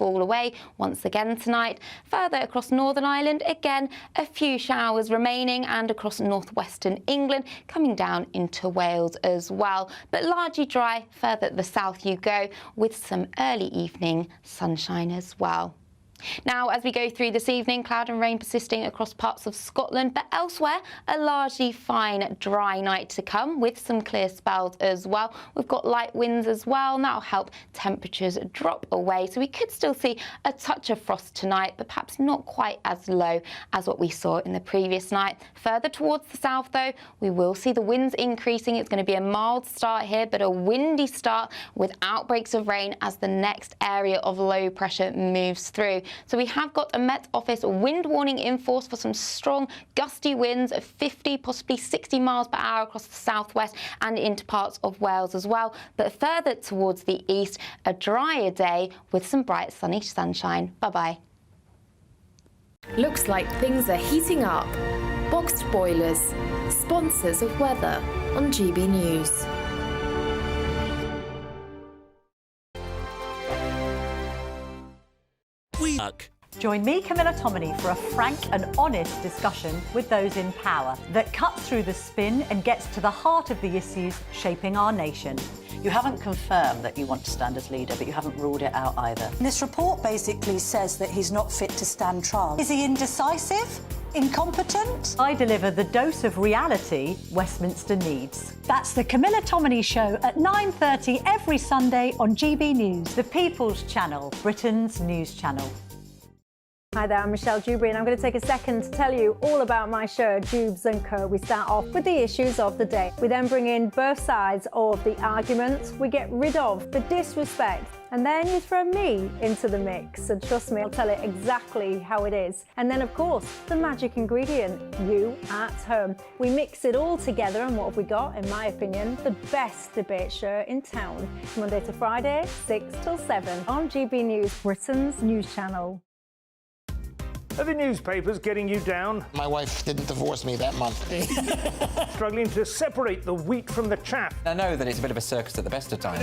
fall away once again tonight. Further across Northern Ireland, again, a few showers remaining, and across northwestern England, coming down into Wales as well. But largely dry further at the south you go, with some early evening sunshine as well. Now, as we go through this evening, cloud and rain persisting across parts of Scotland, but elsewhere, a largely fine, dry night to come with some clear spells as well. We've got light winds as well, and that'll help temperatures drop away. So we could still see a touch of frost tonight, but perhaps not quite as low as what we saw in the previous night. Further towards the south, though, we will see the winds increasing. It's going to be a mild start here, but a windy start with outbreaks of rain as the next area of low pressure moves through. So we have got a Met Office wind warning in force for some strong gusty winds of 50, possibly 60 miles per hour across the southwest and into parts of Wales as well. But further towards the east, a drier day with some bright sunny sunshine. Bye-bye. Looks like things are heating up. Boxed boilers, sponsors of weather on GB News. Join me, Camilla Tominey, for a frank and honest discussion with those in power that cuts through the spin and gets to the heart of the issues shaping our nation. You haven't confirmed that you want to stand as leader, but you haven't ruled it out either. This report basically says that he's not fit to stand trial. Is he indecisive? Incompetent? I deliver the dose of reality Westminster needs. That's the Camilla Tominey Show at 9:30 every Sunday on GB News, the People's Channel, Britain's news channel. Hi there, I'm Michelle Dewberry, and I'm going to take a second to tell you all about my show, Dubes & Co. We start off with the issues of the day. We then bring in both sides of the argument. We get rid of the disrespect. And then you throw me into the mix. And trust me, I'll tell it exactly how it is. And then, of course, the magic ingredient, you at home. We mix it all together, and what have we got? In my opinion, the best debate show in town. Monday to Friday, 6 till 7 on GB News, Britain's news channel. Are the newspapers getting you down? My wife didn't divorce me that month. Struggling to separate the wheat from the chaff? I know that it's a bit of a circus at the best of times.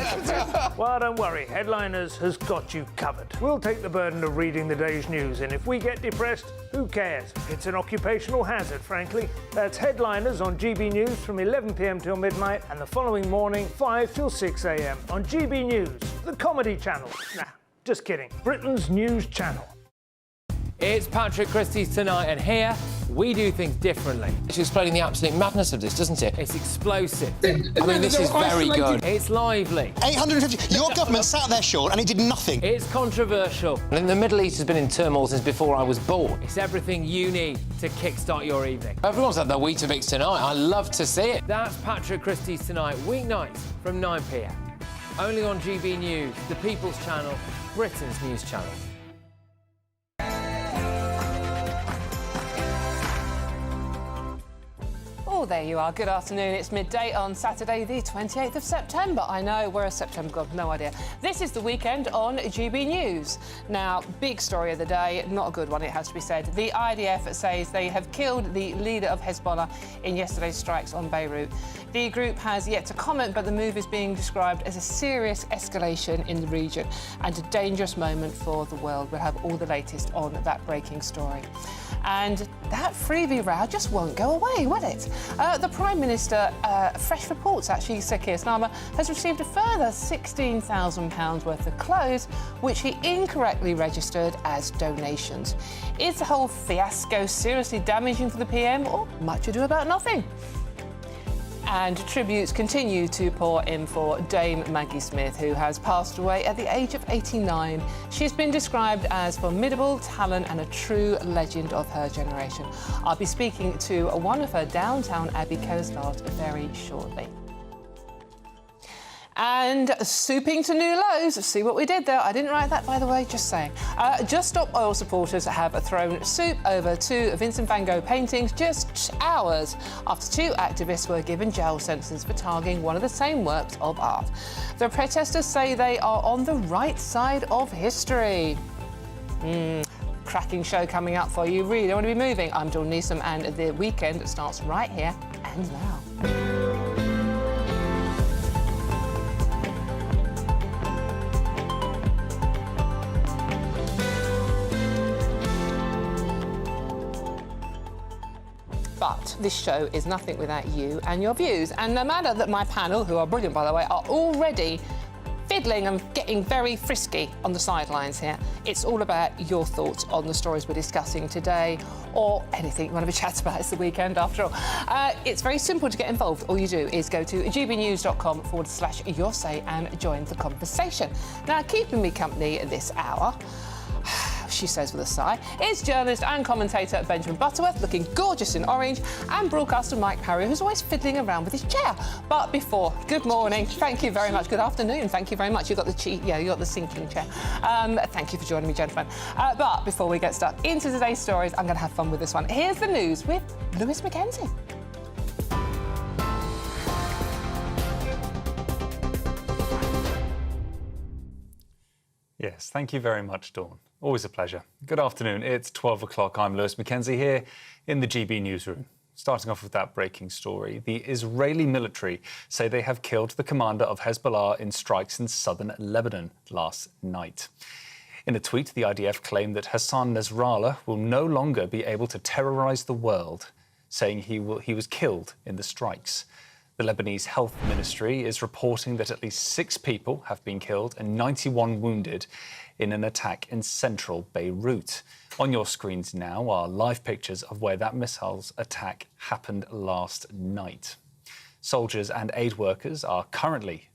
Well, don't worry, Headliners has got you covered. We'll take the burden of reading the day's news, and if we get depressed, who cares? It's an occupational hazard, frankly. That's Headliners on GB News from 11 p.m. till midnight, and the following morning, 5 till 6 a.m. on GB News, the comedy channel. Nah, just kidding. Britain's news channel. It's Patrick Christie's Tonight, and here we do things differently. It's explaining the absolute madness of this, doesn't it? It's explosive. I mean, this is very good. It's lively. 850. Your government sat there, Sean, and it did nothing. It's controversial. And the Middle East has been in turmoil since before I was born. It's everything you need to kickstart your evening. Everyone's had their Weetabix tonight. I love to see it. That's Patrick Christie's Tonight, weeknights from 9 p.m. Only on GB News, the People's Channel, Britain's news channel. Oh, there you are. Good afternoon. It's midday on Saturday, the 28th of September. I know, we're a September god, no idea. This is the weekend on GB News. Now, big story of the day, not a good one, it has to be said. The IDF says they have killed the leader of Hezbollah in yesterday's strikes on Beirut. The group has yet to comment, but the move is being described as a serious escalation in the region and a dangerous moment for the world. We'll have all the latest on that breaking story. And that freebie row just won't go away, will it? The Prime Minister, fresh reports actually, Sir Keir Starmer, has received a further £16,000 worth of clothes, which he incorrectly registered as donations. Is the whole fiasco seriously damaging for the PM, or much ado about nothing? And tributes continue to pour in for Dame Maggie Smith, who has passed away at the age of 89. She's been described as formidable talent and a true legend of her generation. I'll be speaking to one of her Downtown Abbey co-stars very shortly. And souping to new lows. See what we did there? I didn't write that, by the way, just saying. Just Stop Oil supporters have thrown soup over two Vincent van Gogh paintings just hours after two activists were given jail sentences for targeting one of the same works of art. The protesters say they are on the right side of history. Cracking show coming up for you. Really don't want to be moving. I'm Dawn Neeson, and the weekend starts right here and now. But this show is nothing without you and your views. And no matter that my panel, who are brilliant, by the way, are already fiddling and getting very frisky on the sidelines here, it's all about your thoughts on the stories we're discussing today, or anything you want to chat about. It's the weekend after all. It's very simple to get involved. All you do is go to gbnews.com/your say and join the conversation. Now, keeping me company this hour, she says with a sigh, is journalist and commentator Benjamin Butterworth, looking gorgeous in orange, and broadcaster Mike Parry, who's always fiddling around with his chair. But before, good morning, thank you very much. Good afternoon, thank you very much. You got the sinking chair. Thank you for joining me, gentlemen. But before we get stuck into today's stories, I'm going to have fun with this one. Here's the news with Lewis Mackenzie. Yes, thank you very much, Dawn. Always a pleasure. Good afternoon. It's 12 o'clock. I'm Lewis Mackenzie here in the GB newsroom. Starting off with that breaking story, the Israeli military say they have killed the commander of Hezbollah in strikes in southern Lebanon last night. In a tweet, the IDF claimed that Hassan Nasrallah will no longer be able to terrorise the world, saying he was killed in the strikes. The Lebanese Health Ministry is reporting that at least 6 people have been killed and 91 wounded in an attack in central Beirut. On your screens now are live pictures of where that missiles attack happened last night. Soldiers and aid workers are currently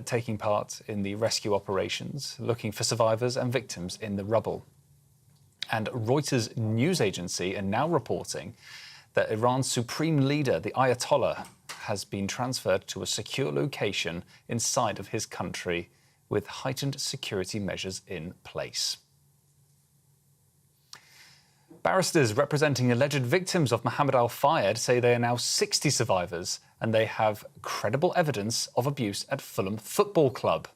taking part in the rescue operations, looking for survivors and victims in the rubble. And Reuters news agency are now reporting that Iran's supreme leader, the Ayatollah, has been transferred to a secure location inside of his country with heightened security measures in place. Barristers representing alleged victims of Mohammed al-Fayed say they are now 60 survivors and they have credible evidence of abuse at Fulham Football Club.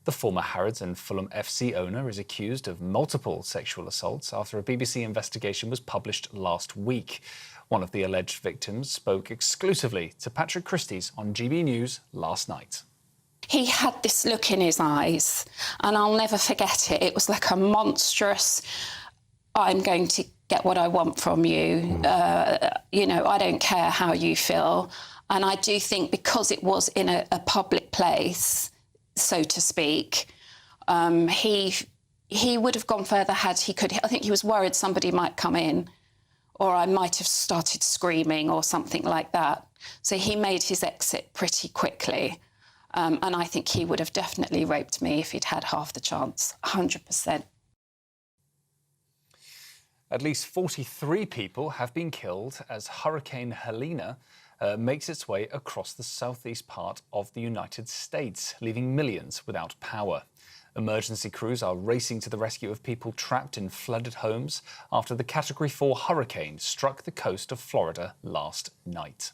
The former Harrods and Fulham FC owner is accused of multiple sexual assaults after a BBC investigation was published last week. One of the alleged victims spoke exclusively to Patrick Christie's on GB News last night. He had this look in his eyes, and I'll never forget it. It was like a monstrous, I'm going to get what I want from you. I don't care how you feel. And I do think because it was in a public place, so to speak, he would have gone further had he could. I think he was worried somebody might come in or I might have started screaming or something like that. So he made his exit pretty quickly. And I think he would have definitely raped me if he'd had half the chance, 100%. At least 43 people have been killed as Hurricane Helene makes its way across the southeast part of the United States, leaving millions without power. Emergency crews are racing to the rescue of people trapped in flooded homes after the Category 4 hurricane struck the coast of Florida last night.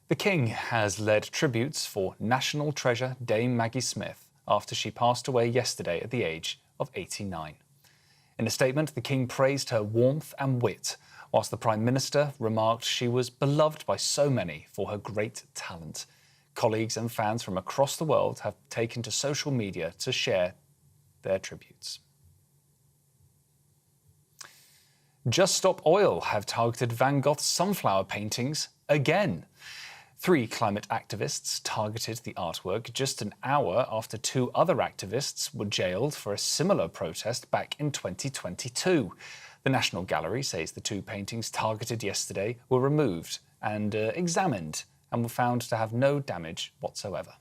The King has led tributes for National Treasure Dame Maggie Smith after she passed away yesterday at the age of 89. In a statement, the King praised her warmth and wit, whilst the Prime Minister remarked she was beloved by so many for her great talent. Colleagues and fans from across the world have taken to social media to share their tributes. Just Stop Oil have targeted Van Gogh's sunflower paintings again. 3 climate activists targeted the artwork just an hour after 2 other activists were jailed for a similar protest back in 2022. The National Gallery says the 2 paintings targeted yesterday were removed and examined and were found to have no damage whatsoever.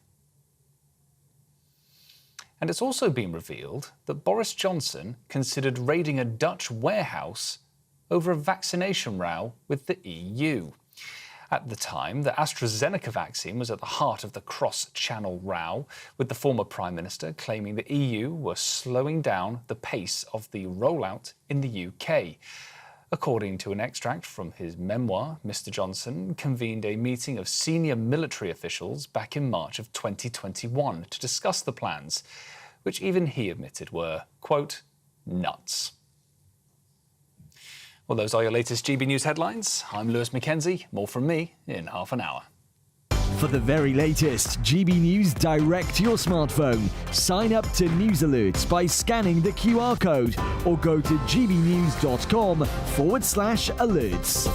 And it's also been revealed that Boris Johnson considered raiding a Dutch warehouse over a vaccination row with the EU. At the time, the AstraZeneca vaccine was at the heart of the cross-channel row, with the former Prime Minister claiming the EU were slowing down the pace of the rollout in the UK. According to an extract from his memoir, Mr. Johnson convened a meeting of senior military officials back in March of 2021 to discuss the plans, which even he admitted were, quote, nuts. Well, those are your latest GB News headlines. I'm Lewis Mackenzie. More from me in half an hour. For the very latest GB News direct to your smartphone, sign up to News Alerts by scanning the QR code or go to gbnews.com/alerts.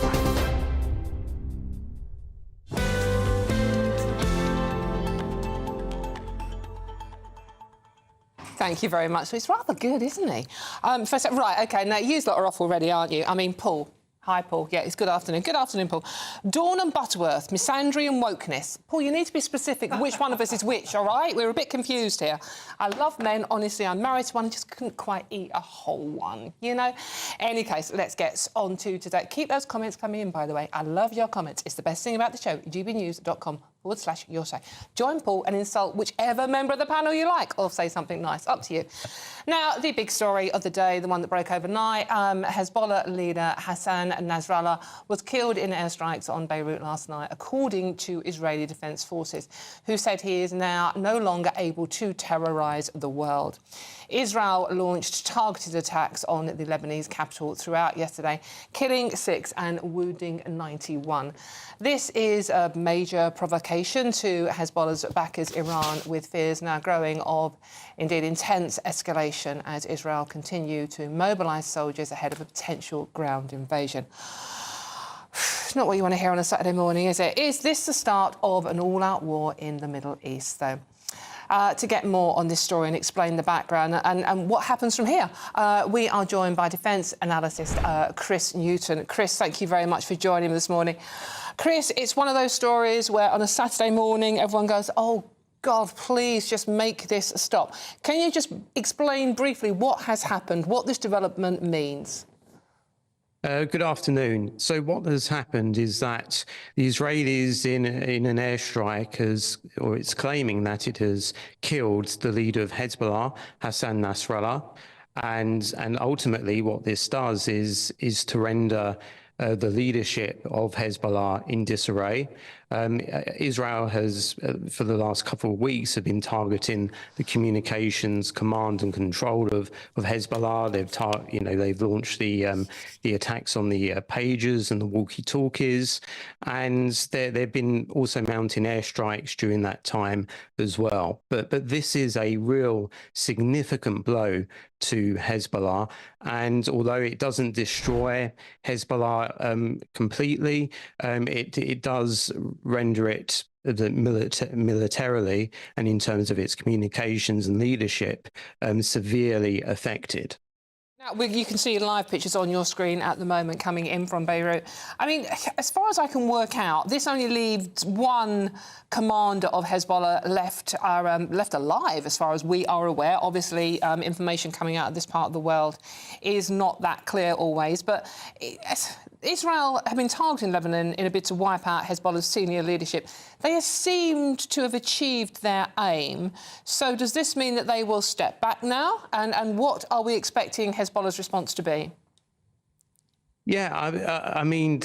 Thank you very much. So it's rather good, isn't he? Right, OK, now you lot are off already, aren't you? I mean, Paul. Hi, Paul. Yeah, it's good afternoon. Good afternoon, Paul. Dawn and Butterworth, misandry and wokeness. Paul, you need to be specific which one of us is which, all right? We're a bit confused here. I love men, honestly. I'm married to one and just couldn't quite eat a whole one, you know? Any case, let's get on to today. Keep those comments coming in, by the way. I love your comments. It's the best thing about the show. gbnews.com/your say. Join Paul and insult whichever member of the panel you like, or say something nice. Up to you. Now, the big story of the day, the one that broke overnight, Hezbollah leader Hassan Nasrallah was killed in airstrikes on Beirut last night, according to Israeli Defense Forces, who said he is now no longer able to terrorise the world. Israel launched targeted attacks on the Lebanese capital throughout yesterday, killing 6 and wounding 91. This is a major provocation to Hezbollah's backers, Iran, with fears now growing of, indeed, intense escalation as Israel continue to mobilise soldiers ahead of a potential ground invasion. It's not what you want to hear on a Saturday morning, is it? Is this the start of an all-out war in the Middle East, though? To get more on this story and explain the background and what happens from here, we are joined by defence analyst Chris Newton. Chris, thank you very much for joining me this morning. Chris, it's one of those stories where on a Saturday morning everyone goes, oh, God, please just make this stop. Can you just explain briefly what has happened, what this development means? Good afternoon. So what has happened is that the Israelis in an airstrike it's claiming that it has killed the leader of Hezbollah, Hassan Nasrallah. And ultimately what this does is to render the leadership of Hezbollah in disarray. Israel has, for the last couple of weeks, have been targeting the communications command and control of Hezbollah. They've launched the attacks on the pagers and the walkie-talkies, and they've been also mounting airstrikes during that time as well. But this is a real significant blow to Hezbollah, and although it doesn't destroy Hezbollah completely, it does render it militarily and in terms of its communications and leadership severely affected. Now, you can see live pictures on your screen at the moment coming in from Beirut. I mean, as far as I can work out, this only leaves one commander of Hezbollah left alive, as far as we are aware. Obviously, information coming out of this part of the world is not that clear always. But Israel have been targeting Lebanon in a bid to wipe out Hezbollah's senior leadership. They have seemed to have achieved their aim. So does this mean that they will step back now? And what are we expecting Hezbollah's response to be? Yeah, I mean,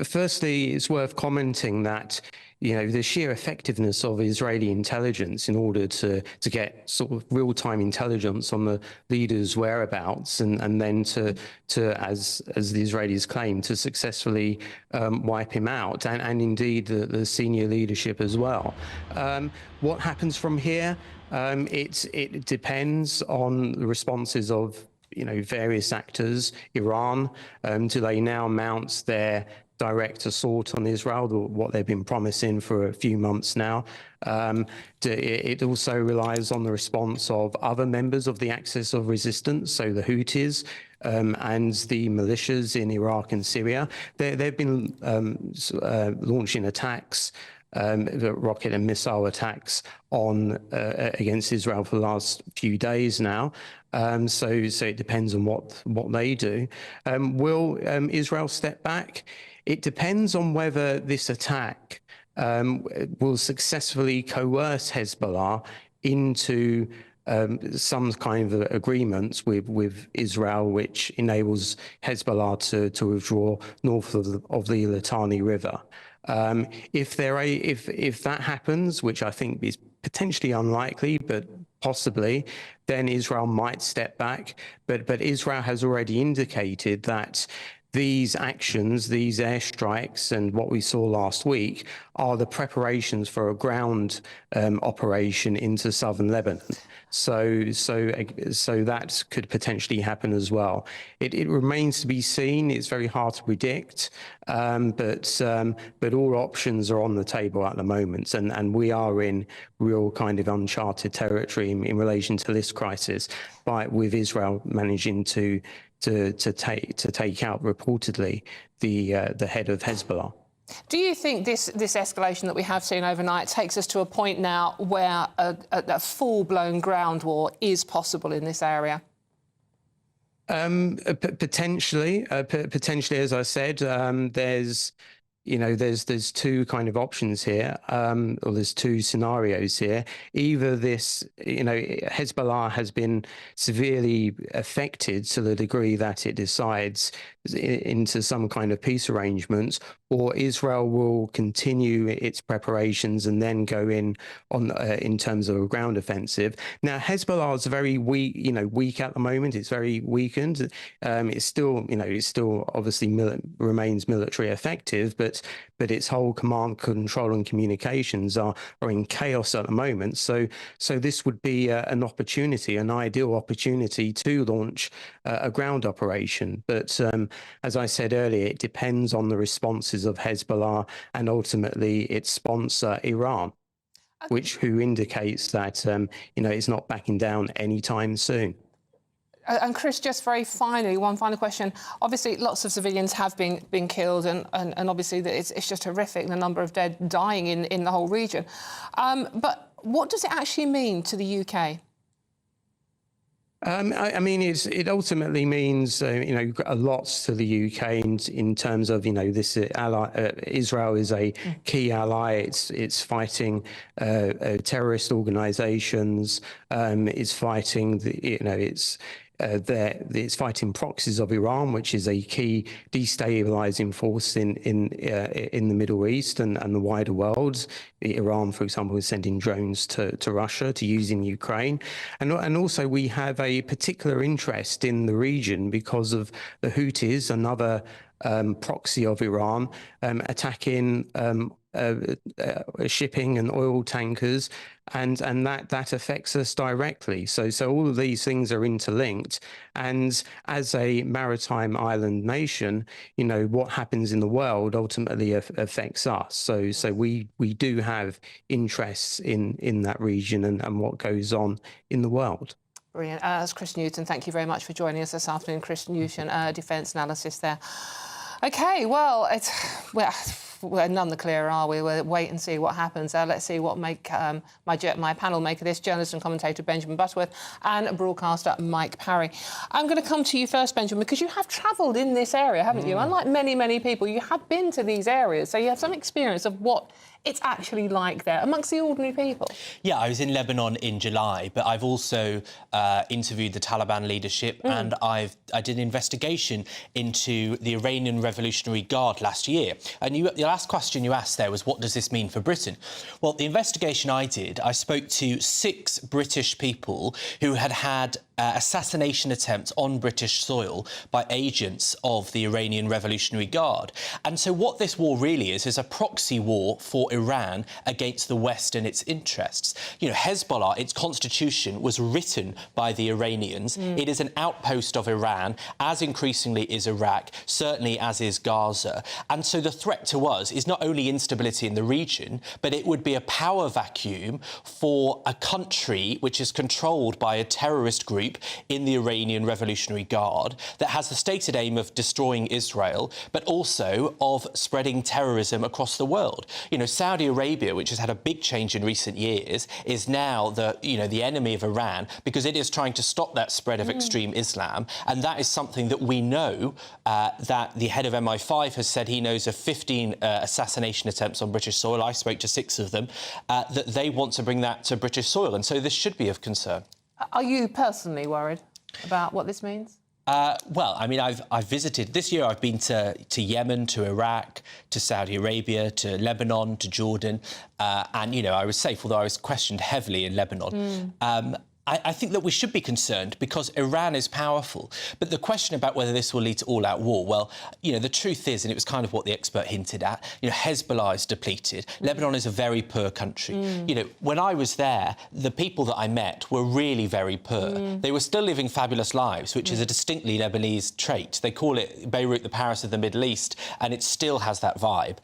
firstly, it's worth commenting that, the sheer effectiveness of Israeli intelligence in order to get sort of real-time intelligence on the leader's whereabouts and then to as the Israelis claim, to successfully wipe him out and indeed the senior leadership as well. What happens from here? It depends on the responses of various actors. Iran, do they now mount their direct assault on Israel, what they've been promising for a few months now? It also relies on the response of other members of the Axis of Resistance, so the Houthis and the militias in Iraq and Syria. They've been launching attacks, rocket and missile attacks against Israel for the last few days now. So it depends on what they do. Will Israel step back? It depends on whether this attack will successfully coerce Hezbollah into some kind of agreements with Israel, which enables Hezbollah to withdraw north of the Litani River. If that happens, which I think is potentially unlikely, but possibly, then Israel might step back. But Israel has already indicated that these actions, these airstrikes, and what we saw last week are the preparations for a ground operation into southern Lebanon. So that could potentially happen as well. It remains to be seen. It's very hard to predict, but all options are on the table at the moment, and we are in real kind of uncharted territory in relation to this crisis, with Israel managing to take out reportedly the head of Hezbollah. Do you think this escalation that we have seen overnight takes us to a point now where a full-blown ground war is possible in this area? Potentially, as I said, there's two kind of options here, or there's two scenarios here. Either Hezbollah has been severely affected to the degree that it decides into some kind of peace arrangements, or Israel will continue its preparations and then go in terms of a ground offensive. Now, Hezbollah is very weak at the moment. It's very weakened. It's still obviously remains military effective, but its whole command, control, and communications are in chaos at the moment. So this would be an ideal opportunity to launch a ground operation. But as I said earlier, it depends on the responses of Hezbollah and ultimately its sponsor, Iran, who indicates that it's not backing down anytime soon. And Chris, just very finally, one final question. Obviously, lots of civilians have been killed, and obviously it's just horrific, the number of dead dying in the whole region. But what does it actually mean to the UK? I mean, it ultimately means a lot to the UK in terms of this Israel is a key ally. It's fighting terrorist organisations. It's fighting it's fighting proxies of Iran, which is a key destabilizing force in the Middle East and the wider world. Iran, for example, is sending drones to Russia to use in Ukraine, and also we have a particular interest in the region because of the Houthis, another proxy of Iran, attacking shipping and oil tankers, and that affects us directly. So all of these things are interlinked, and as a maritime island nation, what happens in the world ultimately affects us. So we do have interests in that region and what goes on in the world. Brilliant. That's Chris Newton. Thank you very much for joining us this afternoon. Chris Newton, defence analyst there. OK, well, we're none the clearer, are we? We'll wait and see what happens. Let's see what my panel make of this. Journalist and commentator Benjamin Butterworth and broadcaster Mike Parry. I'm going to come to you first, Benjamin, because you have travelled in this area, haven't you? Unlike many, many people, you have been to these areas, so you have some experience of what it's actually like there amongst the ordinary people. Yeah, I was in Lebanon in July, but I've also interviewed the Taliban leadership, and I did an investigation into the Iranian Revolutionary Guard last year. And the last question you asked there was, what does this mean for Britain? Well, the investigation I did, I spoke to 6 British people who had assassination attempts on British soil by agents of the Iranian Revolutionary Guard. And so what this war really is a proxy war for Iran against the West and its interests. Hezbollah, its constitution was written by the Iranians. It is an outpost of Iran, as increasingly is Iraq, certainly as is Gaza. And so the threat to us is not only instability in the region, but it would be a power vacuum for a country which is controlled by a terrorist group in the Iranian Revolutionary Guard that has the stated aim of destroying Israel, but also of spreading terrorism across the world. Saudi Arabia, which has had a big change in recent years, is now the enemy of Iran because it is trying to stop that spread of extreme Islam, and that is something that we know that the head of MI5 has said he knows of 15 assassination attempts on British soil. I spoke to 6 of them, that they want to bring that to British soil, and so this should be of concern. Are you personally worried about what this means? Well, I mean, I've visited this year. I've been to Yemen, to Iraq, to Saudi Arabia, to Lebanon, to Jordan, and I was safe, although I was questioned heavily in Lebanon. I think that we should be concerned because Iran is powerful. But the question about whether this will lead to all-out war, well, you know, the truth is, and it was kind of what the expert hinted at, you know, Hezbollah is depleted. Lebanon is a very poor country. You know, when I was there, the people that I met were really very poor. They were still living fabulous lives, which is a distinctly Lebanese trait. They call it Beirut the Paris of the Middle East, and it still has that vibe.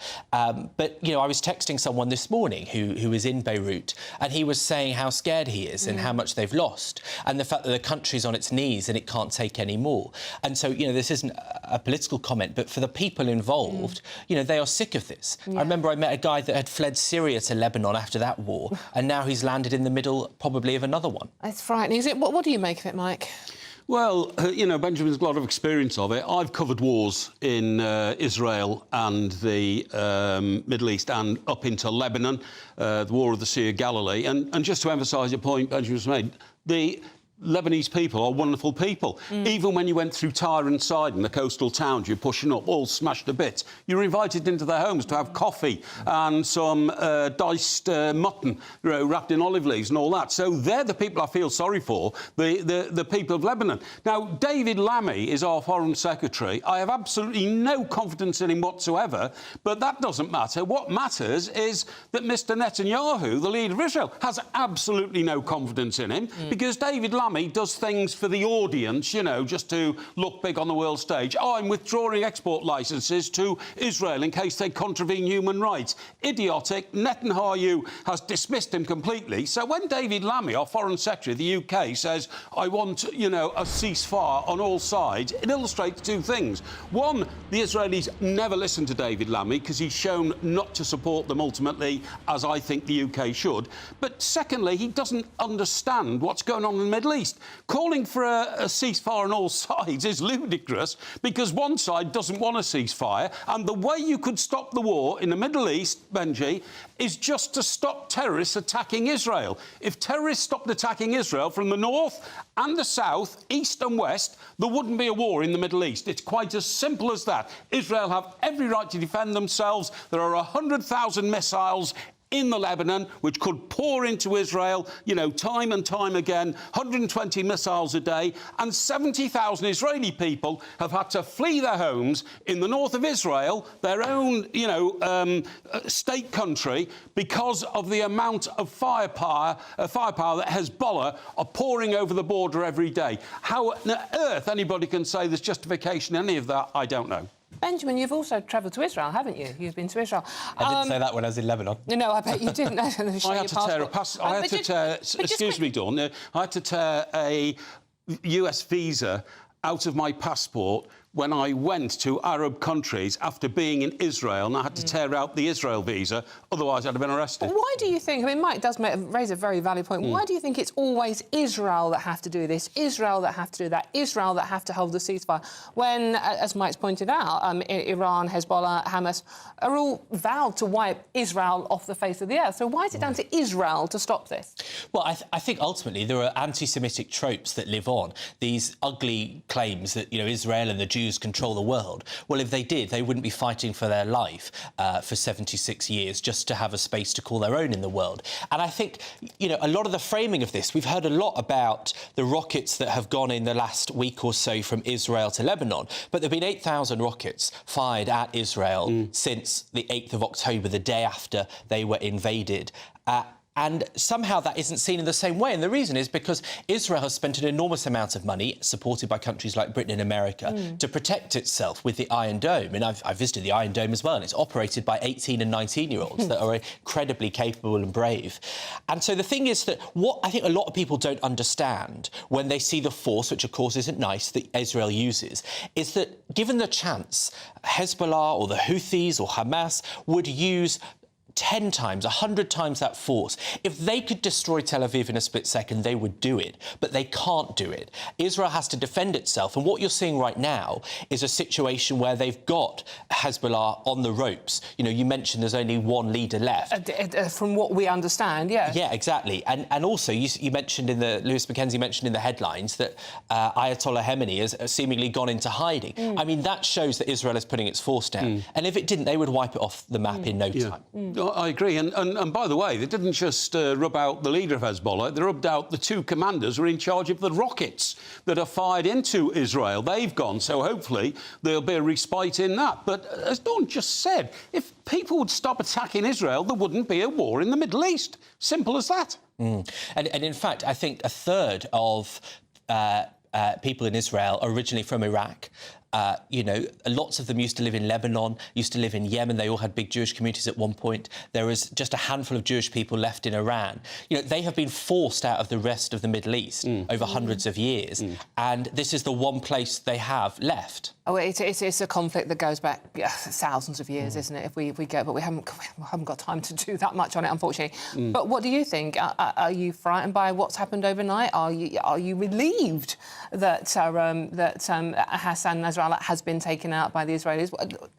But, you know, I was texting someone this morning who was in Beirut, and he was saying how scared he is and how much they've lost, and the fact that the country's on its knees and it can't take any more. And so, you know, this isn't a political comment, but for the people involved, you know, they are sick of this. I remember I met a guy that had fled Syria to Lebanon after that war, and now he's landed in the middle, probably, of another one. It's frightening. Is it? What do you make of it, Mike? Well, you know, Benjamin's got a lot of experience of it. I've covered wars in Israel and the Middle East and up into Lebanon, the War of the Sea of Galilee. And just to emphasise a point Benjamin's made, the Lebanese people are wonderful people. Even when you went through Tyre and Sidon, the coastal towns you're pushing up, all smashed to bits, you were invited into their homes to have coffee and some diced mutton, you know, wrapped in olive leaves and all that. So they're the people I feel sorry for, the people of Lebanon. Now, David Lammy is our Foreign Secretary. I have absolutely no confidence in him whatsoever, but that doesn't matter. What matters is that Mr Netanyahu, the leader of Israel, has absolutely no confidence in him, because David Lammy does things for the audience, you know, just to look big on the world stage. Oh, I'm withdrawing export licences to Israel in case they contravene human rights. Idiotic. Netanyahu has dismissed him completely. So when David Lammy, our Foreign Secretary of the UK, says, I want, you know, a ceasefire on all sides, it illustrates two things. One, the Israelis never listen to David Lammy because he's shown not to support them ultimately, as I think the UK should. But secondly, he doesn't understand what's going on in the Middle East. Calling for a ceasefire on all sides is ludicrous because one side doesn't want a ceasefire, and the way you could stop the war in the Middle East, Benji, is just to stop terrorists attacking Israel. If terrorists stopped attacking Israel from the north and the south, east and west, there wouldn't be a war in the Middle East. It's quite as simple as that. Israel have every right to defend themselves. There are 100,000 missiles in the Lebanon, which could pour into Israel, you know, time and time again, 120 missiles a day, and 70,000 Israeli people have had to flee their homes in the north of Israel, their own, you know, state country, because of the amount of firepower that Hezbollah are pouring over the border every day. How on earth anybody can say there's justification in any of that, I don't know. Benjamin, you've also travelled to Israel, haven't you? You've been to Israel. I didn't say that when I was in Lebanon. No, I bet you didn't. I had to tear a passport. Excuse me, Dawn. I had to tear a US visa out of my passport when I went to Arab countries after being in Israel, and I had to tear out the Israel visa, otherwise I'd have been arrested. Why do you think, I mean, Mike does raise a very valid point, why do you think it's always Israel that have to do this, Israel that have to do that, Israel that have to hold the ceasefire, when, as Mike's pointed out, Iran, Hezbollah, Hamas are all vowed to wipe Israel off the face of the earth? So why is it down to Israel to stop this? Well, I think ultimately there are anti-Semitic tropes that live on. These ugly claims that, you know, Israel and the Jews control the world. Well, if they did, they wouldn't be fighting for their life for 76 years just to have a space to call their own in the world. And I think, you know, a lot of the framing of this, we've heard a lot about the rockets that have gone in the last week or so from Israel to Lebanon, but there have been 8,000 rockets fired at Israel since the 8th of October, the day after they were invaded. And somehow that isn't seen in the same way. And the reason is because Israel has spent an enormous amount of money, supported by countries like Britain and America, to protect itself with the Iron Dome. And I've visited the Iron Dome as well, and it's operated by 18 and 19-year-olds that are incredibly capable and brave. And so the thing is that what I think a lot of people don't understand when they see the force, which of course isn't nice, that Israel uses, is that given the chance, Hezbollah or the Houthis or Hamas would use 10 times, 100 times that force. If they could destroy Tel Aviv in a split second, they would do it. But they can't do it. Israel has to defend itself. And what you're seeing right now is a situation where they've got Hezbollah on the ropes. You know, you mentioned there's only one leader left. From what we understand, yeah. Yeah, exactly. And also, you mentioned Lewis Mackenzie mentioned in the headlines that Ayatollah Khamenei has seemingly gone into hiding. I mean, that shows that Israel is putting its force down. And if it didn't, they would wipe it off the map in no time. I agree. And by the way, they didn't just rub out the leader of Hezbollah, they rubbed out the two commanders who are in charge of the rockets that are fired into Israel. They've gone, so hopefully there'll be a respite in that. But as Dawn just said, if people would stop attacking Israel, there wouldn't be a war in the Middle East. Simple as that. And in fact, I think a third of people in Israel are originally from Iraq. You know, lots of them used to live in Lebanon, used to live in Yemen. They all had big Jewish communities at one point. There was just a handful of Jewish people left in Iran. You know, they have been forced out of the rest of the Middle East over hundreds of years. And this is the one place they have left. Oh, it's a conflict that goes back thousands of years, isn't it? If we go, but we haven't got time to do that much on it, unfortunately. But what do you think? Are you frightened by what's happened overnight? Are you relieved that Hassan Nasrallah has been taken out by the Israelis?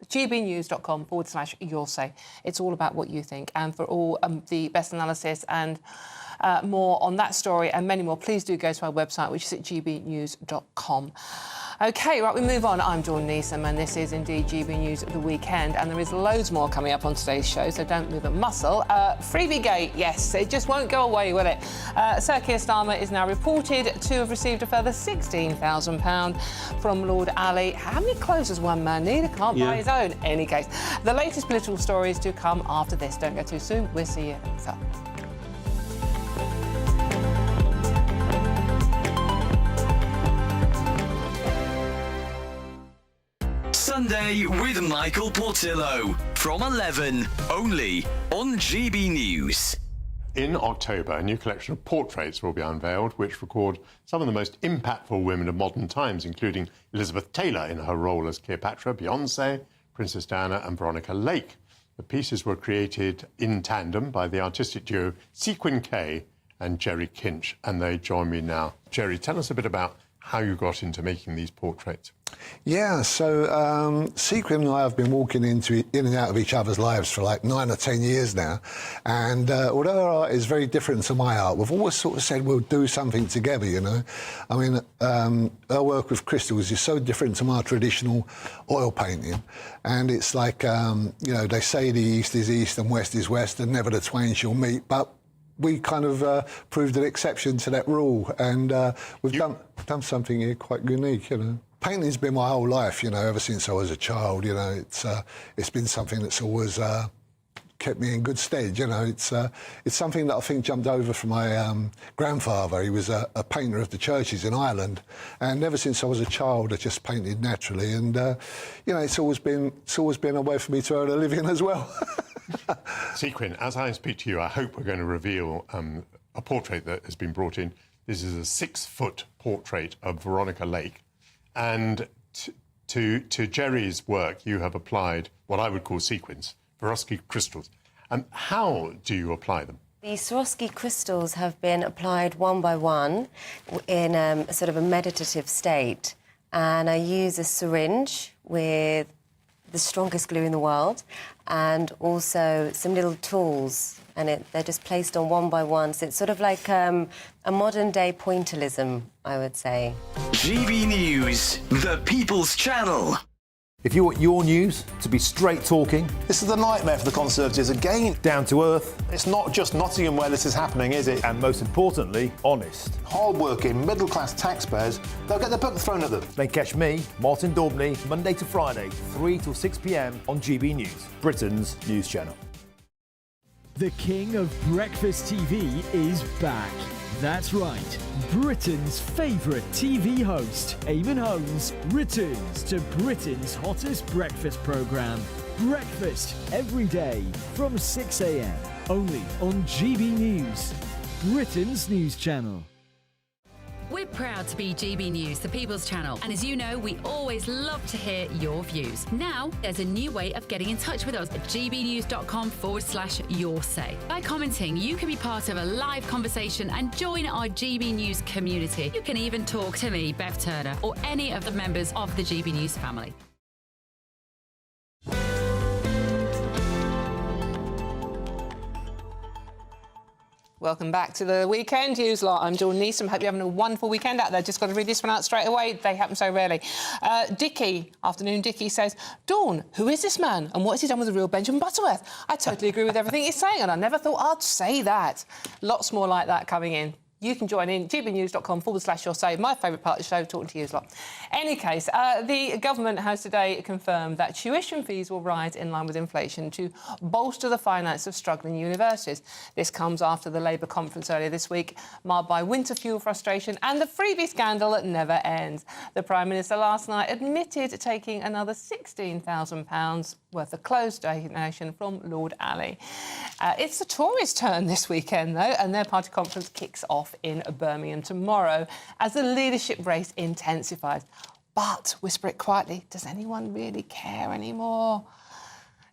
gbnews.com/your say. It's all about what you think. And for all the best analysis and more on that story and many more, please do go to our website, which is at gbnews.com. OK, right, we move on. I'm Dawn Neeson, and this is indeed GB News The Weekend, and there is loads more coming up on today's show, so don't move a muscle. Freebiegate, yes, it just won't go away, will it? Sir Keir Starmer is now reported to have received a further £16,000 from Lord Ali. How many clothes does one man need? He can't buy his own. Any case, the latest political stories do come after this. Don't go too soon. We'll see you soon. Sunday with Michael Portillo from 11, only on GB News. In October, a new collection of portraits will be unveiled, which record some of the most impactful women of modern times, including Elizabeth Taylor in her role as Cleopatra, Beyoncé, Princess Diana and Veronica Lake. The pieces were created in tandem by the artistic duo Sequin Kay and Jerry Kinch, and they join me now. Jerry, tell us a bit about how you got into making these portraits. Yeah, so Sequin and I have been walking in and out of each other's lives for like 9 or 10 years now. And although our art is very different to my art, we've always sort of said we'll do something together, you know. I mean, our work with crystals is so different to my traditional oil painting. And it's like, you know, they say the East is East and West is West and never the twain shall meet, but we kind of proved an exception to that rule. And we've done something here quite unique, you know. Painting's been my whole life, you know, ever since I was a child, you know. It's been something that's always kept me in good stead, you know. It's something that I think jumped over from my grandfather. He was a painter of the churches in Ireland, and ever since I was a child I just painted naturally, and you know, it's always been a way for me to earn a living as well. Sequin, as I speak to you, I hope we're going to reveal a portrait that has been brought in. This is a 6-foot portrait of Veronica Lake. And to Jerry's work, you have applied what I would call sequins, Swarovski crystals. How do you apply them? The Swarovski crystals have been applied one by one in a sort of a meditative state. And I use a syringe with the strongest glue in the world and also some little tools. And they're just placed on one by one. So it's sort of like a modern-day pointillism, I would say. GB News, the People's Channel. If you want your news to be straight talking... This is a nightmare for the Conservatives again. Down to earth. It's not just Nottingham where this is happening, is it? And most importantly, honest. Hard-working, middle-class taxpayers, they'll get their book thrown at them. Then catch me, Martin Daubney, Monday to Friday, 3 till 6 p.m. on GB News, Britain's news channel. The king of breakfast TV is back. That's right, Britain's favourite TV host, Eamon Holmes, returns to Britain's hottest breakfast programme. Breakfast every day from 6 a.m. only on GB News, Britain's news channel. We're proud to be GB News, the People's Channel, and as you know, we always love to hear your views. Now, there's a new way of getting in touch with us at gbnews.com/your say. By commenting, you can be part of a live conversation and join our GB News community. You can even talk to me, Bev Turner, or any of the members of the GB News family. Welcome back to the Weekend News lot. I'm Dawn Neeson. Hope you're having a wonderful weekend out there. Just got to read this one out straight away. They happen so rarely. Afternoon Dickie says, Dawn, who is this man and what has he done with the real Benjamin Butterworth? I totally agree with everything he's saying and I never thought I'd say that. Lots more like that coming in. You can join in, gbnews.com/your say. My favourite part of the show, talking to you lot. Any case, the government has today confirmed that tuition fees will rise in line with inflation to bolster the finance of struggling universities. This comes after the Labour conference earlier this week, marred by winter fuel frustration and the freebie scandal that never ends. The Prime Minister last night admitted taking another £16,000 worth of clothes donation from Lord Ali. It's the Tories' turn this weekend, though, and their party conference kicks off in Birmingham tomorrow as the leadership race intensifies. But, whisper it quietly, does anyone really care anymore?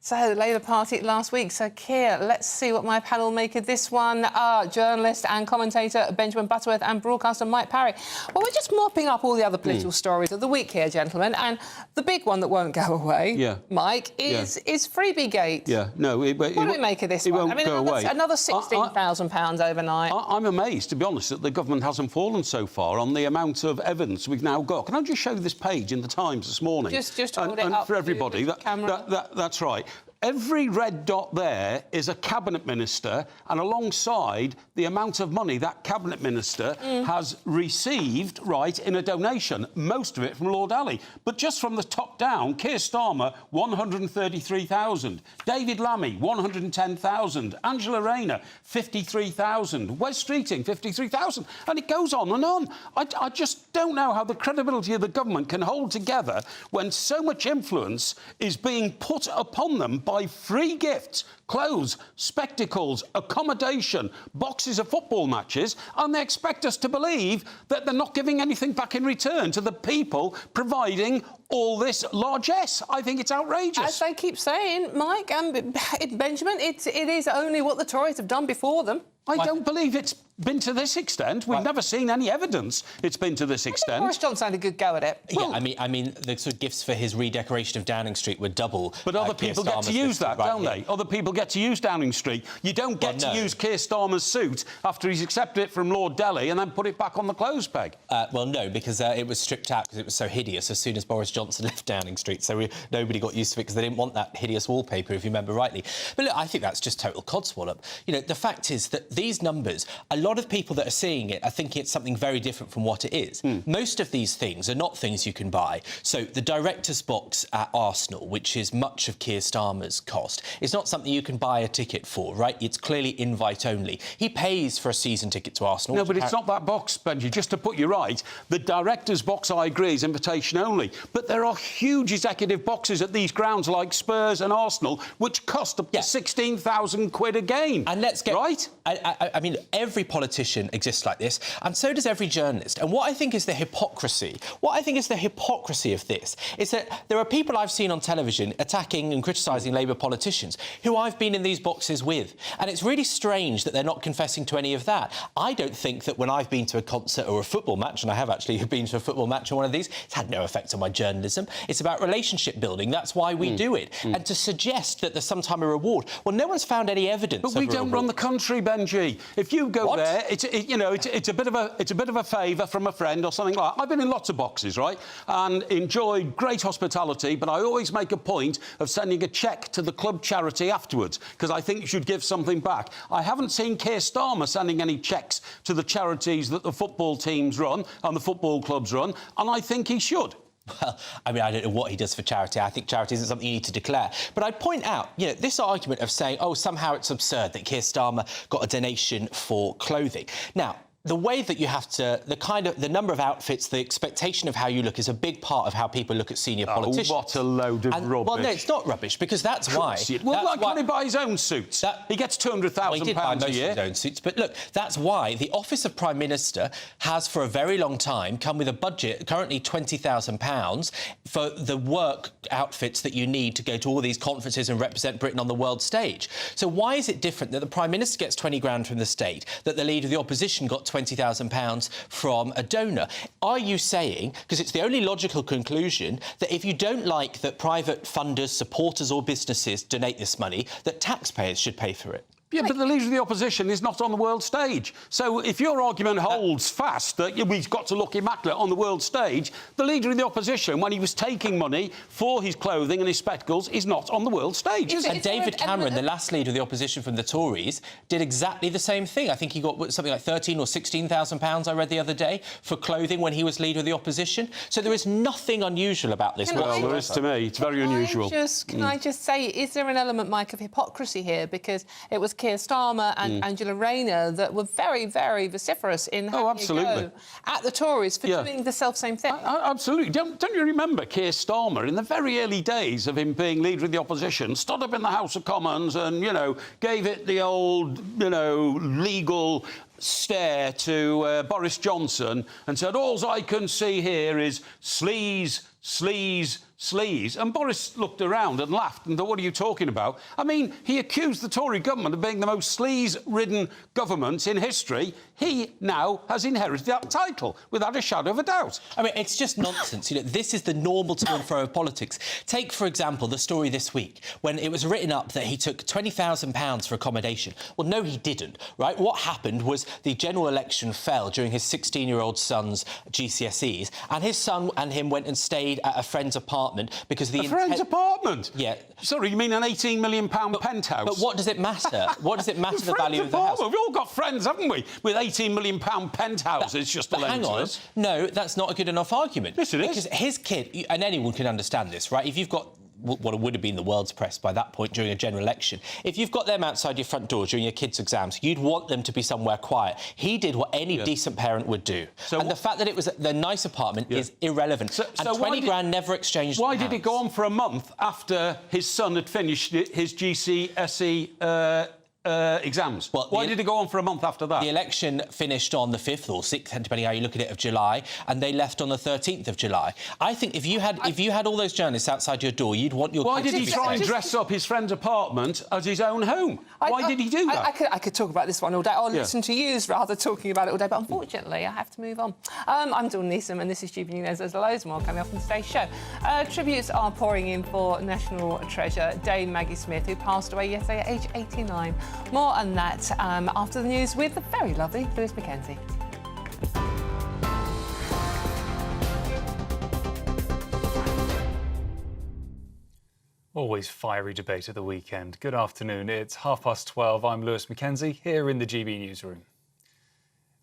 So, the Labour Party last week. So, Keir, let's see what my panel make of this one. Journalist and commentator Benjamin Butterworth and broadcaster Mike Parry. Well, we're just mopping up all the other political stories of the week here, gentlemen. And the big one that won't go away, Mike, is Freebie Gate. Yeah, no. What do we make of this one? Won't I mean, go away. Another £16,000 overnight. I'm amazed, to be honest, that the government hasn't fallen so far on the amount of evidence we've now got. Can I just show you this page in the Times this morning? Just hold it up for everybody. That's right. Every red dot there is a cabinet minister, and alongside the amount of money that cabinet minister has received, in a donation, most of it from Lord Ali. But just from the top down, Keir Starmer, 133,000. David Lammy, 110,000. Angela Rayner, 53,000. Wes Streeting, 53,000. And it goes on and on. I just don't know how the credibility of the government can hold together when so much influence is being put upon them by free gifts, clothes, spectacles, accommodation, boxes of football matches, and they expect us to believe that they're not giving anything back in return to the people providing all this largesse. I think it's outrageous. As they keep saying, Mike and Benjamin, it is only what the Tories have done before them. I don't believe it's been to this extent. We've never seen any evidence it's been to this extent. Boris Johnson had a good go at it. Yeah, I mean, the sort of gifts for his redecoration of Downing Street were double. But other people get to use that, don't they? Other people get to use Downing Street. You don't get to use Keir Starmer's suit after he's accepted it from Lord Delhi and then put it back on the clothes peg. Well, no, because it was stripped out because it was so hideous as soon as Boris Johnson left Downing Street. So nobody got used to it because they didn't want that hideous wallpaper, if you remember rightly. But look, I think that's just total codswallop. You know, the fact is that these numbers, a lot of people that are seeing it are thinking it's something very different from what it is. Most of these things are not things you can buy. So the director's box at Arsenal, which is much of Keir Starmer's cost, is not something you can buy a ticket for, right? It's clearly invite only. He pays for a season ticket to Arsenal. No, but it's not that box, Benji. Just to put you right, the director's box, I agree, is invitation only. But there are huge executive boxes at these grounds like Spurs and Arsenal, which cost up to 16,000 quid a game. And let's get... Right? I mean, every politician exists like this, and so does every journalist. And what I think is the hypocrisy of this is that there are people I've seen on television attacking and criticising Labour politicians who I've been in these boxes with. And it's really strange that they're not confessing to any of that. I don't think that when I've been to a concert or a football match, and I have actually been to a football match or one of these, it's had no effect on my journalism. It's about relationship building. That's why we do it. And to suggest that there's some time a reward, well, no one's found any evidence. But we don't run the country, Benji. If you go there, it's a bit of a favour from a friend or something like that. I've been in lots of boxes, right, and enjoyed great hospitality, but I always make a point of sending a cheque to the club charity afterwards because I think you should give something back. I haven't seen Keir Starmer sending any cheques to the charities that the football teams run and the football clubs run, and I think he should. Well, I mean, I don't know what he does for charity. I think charity isn't something you need to declare. But I'd point out, you know, this argument of saying, oh, somehow it's absurd that Keir Starmer got a donation for clothing. Now, the way that you have to, the number of outfits, the expectation of how you look is a big part of how people look at senior politicians. What a load of rubbish. Well, no, it's not rubbish, because that's why... Well, why can't he buy his own suits? He gets £200,000 he did buy most a year. of his own suits. But look, that's why the Office of Prime Minister has, for a very long time, come with a budget, currently £20,000, for the work outfits that you need to go to all these conferences and represent Britain on the world stage. So why is it different that the Prime Minister gets 20 grand from the state, that the Leader of the Opposition got £20,000 from a donor? Are you saying, because it's the only logical conclusion, that if you don't like that private funders, supporters or businesses donate this money, that taxpayers should pay for it? Yeah, but the leader of the opposition is not on the world stage. So if your argument holds fast that we've got to look immaculate on the world stage, the leader of the opposition, when he was taking money for his clothing and his spectacles, is not on the world stage, is he? And David Cameron, the last leader of the opposition from the Tories, did exactly the same thing. I think he got something like £13,000 or £16,000, I read the other day, for clothing when he was leader of the opposition. So there is nothing unusual about this. Well, there is to me. It's very unusual. Can I just say, is there an element, Mike, of hypocrisy here? Because it was Keir Starmer and Angela Rayner that were very, very vociferous in having a go at the Tories for doing the self-same thing. Absolutely. Don't you remember Keir Starmer, in the very early days of him being leader of the opposition, stood up in the House of Commons and, gave it the old, legal stare to Boris Johnson and said, all I can see here is sleaze, sleaze, sleaze. And Boris looked around and laughed and thought, what are you talking about? I mean, he accused the Tory government of being the most sleaze-ridden government in history. He now has inherited that title without a shadow of a doubt. I mean, it's just nonsense. This is the normal to and fro of politics. Take, for example, the story this week when it was written up that he took £20,000 for accommodation. Well, no, he didn't, right? What happened was the general election fell during his 16-year-old son's GCSEs, and his son and him went and stayed at a friend's apartment because the... A friend's apartment? Yeah. Sorry, you mean an £18 million penthouse? But what does it matter? What does it matter the value of the house? We've all got friends, haven't we, with £18 million penthouses just to lend to us. No, that's not a good enough argument. Yes, it is. Because his kid, and anyone can understand this, right? If you've got what would have been the world's press by that point during a general election, if you've got them outside your front door during your kids' exams, you'd want them to be somewhere quiet. He did what any decent parent would do. And the fact that it was the nice apartment is irrelevant. So 20 grand never exchanged. Why did it go on for a month after his son had finished his GCSE exams? Well, why did it go on for a month after that? The election finished on the 5th or 6th, depending how you look at it, of July, and they left on the 13th of July. I think if you had all those journalists outside your door, you'd want your Why kids did he to be try and safe. dress up his friend's apartment as his own home? Why did he do that? I could talk about this one all day. I'll listen to you rather talking about it all day, but unfortunately, I have to move on. I'm Dawn Neeson, and this is GBNews. There's loads more coming up on today's show. Tributes are pouring in for national treasure Dame Maggie Smith, who passed away yesterday at age 89. More on that after the news with the very lovely Lewis Mackenzie. Always fiery debate at the weekend. Good afternoon. It's 12:30. I'm Lewis Mackenzie here in the GB newsroom.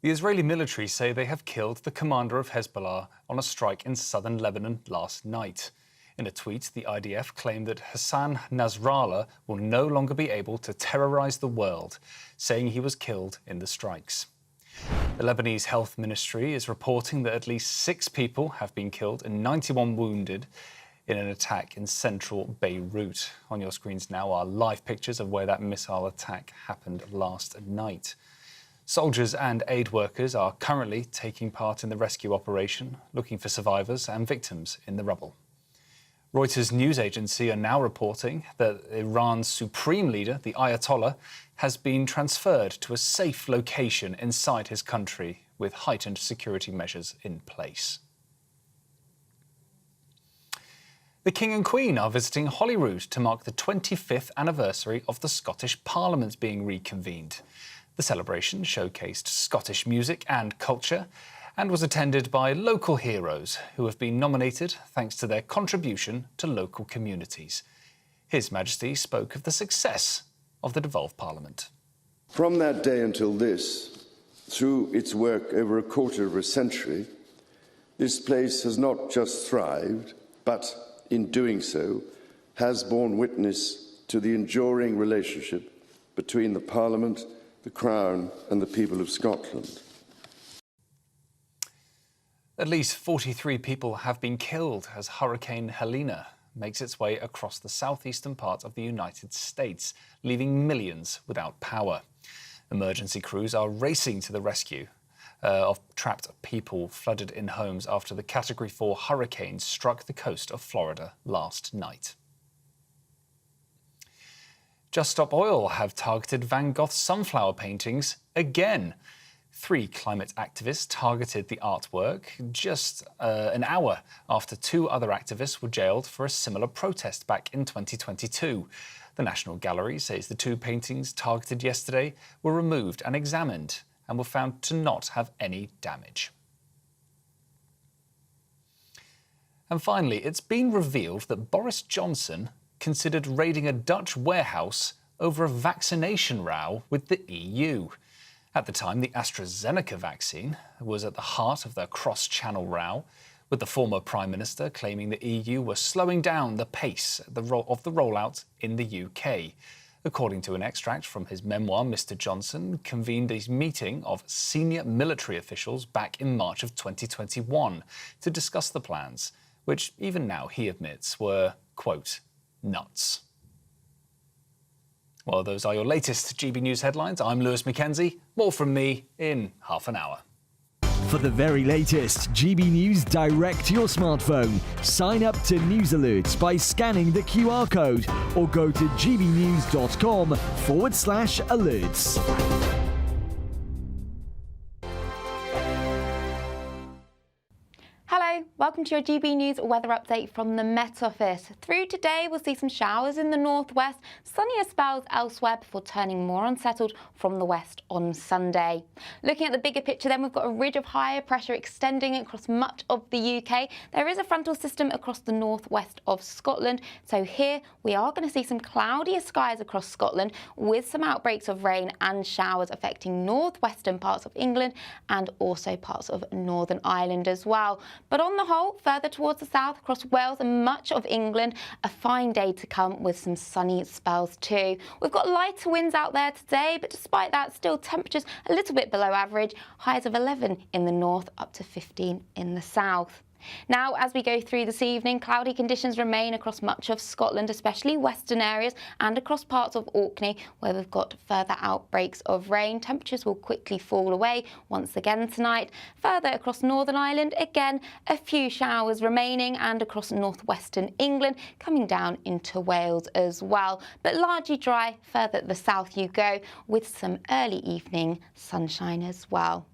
The Israeli military say they have killed the commander of Hezbollah on a strike in southern Lebanon last night. In a tweet, the IDF claimed that Hassan Nasrallah will no longer be able to terrorise the world, saying he was killed in the strikes. The Lebanese Health Ministry is reporting that at least 6 people have been killed and 91 wounded in an attack in central Beirut. On your screens now are live pictures of where that missile attack happened last night. Soldiers and aid workers are currently taking part in the rescue operation, looking for survivors and victims in the rubble. Reuters news agency are now reporting that Iran's supreme leader, the Ayatollah, has been transferred to a safe location inside his country with heightened security measures in place. The King and Queen are visiting Holyrood to mark the 25th anniversary of the Scottish Parliament being reconvened. The celebration showcased Scottish music and culture and was attended by local heroes who have been nominated thanks to their contribution to local communities. His Majesty spoke of the success of the devolved Parliament. From that day until this, through its work over a quarter of a century, this place has not just thrived, but in doing so, has borne witness to the enduring relationship between the Parliament, the Crown and the people of Scotland. At least 43 people have been killed as Hurricane Helene makes its way across the southeastern part of the United States, leaving millions without power. Emergency crews are racing to the rescue of trapped people flooded in homes after the Category 4 hurricane struck the coast of Florida last night. Just Stop Oil have targeted Van Gogh's sunflower paintings again. 3 climate activists targeted the artwork just an hour after 2 other activists were jailed for a similar protest back in 2022. The National Gallery says the 2 paintings targeted yesterday were removed and examined and were found to not have any damage. And finally, it's been revealed that Boris Johnson considered raiding a Dutch warehouse over a vaccination row with the EU. At the time, the AstraZeneca vaccine was at the heart of the cross-channel row, with the former Prime Minister claiming the EU were slowing down the pace of the rollout in the UK. According to an extract from his memoir, Mr Johnson convened a meeting of senior military officials back in March of 2021 to discuss the plans, which even now he admits were, quote, nuts. Well, those are your latest GB News headlines. I'm Lewis Mackenzie. More from me in half an hour. For the very latest GB News direct to your smartphone, sign up to news alerts by scanning the QR code or go to gbnews.com/alerts. Hello, welcome to your GB News weather update from the Met Office. Through today, we'll see some showers in the northwest, sunnier spells elsewhere before turning more unsettled from the west on Sunday. Looking at the bigger picture then, we've got a ridge of higher pressure extending across much of the UK. There is a frontal system across the northwest of Scotland, so here we are going to see some cloudier skies across Scotland with some outbreaks of rain and showers affecting northwestern parts of England and also parts of Northern Ireland as well. But on the whole, further towards the south, across Wales and much of England, a fine day to come with some sunny spells too. We've got lighter winds out there today, but despite that, still temperatures a little bit below average, highs of 11 in the north, up to 15 in the south. Now, as we go through this evening, cloudy conditions remain across much of Scotland, especially western areas, and across parts of Orkney, where we've got further outbreaks of rain. Temperatures will quickly fall away once again tonight. Further across Northern Ireland, again, a few showers remaining, and across northwestern England, coming down into Wales as well. But largely dry further the south you go, with some early evening sunshine as well.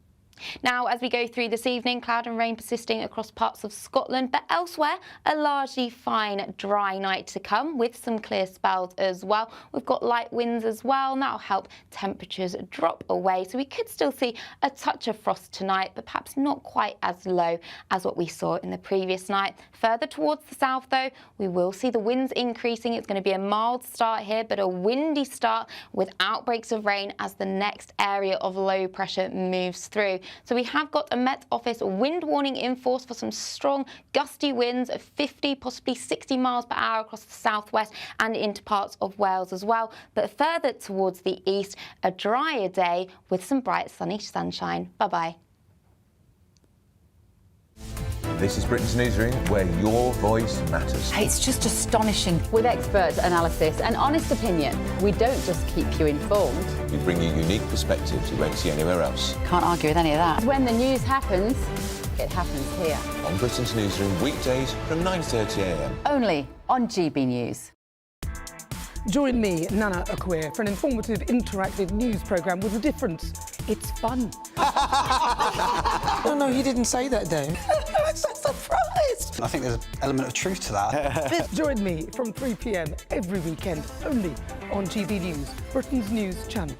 Now, as we go through this evening, cloud and rain persisting across parts of Scotland, but elsewhere, a largely fine, dry night to come with some clear spells as well. We've got light winds as well, and that'll help temperatures drop away. So we could still see a touch of frost tonight, but perhaps not quite as low as what we saw in the previous night. Further towards the south, though, we will see the winds increasing. It's going to be a mild start here, but a windy start with outbreaks of rain as the next area of low pressure moves through. So we have got a Met Office wind warning in force for some strong gusty winds of 50, possibly 60 miles per hour across the southwest and into parts of Wales as well. But further towards the east, a drier day with some bright sunny sunshine. Bye-bye. This is Britain's Newsroom, where your voice matters. It's just astonishing. With expert analysis and honest opinion, we don't just keep you informed. We bring you unique perspectives you won't see anywhere else. Can't argue with any of that. When the news happens, it happens here. On Britain's Newsroom, weekdays from 9:30 a.m. Only on GB News. Join me, Nana Akwe, for an informative, interactive news programme with a difference. It's fun. No, he didn't say that, Dave. I'm so surprised. I think there's an element of truth to that. Join me from 3 p.m. every weekend, only on GB News, Britain's news channel.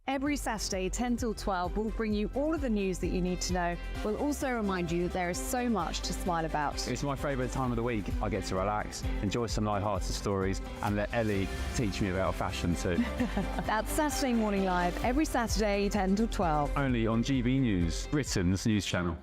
Every Saturday, 10 till 12, we'll bring you all of the news that you need to know. We'll also remind you that there is so much to smile about. It's my favourite time of the week. I get to relax, enjoy some light-hearted stories, and let Ellie teach me about fashion too. That's Saturday Morning Live, every Saturday, 10 till 12. Only on GB News, Britain's news channel.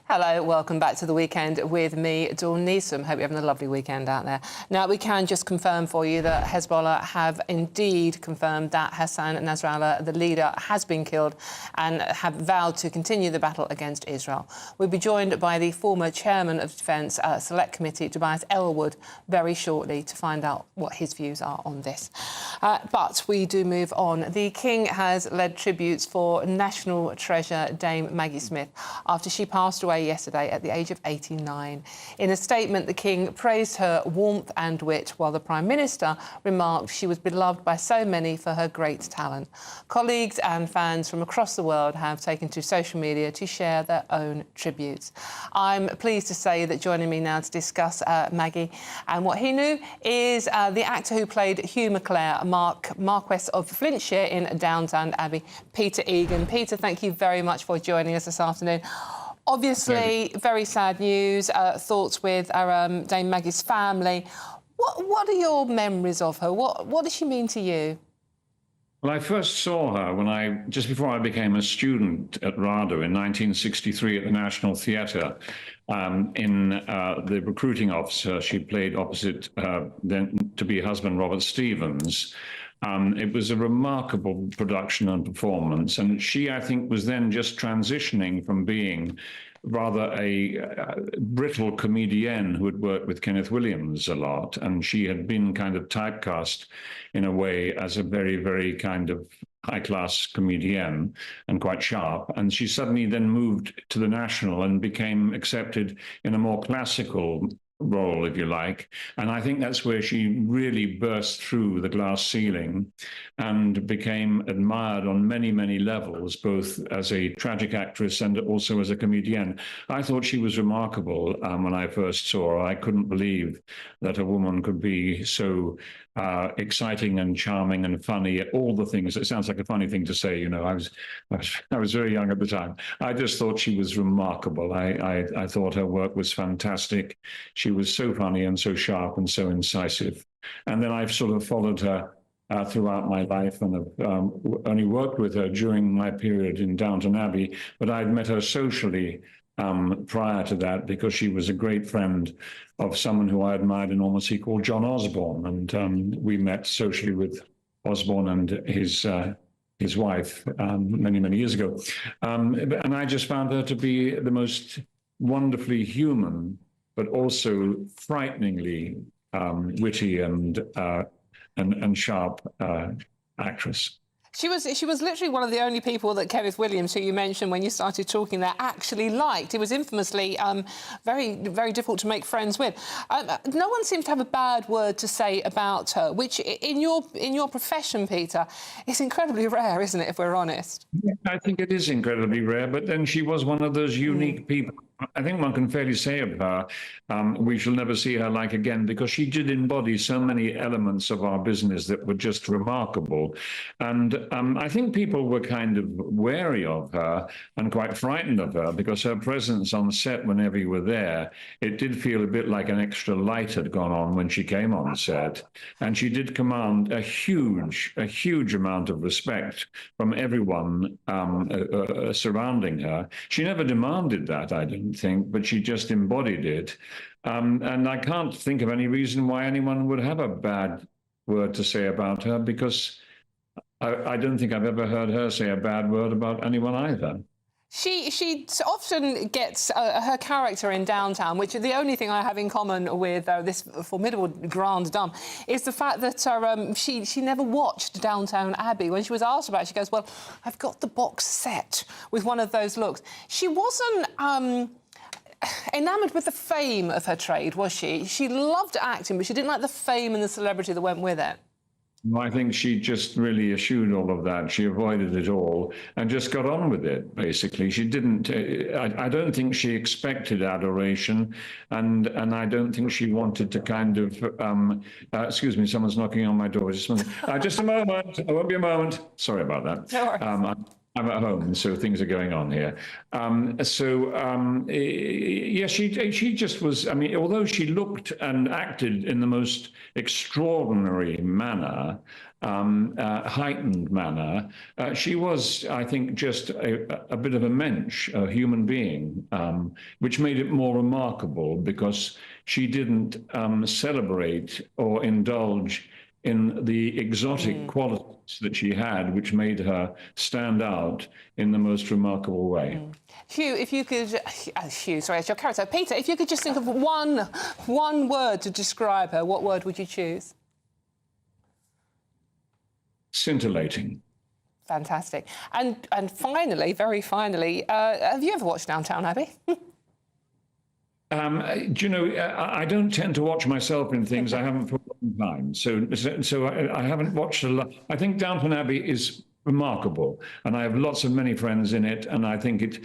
Hello, welcome back to the weekend with me, Dawn Neeson. Hope you're having a lovely weekend out there. Now, we can just confirm for you that Hezbollah have indeed confirmed that Hassan Nasrallah, the leader, has been killed and have vowed to continue the battle against Israel. We'll be joined by the former chairman of Defence Select Committee, Tobias Elwood, very shortly to find out what his views are on this. But we do move on. The King has led tributes for national treasure Dame Maggie Smith after she passed away away yesterday at the age of 89. In a statement, the King praised her warmth and wit, while the Prime Minister remarked she was beloved by so many for her great talent. Colleagues and fans from across the world have taken to social media to share their own tributes. I'm pleased to say that joining me now to discuss Maggie and what he knew is the actor who played Hugh McClare, Marquess of Flintshire in Downton Abbey, Peter Egan. Peter, thank you very much for joining us this afternoon. Obviously, very sad news, thoughts with our Dame Maggie's family. What are your memories of her? What does she mean to you? Well, I first saw her just before I became a student at RADA in 1963 at the National Theatre. In the recruiting officer, she played opposite then to-be husband Robert Stevens. It was a remarkable production and performance, and she, I think, was then just transitioning from being rather a brittle comedienne who had worked with Kenneth Williams a lot, and she had been kind of typecast in a way as a very, very kind of high-class comedienne and quite sharp. And she suddenly then moved to the National and became accepted in a more classical role, if you like. And I think that's where she really burst through the glass ceiling and became admired on many, many levels, both as a tragic actress and also as a comedienne. I thought she was remarkable when I first saw her. I couldn't believe that a woman could be so exciting and charming and funny, all the things. It sounds like a funny thing to say, you know. I was very young at the time. I just thought she was remarkable. I thought her work was fantastic. She was so funny and so sharp and so incisive. And then I've sort of followed her throughout my life, and have only worked with her during my period in Downton Abbey, but I'd met her socially prior to that, because she was a great friend of someone who I admired enormously called John Osborne, and we met socially with Osborne and his wife many, many years ago. And I just found her to be the most wonderfully human, but also frighteningly witty and sharp actress. She was literally one of the only people that Kenneth Williams, who you mentioned when you started talking there, actually liked. He was infamously very, very difficult to make friends with. No one seems to have a bad word to say about her, which in your profession, Peter, is incredibly rare, isn't it, if we're honest? Yeah, I think it is incredibly rare, but then she was one of those unique people. I think one can fairly say of her, we shall never see her like again, because she did embody so many elements of our business that were just remarkable. And I think people were kind of wary of her and quite frightened of her, because her presence on set whenever you were there, it did feel a bit like an extra light had gone on when she came on set. And she did command a huge amount of respect from everyone surrounding her. She never demanded that, I don't think, but she just embodied it. And I can't think of any reason why anyone would have a bad word to say about her, because I don't think I've ever heard her say a bad word about anyone either. She often gets her character in Downtown, which is the only thing I have in common with this formidable grande dame, is the fact that she never watched Downtown Abbey. When she was asked about it, she goes, well, I've got the box set with one of those looks. She wasn't enamoured with the fame of her trade, was she? She loved acting, but she didn't like the fame and the celebrity that went with it. I think she just really eschewed all of that. She avoided it all and just got on with it, basically. She didn't, I don't think she expected adoration, and I don't think she wanted to kind of, excuse me, someone's knocking on my door. Just a moment, it won't be a moment. Sorry about that. No worries. I'm at home, so things are going on here. Yeah, she just was, I mean, although she looked and acted in the most extraordinary manner, heightened manner, she was, I think, just a bit of a mensch, a human being, which made it more remarkable, because she didn't celebrate or indulge in the exotic qualities that she had, which made her stand out in the most remarkable way. Hugh, if you could... Hugh, sorry, it's your character. Peter, if you could just think of one word to describe her, what word would you choose? Scintillating. Fantastic. And finally, very finally, have you ever watched Downton Abbey? Do you know, I don't tend to watch myself in things I haven't for a long time. So I haven't watched a lot. I think Downton Abbey is remarkable, and I have many friends in it. And I think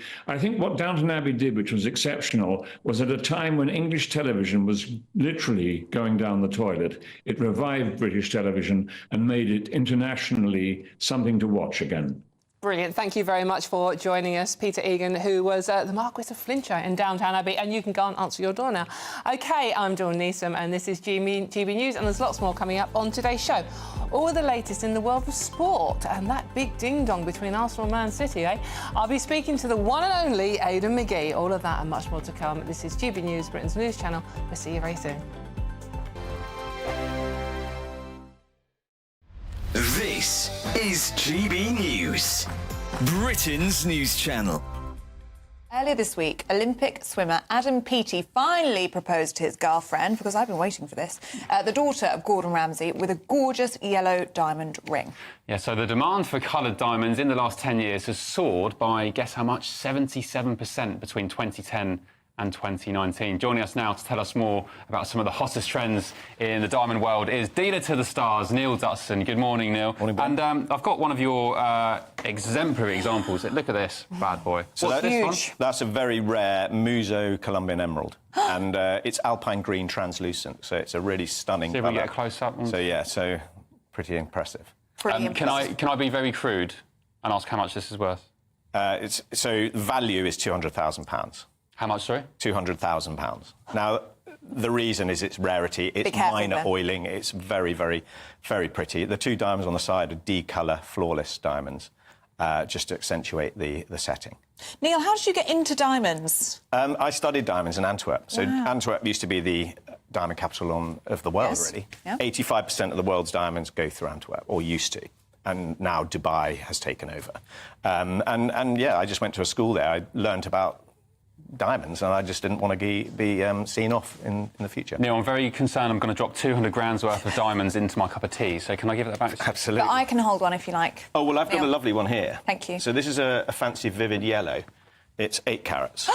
what Downton Abbey did, which was exceptional, was at a time when English television was literally going down the toilet. It revived British television and made it internationally something to watch again. Brilliant. Thank you very much for joining us, Peter Egan, who was the Marquis of Flintshire in Downton Abbey, and you can go and answer your door now. OK, I'm Dawn Neeson, and this is GB News, and there's lots more coming up on today's show. All the latest in the world of sport, and that big ding-dong between Arsenal and Man City, eh? I'll be speaking to the one and only Aidan McGee. All of that and much more to come. This is GB News, Britain's news channel. We'll see you very soon. This is GB News, Britain's news channel. Earlier this week, Olympic swimmer Adam Peaty finally proposed to his girlfriend, because I've been waiting for this, the daughter of Gordon Ramsay, with a gorgeous yellow diamond ring. Yeah, so the demand for coloured diamonds in the last 10 years has soared by, guess how much, 77% between 2010 and 2019. Joining us now to tell us more about some of the hottest trends in the diamond world is dealer to the stars, Neil Dutson. Good morning, Neil. Morning, Ben. And I've got one of your exemplary examples. Look at this bad boy. So that's a very rare Muso Colombian emerald. And it's alpine green translucent, so it's a really stunning See if colour. we get a close-up. So pretty impressive. Can I be very crude and ask how much this is worth? So value is £200,000. How much, sorry? £200,000. Now, the reason is its rarity. It's minor oiling. It's very, very, very pretty. The two diamonds on the side are D-colour, flawless diamonds, just to accentuate the setting. Neil, how did you get into diamonds? I studied diamonds in Antwerp. So Antwerp used to be the diamond capital of the world, really. Yeah. 85% of the world's diamonds go through Antwerp, or used to. And now Dubai has taken over. Yeah, I just went to a school there. I learnt about diamonds, and I just didn't want to be seen off in the future. Neil, I'm very concerned I'm going to drop 200 grand's worth of diamonds into my cup of tea, so can I give that back to you? Absolutely. But I can hold one if you like. Oh, well, I've got a Neil. Lovely one here. Thank you. So this is a fancy vivid yellow. It's 8 carats.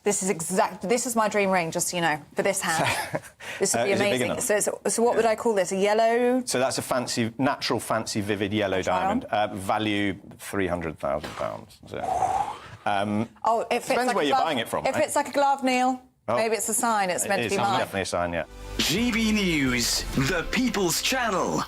This is my dream ring, just so you know, for this hand. This would be Is it big amazing. enough? So what would I call this? A yellow? So that's a natural fancy vivid yellow diamond. Value £300,000. So, it fits depends like where a you're glove. buying it from. It fits like a glove, Neil. Oh. Maybe it's a sign. It's meant to be mine. Definitely a sign, yeah. GB News, the People's Channel.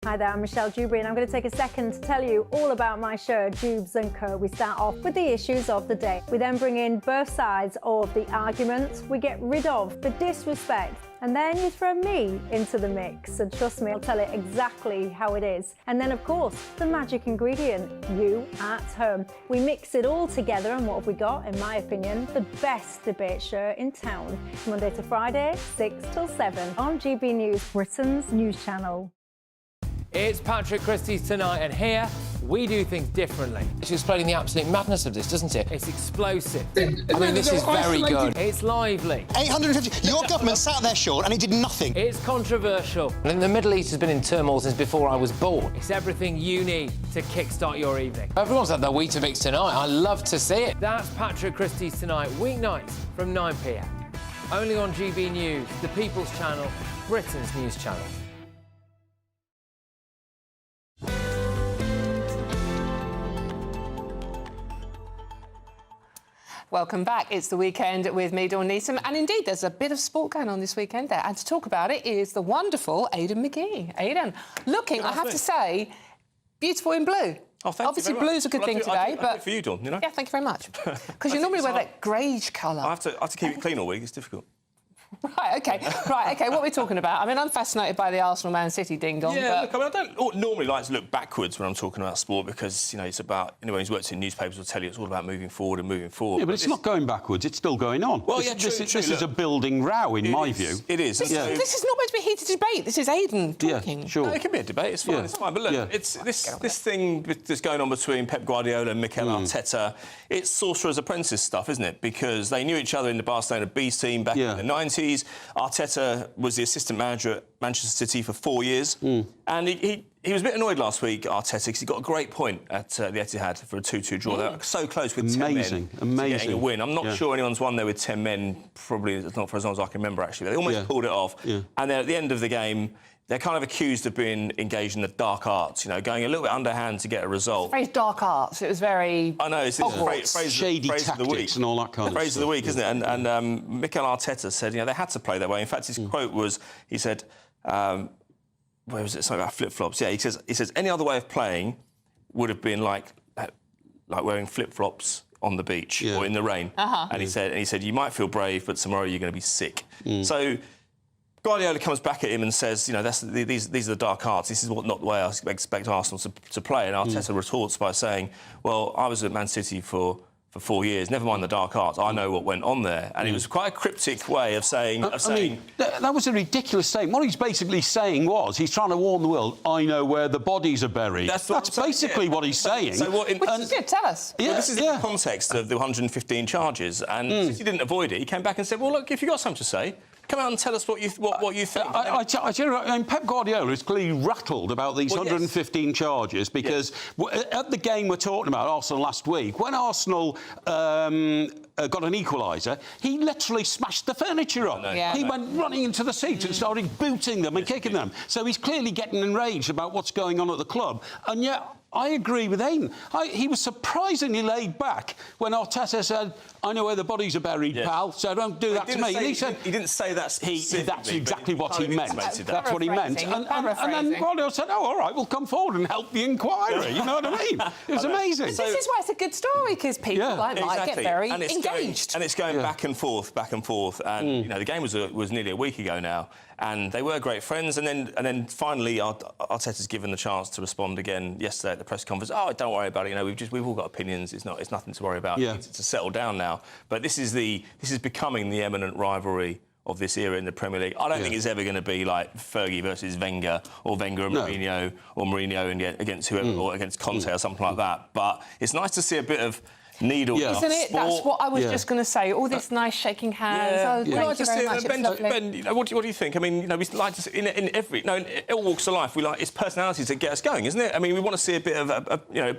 Hi there, I'm Michelle Dewberry, and I'm going to take a second to tell you all about my show, Dubes & Co. We start off with the issues of the day. We then bring in both sides of the argument. We get rid of the disrespect. And then you throw me into the mix. And trust me, I'll tell it exactly how it is. And then, of course, the magic ingredient, you at home. We mix it all together, and what have we got? In my opinion, the best debate show in town. Monday to Friday, 6 till 7 on GB News, Britain's news channel. It's Patrick Christie's Tonight, and here we do things differently. It's explaining the absolute madness of this, doesn't it? It's explosive. I mean, this is very good. It's lively. 850. Your government sat there, Sean, and it did nothing. It's controversial. And the Middle East has been in turmoil since before I was born. It's everything you need to kickstart your evening. Everyone's had their Weetabix tonight. I love to see it. That's Patrick Christie's Tonight, weeknights from 9 p.m. Only on GB News, the People's Channel, Britain's news channel. Welcome back. It's the weekend with me, Dawn Neeson. And indeed, there's a bit of sport going on this weekend there. And to talk about it is the wonderful Aidan McGee. Aidan, looking, I have to say, beautiful in blue. Oh, thank Obviously, you very blue's much. a good thing today, but... good for you, Dawn, you know? Yeah, thank you very much. Because you normally wear that greige colour. I have to keep it clean all week. It's difficult. Right, OK. What are we talking about? I mean, I'm fascinated by the Arsenal-Man City ding-dong. Yeah, look, I mean, I don't normally like to look backwards when I'm talking about sport because, you know, it's about... Anyone who's worked in newspapers will tell you it's all about moving forward and moving forward. Yeah, but it's not going backwards. It's still going on. Well, This is a building row, in my view. It is. This is not meant to be heated debate. This is Aidan talking. Yeah, sure. No, it can be a debate. It's fine. It's fine. But look, it's this thing that's going on between Pep Guardiola and Mikel Arteta. It's Sorcerer's Apprentice stuff, isn't it? Because they knew each other in the Barcelona B team back in the 90s. Arteta was the assistant manager at Manchester City for 4 years, and He was a bit annoyed last week, Arteta, because he got a great point at the Etihad for a 2-2 draw. They were so close with 10 men to getting a win. I'm not sure anyone's won there with 10 men, probably it's not for as long as I can remember, actually. They almost pulled it off. And then at the end of the game, they're kind of accused of being engaged in the dark arts, going a little bit underhand to get a result. The phrase dark arts, it was very... I know, it's phrase shady phrase tactics of the week. and all that kind of Phrase stuff. of the week, isn't it? And Mikel Arteta said, they had to play that way. In fact, his quote was, he said... where was it? Something about flip-flops. Yeah, he says any other way of playing would have been like wearing flip-flops on the beach or in the rain. And he said you might feel brave, but tomorrow you're going to be sick. So Guardiola comes back at him and says, these are the dark arts. This is not the way I expect Arsenal to play. And Arteta retorts by saying, well, I was at Man City for 4 years. Never mind the dark arts. I know what went on there. And it was quite a cryptic way of saying... that was a ridiculous statement. What he's basically saying was, he's trying to warn the world, I know where the bodies are buried. That's basically what he's saying. So what... Which is good, tell us. Well, this is in the context of the 115 charges, and since he didn't avoid it, he came back and said, well, look, if you've got something to say... Come out and tell us what you think. Pep Guardiola is clearly rattled about these 115 charges because at the game we're talking about, Arsenal last week, when Arsenal got an equaliser, he literally smashed the furniture up. He went running into the seats and started booting them and kicking them. So he's clearly getting enraged about what's going on at the club. And yet, I agree with Aiden. He was surprisingly laid back when Arteta said, I know where the bodies are buried, pal, so don't do that to me. He said... say that specifically. That's exactly what he meant. That's what he meant. And then Guardiola said, oh, all right, we'll come forward and help the inquiry. You know what I mean? It was amazing. But this is why it's a good story, because people might get very engaged. And it's going back and forth. And, the game was nearly a week ago now. And they were great friends. And then finally, Arteta's given the chance to respond again yesterday at the press conference. Oh, don't worry about it. We've all got opinions. It's nothing to worry about. It's to settle down now. But this is becoming the eminent rivalry of this era in the Premier League. I don't think it's ever going to be like Fergie versus Wenger or Wenger and Mourinho or Mourinho against whoever or against Conte or something like that. But it's nice to see a bit of needle. Isn't it? That's what I was just going to say. All this nice shaking hands. Thank you very much. Ben, what do you think? I mean, we like to see, in all walks of life, we like it's personalities that get us going, isn't it? I mean, we want to see a bit of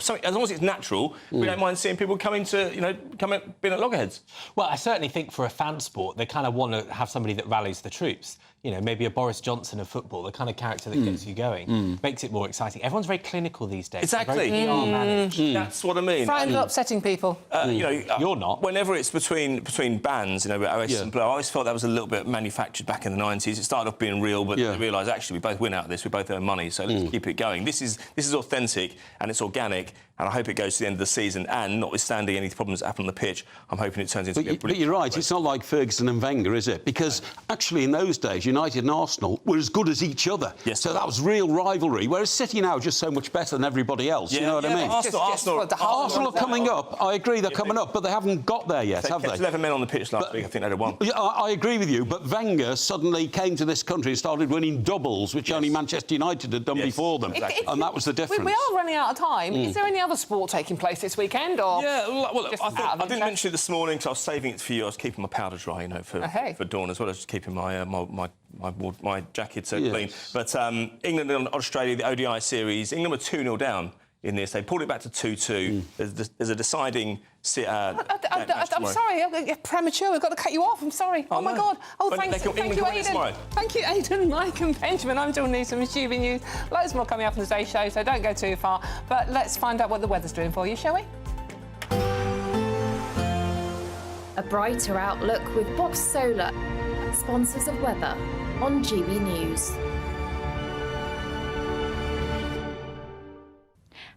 something, as long as it's natural. We don't mind seeing people come being at loggerheads. Well, I certainly think for a fan sport, they kind of want to have somebody that rallies the troops. Maybe a Boris Johnson of football, the kind of character that gets you going, makes it more exciting. Everyone's very clinical these days. Exactly. That's what I mean. Frightened of upsetting people. You're not. Whenever it's between bands, Oasis and Blur, I always felt that was a little bit manufactured back in the 90s. It started off being real, but they realised, actually, we both win out of this, we both earn money, so let's keep it going. This is authentic, and it's organic, and I hope it goes to the end of the season, and notwithstanding any problems that happen on the pitch, I'm hoping it turns into a brilliant... But you're right, it's not like Ferguson and Wenger, is it? Because actually, in those days, United and Arsenal were as good as each other. So that was real rivalry, whereas City now are just so much better than everybody else, you know what I mean? Arsenal are coming up, I agree they're coming up, but they haven't got there yet, have they? 11 men on the pitch last week, I think they'd have won. I agree with you, but Wenger suddenly came to this country and started winning doubles, which only Manchester United had done before them, and that was the difference. We are running out of time. Is there any other sport taking place this weekend? Or I didn't mention it this morning because I was saving it for you. I was keeping my powder dry, for dawn, as well as just keeping my jacket clean. But England and Australia, the ODI series, England were 2-0 down in this. They pulled it back to 2-2. There's a deciding... I'm sorry, I'm premature. We've got to cut you off. I'm sorry. Oh my God. Thank you, Aidan. Thank you, Aidan, Mike and Benjamin. I'm Dawn Newsom with GBNews. Loads more coming up on today's show, so don't go too far. But let's find out what the weather's doing for you, shall we? A brighter outlook with Box Solar, sponsors of weather on GB News.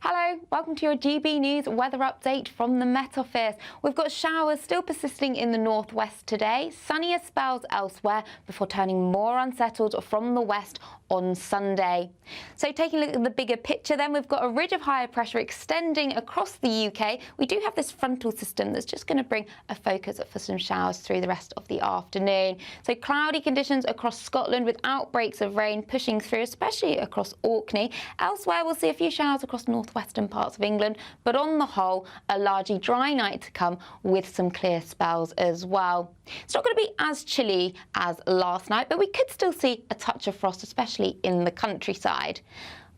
Hello, welcome to your GB News weather update from the Met Office. We've got showers still persisting in the northwest today, sunnier spells elsewhere before turning more unsettled from the west on Sunday. So taking a look at the bigger picture then, we've got a ridge of higher pressure extending across the UK. We do have this frontal system that's just going to bring a focus for some showers through the rest of the afternoon. So cloudy conditions across Scotland with outbreaks of rain pushing through, especially across Orkney. Elsewhere we'll see a few showers across northwestern parts of England, but on the whole a largely dry night to come with some clear spells as well. It's not going to be as chilly as last night, but we could still see a touch of frost, especially in the countryside.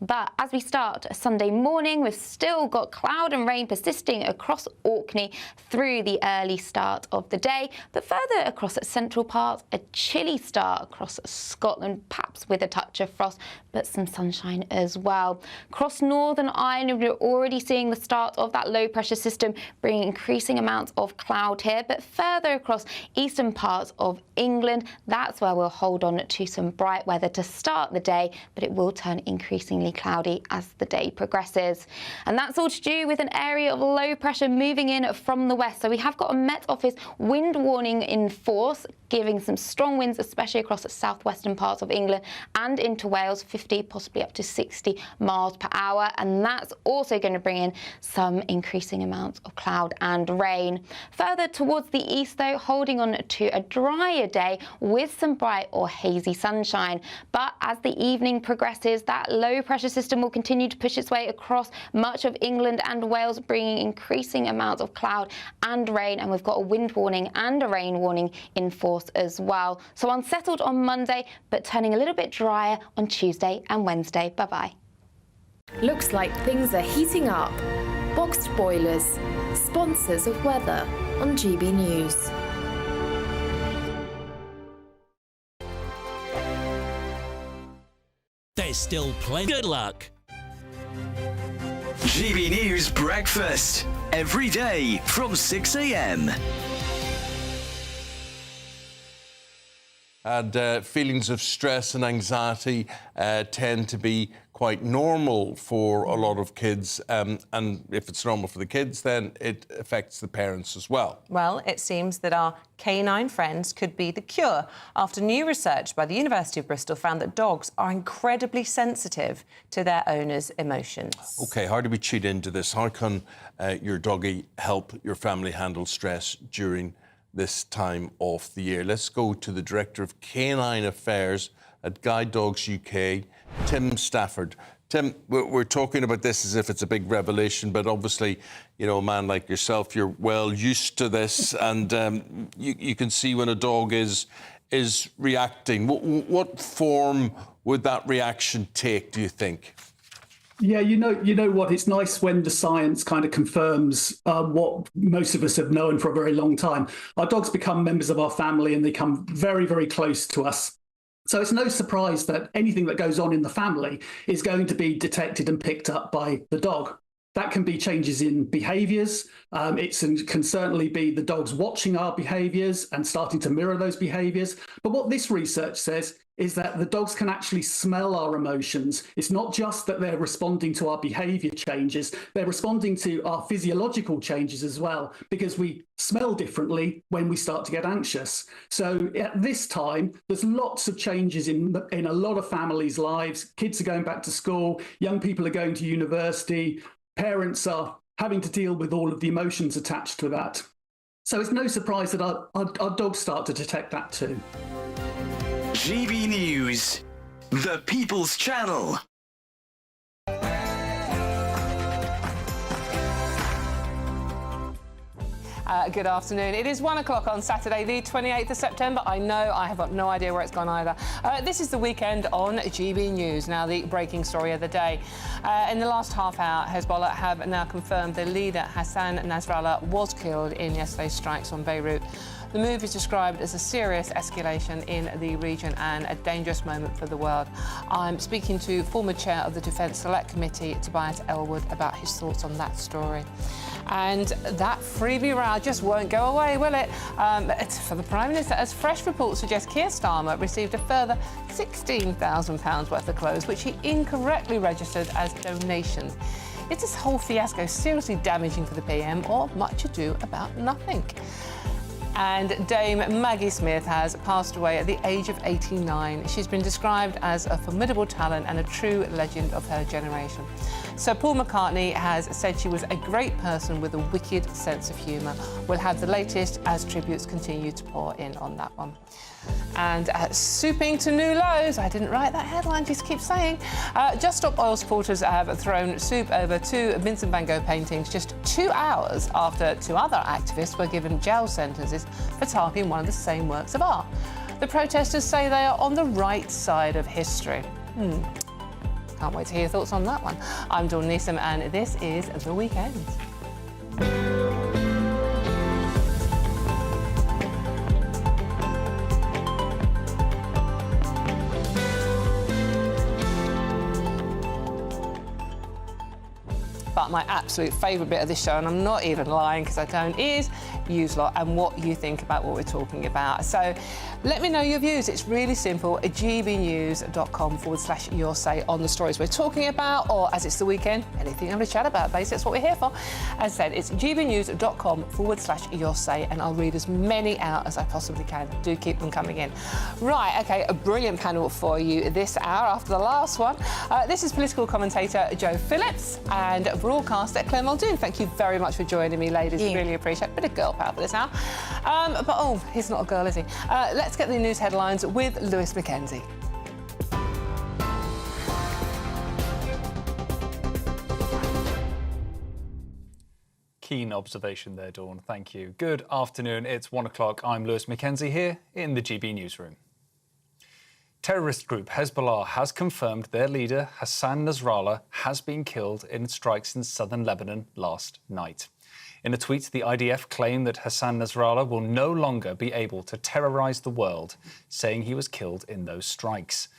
But as we start Sunday morning, we've still got cloud and rain persisting across Orkney through the early start of the day. But further across central parts, a chilly start across Scotland, perhaps with a touch of frost, but some sunshine as well. Across Northern Ireland, we're already seeing the start of that low pressure system bringing increasing amounts of cloud here. But further across eastern parts of England, that's where we'll hold on to some bright weather to start the day, but it will turn increasingly cloudy as the day progresses. And that's all to do with an area of low pressure moving in from the west. So we have got a Met Office wind warning in force, giving some strong winds, especially across the southwestern parts of England and into Wales, 50, possibly up to 60 miles per hour. And that's also going to bring in some increasing amounts of cloud and rain. Further towards the east, though, holding on to a drier day with some bright or hazy sunshine. But as the evening progresses, that low pressure system will continue to push its way across much of England and Wales, bringing increasing amounts of cloud and rain. And we've got a wind warning and a rain warning in force as well. So unsettled on Monday, but turning a little bit drier on Tuesday and Wednesday. Bye-bye. Looks like things are heating up. Boxed boilers, sponsors of weather on GB News. There's still plenty. Good luck. GB News Breakfast. Every day from 6 a.m. And feelings of stress and anxiety tend to be quite normal for a lot of kids. And if it's normal for the kids, then it affects the parents as well. Well, it seems that our canine friends could be the cure after new research by the University of Bristol found that dogs are incredibly sensitive to their owners' emotions. OK, how do we cheat into this? How can your doggy help your family handle stress during this time of the year? Let's go to the Director of Canine Affairs at Guide Dogs UK, Tim Stafford. Tim, we're talking about this as if it's a big revelation, but obviously, you know, a man like yourself, you're well used to this, and you can see when a dog is reacting. What form would that reaction take, do you think? Yeah, you know what? It's nice when the science kind of confirms what most of us have known for a very long time. Our dogs become members of our family and they come very, very close to us. So it's no surprise that anything that goes on in the family is going to be detected and picked up by the dog. That can be changes in behaviours. It can certainly be the dogs watching our behaviours and starting to mirror those behaviours. But what this research says is that the dogs can actually smell our emotions. It's not just that they're responding to our behaviour changes, they're responding to our physiological changes as well, because we smell differently when we start to get anxious. So at this time, there's lots of changes in a lot of families' lives. Kids are going back to school, young people are going to university, parents are having to deal with all of the emotions attached to that. So it's no surprise that our dogs start to detect that too. GB News, the People's Channel. Good afternoon. It is 1 o'clock on Saturday, the 28th of September. I know I have got no idea where it's gone either. This is the weekend on GB News. Now, the breaking story of the day. In the last half hour, Hezbollah have now confirmed the leader, Hassan Nasrallah, was killed in yesterday's strikes on Beirut. The move is described as a serious escalation in the region and a dangerous moment for the world. I'm speaking to former chair of the Defence Select Committee, Tobias Elwood, about his thoughts on that story. And that freebie row just won't go away, will it? It's for the Prime Minister, as fresh reports suggest Keir Starmer received a further £16,000 worth of clothes, which he incorrectly registered as donations. Is this whole fiasco seriously damaging for the PM, or much ado about nothing? And Dame Maggie Smith has passed away at the age of 89. She's been described as a formidable talent and a true legend of her generation. Sir Paul McCartney has said she was a great person with a wicked sense of humour. We'll have the latest as tributes continue to pour in on that one. And souping to new lows. I didn't write that headline, just keep saying. Just Stop Oil supporters have thrown soup over two Vincent van Gogh paintings just 2 hours after two other activists were given jail sentences for targeting one of the same works of art. The protesters say they are on the right side of history. Can't wait to hear your thoughts on that one. I'm Dawn Neeson, and this is The Weekend. But my absolute favourite bit of this show, and I'm not even lying because I don't, is you lot and what you think about what we're talking about. So let me know your views. It's really simple. gbnews.com/your say on the stories we're talking about, or as it's the weekend, anything I'm going to chat about. Basically, that's what we're here for. As I said, it's gbnews.com/your say, and I'll read as many out as I possibly can. Do keep them coming in. Right, OK, a brilliant panel for you this hour after the last one. This is political commentator Joe Phillips and broadcaster Claire Muldoon. Thank you very much for joining me, ladies. Yeah. Really appreciate it. Bit of girl power for this hour. But he's not a girl, is he? Let's get the news headlines with Lewis Mackenzie. Keen observation there, Dawn. Thank you. Good afternoon. It's 1 o'clock. I'm Lewis Mackenzie here in the GB newsroom. Terrorist group Hezbollah has confirmed their leader, Hassan Nasrallah, has been killed in strikes in southern Lebanon last night. In a tweet, the IDF claimed that Hassan Nasrallah will no longer be able to terrorise the world, saying he was killed in those strikes.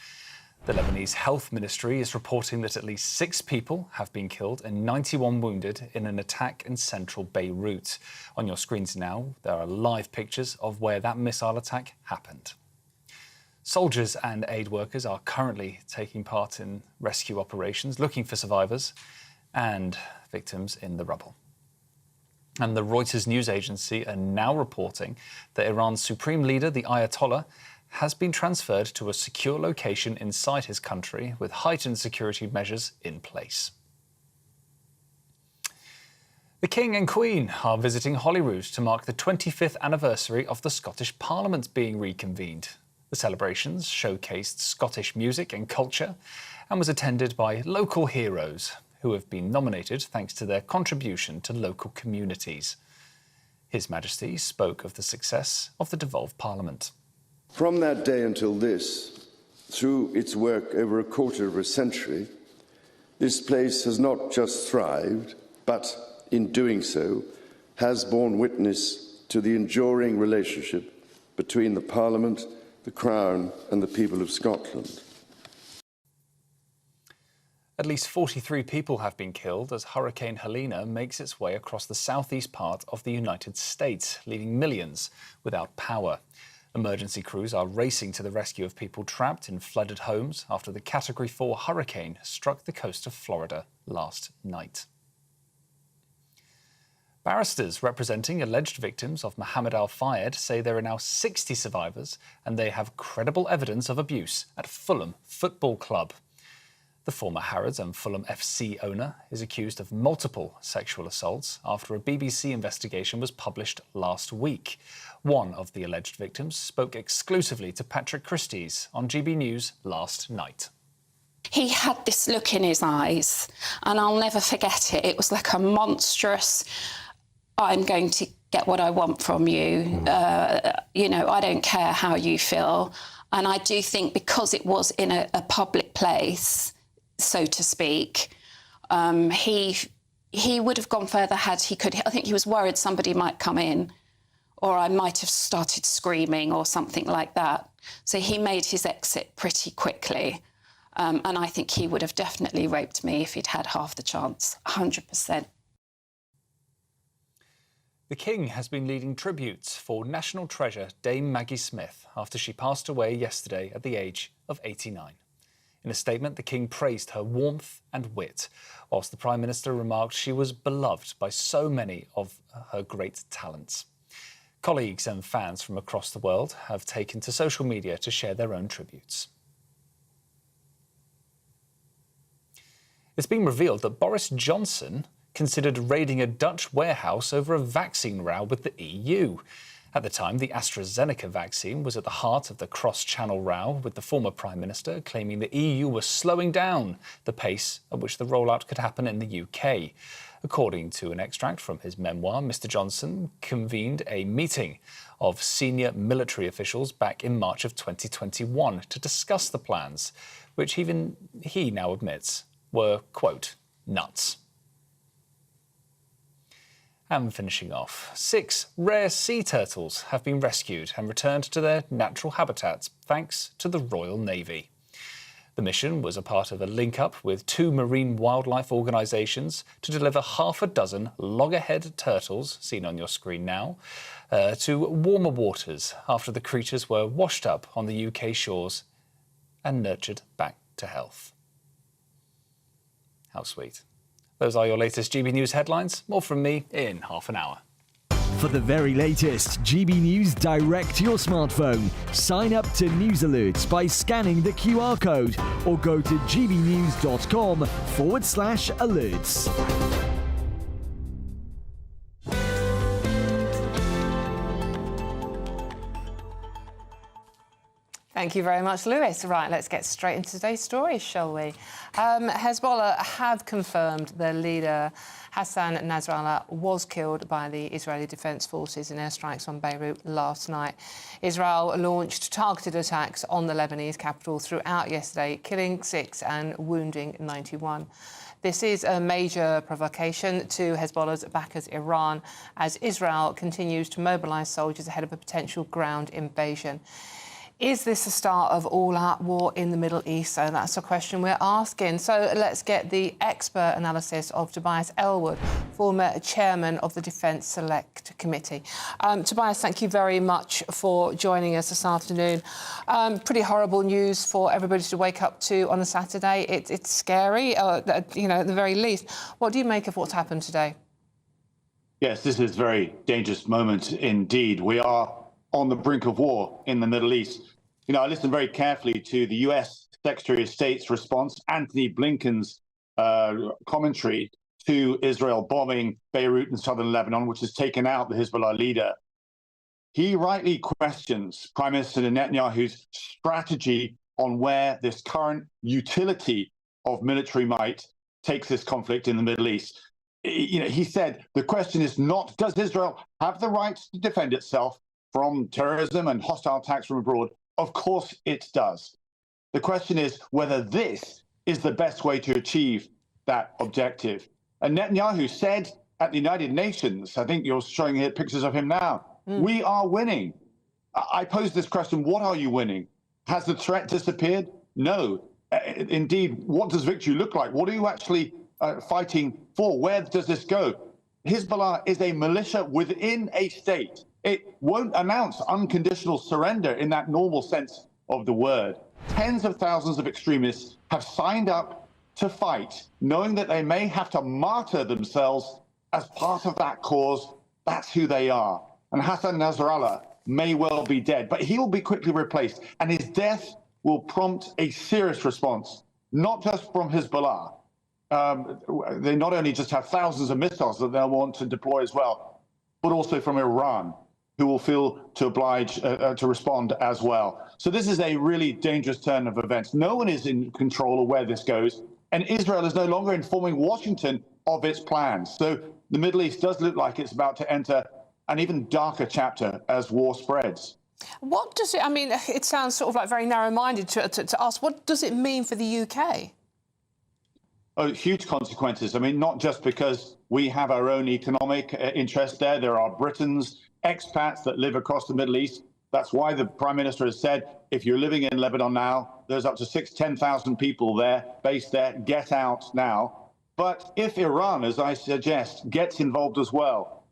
The Lebanese Health Ministry is reporting that at least 6 people have been killed and 91 wounded in an attack in central Beirut. On your screens now, there are live pictures of where that missile attack happened. Soldiers and aid workers are currently taking part in rescue operations, looking for survivors and victims in the rubble. And the Reuters news agency are now reporting that Iran's supreme leader, the Ayatollah, has been transferred to a secure location inside his country with heightened security measures in place. The King and Queen are visiting Holyrood to mark the 25th anniversary of the Scottish Parliament being reconvened. The celebrations showcased Scottish music and culture and was attended by local heroes who have been nominated thanks to their contribution to local communities. His Majesty spoke of the success of the devolved Parliament. From that day until this, through its work over a quarter of a century, this place has not just thrived, but in doing so, has borne witness to the enduring relationship between the Parliament, the Crown and the people of Scotland. At least 43 people have been killed as Hurricane Helene makes its way across the southeast part of the United States, leaving millions without power. Emergency crews are racing to the rescue of people trapped in flooded homes after the Category 4 hurricane struck the coast of Florida last night. Barristers representing alleged victims of Mohammed Al-Fayed say there are now 60 survivors and they have credible evidence of abuse at Fulham Football Club. The former Harrods and Fulham FC owner is accused of multiple sexual assaults after a BBC investigation was published last week. One of the alleged victims spoke exclusively to Patrick Christys on GB News last night. He had this look in his eyes, and I'll never forget it. It was like a monstrous, I'm going to get what I want from you. I don't care how you feel. And I do think because it was in a public place, so to speak, he would have gone further had he could. I think he was worried somebody might come in or I might have started screaming or something like that. So he made his exit pretty quickly. And I think he would have definitely raped me if he'd had half the chance, 100%. The King has been leading tributes for national treasure Dame Maggie Smith after she passed away yesterday at the age of 89. In a statement, the King praised her warmth and wit, whilst the Prime Minister remarked she was beloved by so many of her great talents. Colleagues and fans from across the world have taken to social media to share their own tributes. It's been revealed that Boris Johnson considered raiding a Dutch warehouse over a vaccine row with the EU. At the time, the AstraZeneca vaccine was at the heart of the cross-channel row, with the former Prime Minister claiming the EU was slowing down the pace at which the rollout could happen in the UK. According to an extract from his memoir, Mr Johnson convened a meeting of senior military officials back in March of 2021 to discuss the plans, which even he now admits were, quote, nuts. And finishing off, 6 rare sea turtles have been rescued and returned to their natural habitats thanks to the Royal Navy. The mission was a part of a link-up with 2 marine wildlife organisations to deliver half a dozen loggerhead turtles, seen on your screen now, to warmer waters after the creatures were washed up on the UK shores and nurtured back to health. How sweet. Those are your latest GB News headlines. More from me in half an hour. For the very latest GB News direct to your smartphone, sign up to News Alerts by scanning the QR code or go to gbnews.com/alerts. Thank you very much, Lewis. Right, let's get straight into today's story, shall we? Hezbollah have confirmed their leader, Hassan Nasrallah, was killed by the Israeli Defense Forces in airstrikes on Beirut last night. Israel launched targeted attacks on the Lebanese capital throughout yesterday, killing 6 and wounding 91. This is a major provocation to Hezbollah's backers, Iran, as Israel continues to mobilise soldiers ahead of a potential ground invasion. Is this the start of all-out war in the Middle East? So that's a question we're asking. So let's get the expert analysis of Tobias Elwood, former chairman of the Defence Select Committee. Tobias, thank you very much for joining us this afternoon. Pretty horrible news for everybody to wake up to on a Saturday. It's scary, at the very least. What do you make of what's happened today? Yes, this is a very dangerous moment indeed. We are on the brink of war in the Middle East. I listened very carefully to the US Secretary of State's response, Antony Blinken's commentary to Israel bombing Beirut and southern Lebanon, which has taken out the Hezbollah leader. He rightly questions Prime Minister Netanyahu's strategy on where this current utility of military might takes this conflict in the Middle East. He said, the question is not, does Israel have the right to defend itself from terrorism and hostile attacks from abroad? Of course it does. The question is whether this is the best way to achieve that objective. And Netanyahu said at the United Nations, I think you're showing here pictures of him now, we are winning. I posed this question, what are you winning? Has the threat disappeared? No. Indeed, what does victory look like? What are you actually fighting for? Where does this go? Hezbollah is a militia within a state. It won't announce unconditional surrender in that normal sense of the word. Tens of thousands of extremists have signed up to fight, knowing that they may have to martyr themselves as part of that cause. That's who they are. And Hassan Nasrallah may well be dead, but he will be quickly replaced. And his death will prompt a serious response, not just from Hezbollah. They not only just have thousands of missiles that they'll want to deploy as well, but also from Iran, who will feel to oblige to respond as well. So this is a really dangerous turn of events. No one is in control of where this goes, and Israel is no longer informing Washington of its plans. So the Middle East does look like it's about to enter an even darker chapter as war spreads. What does it, it sounds sort of like very narrow-minded to ask, what does it mean for the UK? Oh, huge consequences. Not just because we have our own economic interest there. There are Britons, expats that live across the Middle East. That's why the Prime Minister has said, if you're living in Lebanon now, there's up to 10,000 people there, based there, get out now. But if Iran, as I suggest, gets involved as well,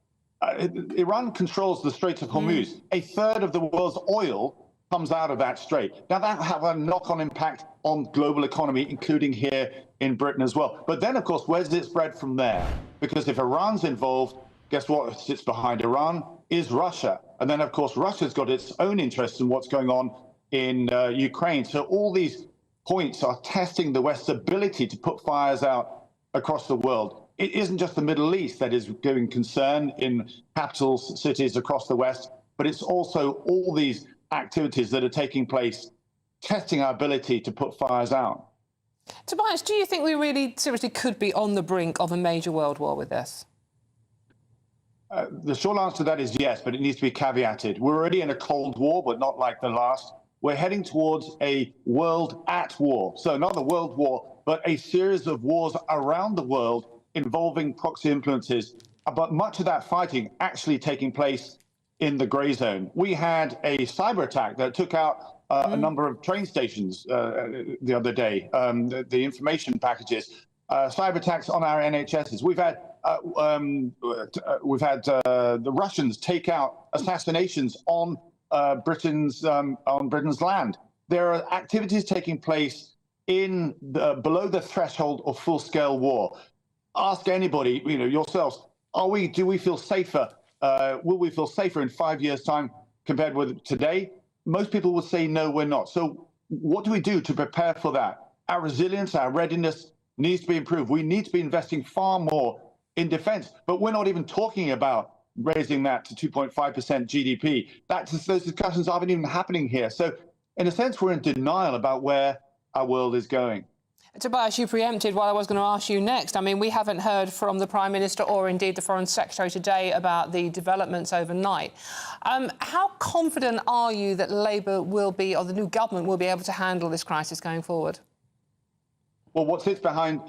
Iran controls the Strait of Hormuz. A third of the world's oil comes out of that strait. Now, that will have a knock-on impact on global economy, including here in Britain as well. But then, of course, where does it spread from there? Because if Iran's involved, guess what sits behind Iran is Russia. And then, of course, Russia's got its own interests in what's going on in Ukraine. So all these points are testing the West's ability to put fires out across the world. It isn't just the Middle East that is giving concern in capitals, cities across the West. but it's also all these activities that are taking place, testing our ability to put fires out. Tobias, do you think we really seriously could be on the brink of a major world war with this? The short answer to that is yes, but it needs to be caveated. We're already in a Cold War, but not like the last. We're heading towards a world at war. So not a world war, but a series of wars around the world involving proxy influences. But much of that fighting actually taking place in the grey zone. We had a cyber attack that took out a number of train stations the other day, the information packages, cyber attacks on our NHSs. We've had the Russians take out assassinations on Britain's land. There are activities taking place below the threshold of full-scale war. Ask anybody, yourselves, do we feel safer? Will we feel safer in 5 years' time compared with today? Most people would say no, we're not. So what do we do to prepare for that? Our resilience, our readiness needs to be improved. We need to be investing far more in defense, but we're not even talking about raising that to 2.5% GDP. Those discussions aren't even happening here. So in a sense, we're in denial about where our world is going. Tobias, you preempted what I was going to ask you next. I mean, we haven't heard from the Prime Minister or indeed the Foreign Secretary today about the developments overnight. How confident are you that Labour will be, or the new government will be able to handle this crisis going forward? Well, what sits behind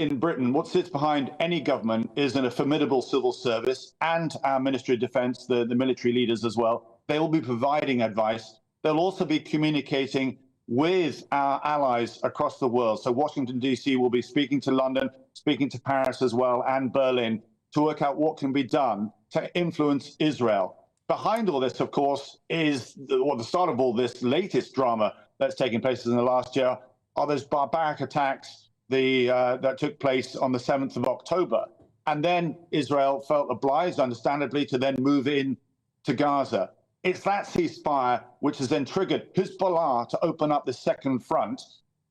any government is a formidable civil service and our Ministry of Defence, the military leaders as well. They will be providing advice. They'll also be communicating with our allies across the world. So Washington, D.C. will be speaking to London, speaking to Paris as well, and Berlin, to work out what can be done to influence Israel. Behind all this, of course, is the start of all this latest drama that's taking place in the last year are those barbaric attacks that took place on the 7th of October. And then Israel felt obliged, understandably, to then move in to Gaza. It's that ceasefire which has then triggered Hezbollah to open up the second front.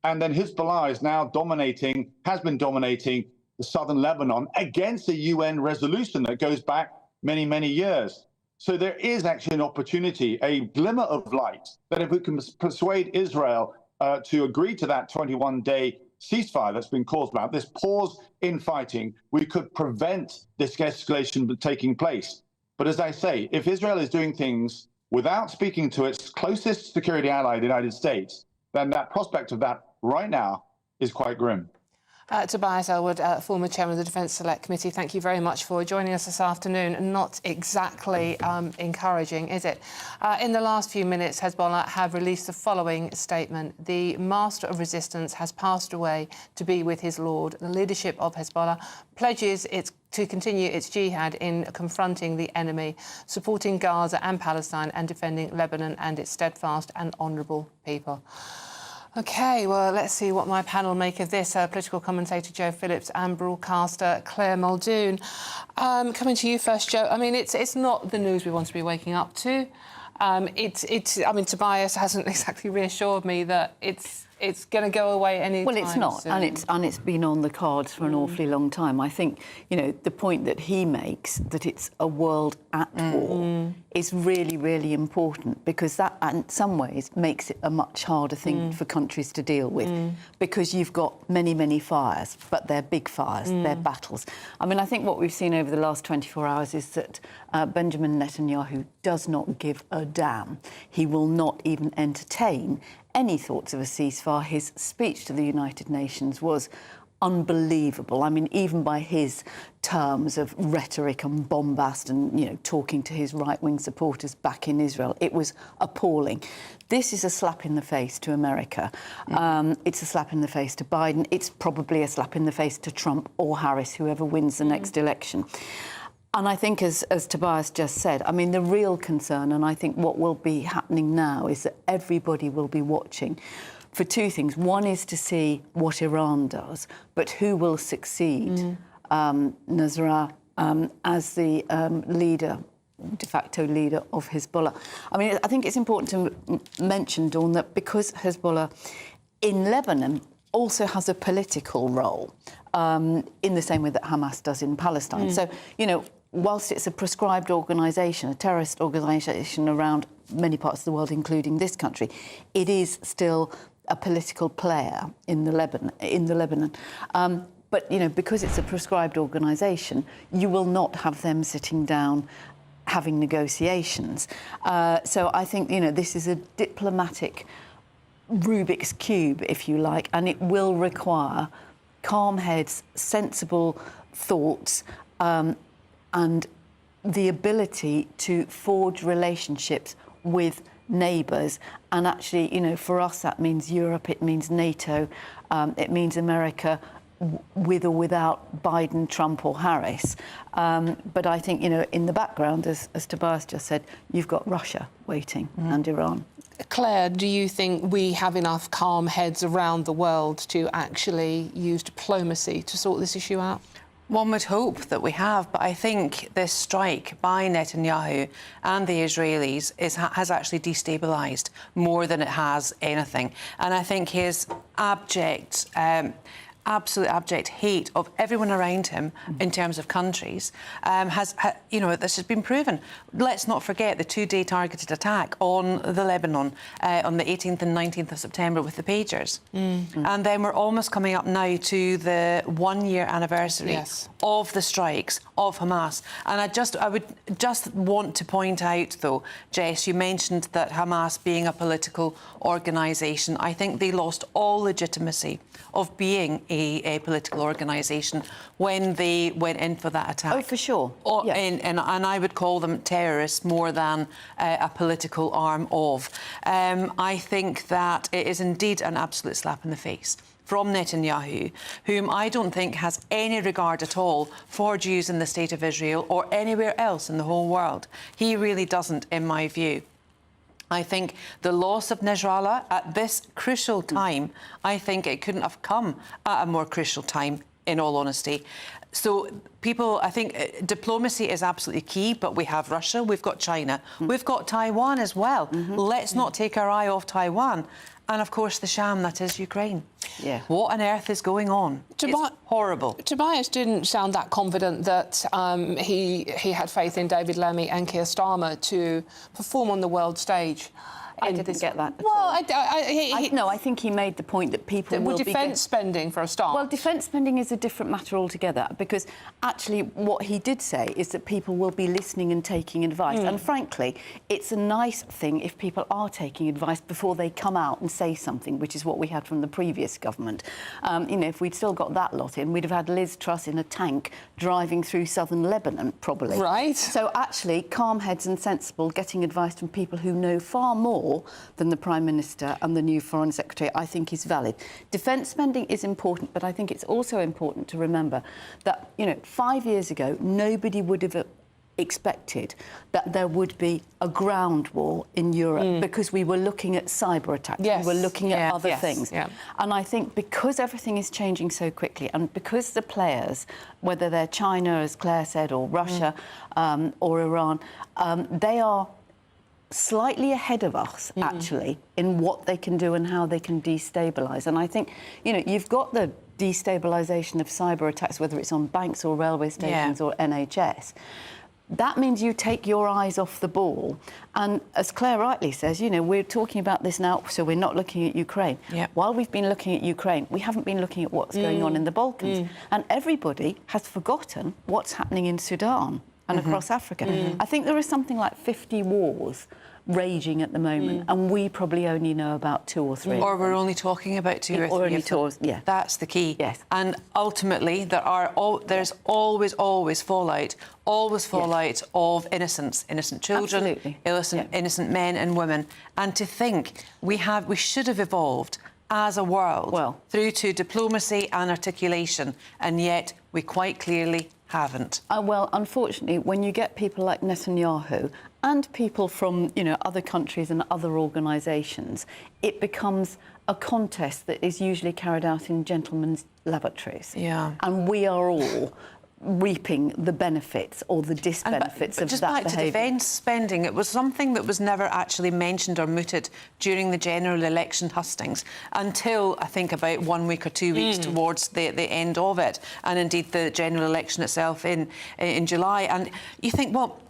And then Hezbollah is now has been dominating the southern Lebanon against a UN resolution that goes back many, many years. So there is actually an opportunity, a glimmer of light, that if we can persuade Israel to agree to that 21-day ceasefire that's been caused about, this pause in fighting, we could prevent this escalation taking place. But as I say, if Israel is doing things without speaking to its closest security ally, the United States, then that prospect of that right now is quite grim. Tobias Ellwood, former chairman of the Defence Select Committee, thank you very much for joining us this afternoon. Not exactly encouraging, is it? In the last few minutes, Hezbollah have released the following statement. The master of resistance has passed away to be with his Lord. The leadership of Hezbollah pledges to continue its jihad in confronting the enemy, supporting Gaza and Palestine, and defending Lebanon and its steadfast and honourable people. OK, well, let's see what my panel make of this. Political commentator Joe Phillips and broadcaster Claire Muldoon. Coming to you first, Joe. I mean, it's not the news we want to be waking up to. I mean, Tobias hasn't exactly reassured me that it's going to go away anytime Well, it's not, soon. and it's been on the cards for an awfully long time. I think, the point that he makes, that it's a world at war, is really, really important, because that, in some ways, makes it a much harder thing for countries to deal with, because you've got many, many fires, but they're big fires, they're battles. I mean, I think what we've seen over the last 24 hours is that Benjamin Netanyahu does not give a damn. He will not even entertain any thoughts of a ceasefire. His speech to the United Nations was unbelievable. I mean, even by his terms of rhetoric and bombast and, talking to his right-wing supporters back in Israel, it was appalling. This is a slap in the face to America. It's a slap in the face to Biden. It's probably a slap in the face to Trump or Harris, whoever wins the next election. And I think, as Tobias just said, I mean, the real concern, and I think what will be happening now, is that everybody will be watching for two things. One is to see what Iran does, but who will succeed Nasrallah as the de facto leader of Hezbollah. I mean, I think it's important to mention, Dawn, that because Hezbollah in Lebanon also has a political role in the same way that Hamas does in Palestine. So, whilst it's a proscribed organisation, a terrorist organisation around many parts of the world, including this country, it is still a political player in the Lebanon. But, you know, because it's a proscribed organisation, you will not have them sitting down having negotiations. So I think, you know, this is a diplomatic Rubik's Cube, if you like, and it will require calm heads, sensible thoughts, and the ability to forge relationships with neighbours. And actually, you know, for us that means Europe, it means NATO, it means America, with or without Biden, Trump or Harris. But I think, you know, in the background, as Tobias just said, you've got Russia waiting and Iran. Claire, do you think we have enough calm heads around the world to actually use diplomacy to sort this issue out? One would hope that we have, but I think this strike by Netanyahu and the Israelis has actually destabilised more than it has anything. And I think his absolute abject hate of everyone around him in terms of countries you know, this has been proven. Let's not forget the 2-day targeted attack on the Lebanon on the 18th and 19th of September with the pagers. And then we're almost coming up now to the 1-year anniversary of the strikes of Hamas. And I would just want to point out, though, Jess, you mentioned that Hamas being a political organisation, I think they lost all legitimacy of being a political organisation when they went in for that attack. Oh, for sure. And I would call them terrorists more than a political arm of. I think that it is indeed an absolute slap in the face from Netanyahu, whom I don't think has any regard at all for Jews in the State of Israel or anywhere else in the whole world. He really doesn't, in my view. I think the loss of Nasrallah at this crucial time, I think it couldn't have come at a more crucial time, in all honesty. So people, I think diplomacy is absolutely key, but we have Russia, we've got China, we've got Taiwan as well. Let's not take our eye off Taiwan. And, of course, the sham that is Ukraine. Yeah. What on earth is going on? It's horrible. Tobias didn't sound that confident that he had faith in David Lammy and Keir Starmer to perform on the world stage. I didn't get that at well, all. No, I think he made the point that people will be... defence spending, for a start. Well, defence spending is a different matter altogether, because actually what he did say is that people will be listening and taking advice. And frankly, it's a nice thing if people are taking advice before they come out and say something, which is what we had from the previous government. You know, if we'd still got that lot in, we'd have had Liz Truss in a tank driving through southern Lebanon, probably. Right. So actually, calm heads and sensible, getting advice from people who know far more than the Prime Minister and the new Foreign Secretary, I think is valid. Defence spending is important, but I think it's also important to remember that, you know, 5 years ago, nobody would have expected that there would be a ground war in Europe because we were looking at cyber attacks, we were looking at other things. And I think because everything is changing so quickly and because the players, whether they're China, as Claire said, or Russia or Iran, they are slightly ahead of us, actually, in what they can do and how they can destabilise. And I think, you know, you've got the destabilisation of cyber attacks, whether it's on banks or railway stations or NHS. That means you take your eyes off the ball. And as Claire rightly says, you know, we're talking about this now, so we're not looking at Ukraine. While we've been looking at Ukraine, we haven't been looking at what's going on in the Balkans. And everybody has forgotten what's happening in Sudan and across Africa. I think there is something like 50 wars raging at the moment, and we probably only know about 2 or 3. Or we're only talking about 2 or 3. That's the key. Yes. And ultimately, there's always fallout. Always fallout of innocent children, innocent men and women. And to think we should have evolved as a world through to diplomacy and articulation, and yet we quite clearly haven't. Well, unfortunately, when you get people like Netanyahu and people from, you know, other countries and other organisations, it becomes a contest that is usually carried out in gentlemen's lavatories. And we are all reaping the benefits or the disbenefits of just that back behaviour. to defence spending, it was something that was never actually mentioned or mooted during the general election hustings until, I think, about 1 week or 2 weeks towards the end of it, and indeed the general election itself in July. And you think, well,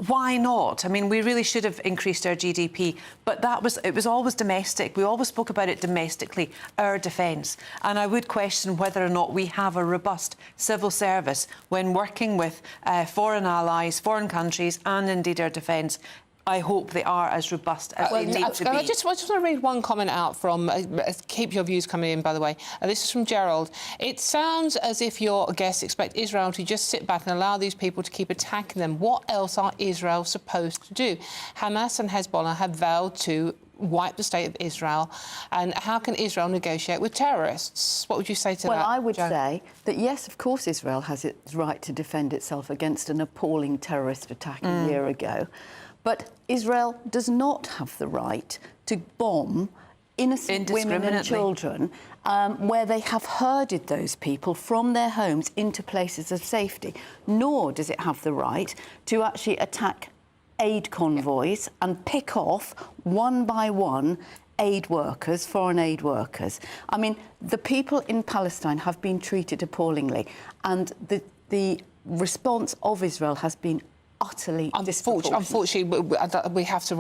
why not? I mean, we really should have increased our GDP, but it was always domestic. We always spoke about it domestically, our defence. And I would question whether or not we have a robust civil service when working with foreign allies, foreign countries, and indeed our defence. I hope they are as robust as they need to be. I just want to read one comment out from... keep your views coming in, by the way. This is from Gerald. It sounds as if your guests expect Israel to just sit back and allow these people to keep attacking them. What else are Israel supposed to do? Hamas and Hezbollah have vowed to wipe the state of Israel. And how can Israel negotiate with terrorists? What would you say to that, Well, I would Jo? say that, yes, of course, Israel has its right to defend itself against an appalling terrorist attack a year ago. But Israel does not have the right to bomb innocent women and children where they have herded those people from their homes into places of safety. Nor does it have the right to actually attack aid convoys and pick off, one by one, aid workers, foreign aid workers. I mean, the people in Palestine have been treated appallingly, and the response of Israel has been utterly disproportionate. Unfortunately, we have to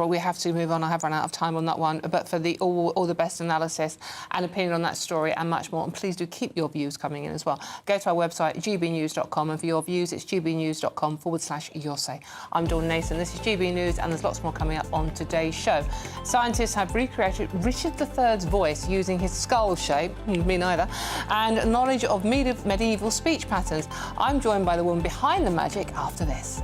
move on. I have run out of time on that one. But for all the best analysis and opinion on that story and much more, and please do keep your views coming in as well. Go to our website, gbnews.com, and for your views, it's gbnews.com/yoursay. I'm Dawn Nathan. This is GB News, and there's lots more coming up on today's show. Scientists have recreated Richard III's voice using his skull shape, me neither, and knowledge of medieval speech patterns. I'm joined by the woman behind the magic after this.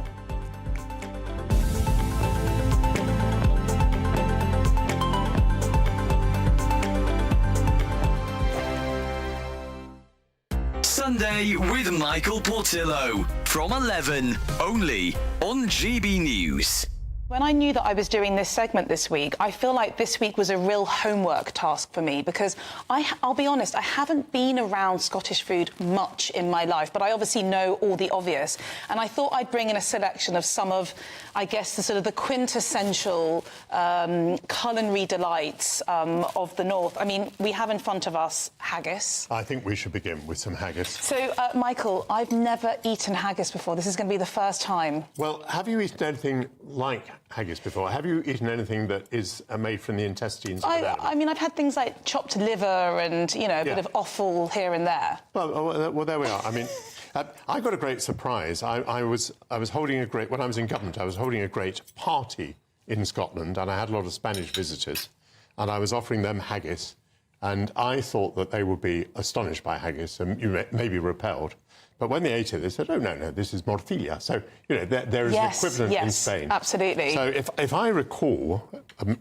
Sunday with Michael Portillo from 11, only on GB News. When I knew that I was doing this segment this week, I feel like this week was a real homework task for me because I'll be honest, I haven't been around Scottish food much in my life, but I obviously know all the obvious. And I thought I'd bring in a selection of some of, I guess, the quintessential culinary delights of the North. I mean, we have in front of us haggis. I think we should begin with some haggis. So, Michael, I've never eaten haggis before. This is going to be the first time. Well, have you eaten anything like haggis before? Have you eaten anything that is made from the intestines of an animal? I mean, I've had things like chopped liver and, you know, a bit of offal here and there. Well, there we are. I mean, I got a great surprise. I was holding when I was in government, I was holding a great party in Scotland, and I had a lot of Spanish visitors, and I was offering them haggis, and I thought that they would be astonished by haggis and maybe repelled. But when they ate it, they said, oh, no, this is morcilla. So, you know, there is an equivalent in Spain. Absolutely. So if I recall,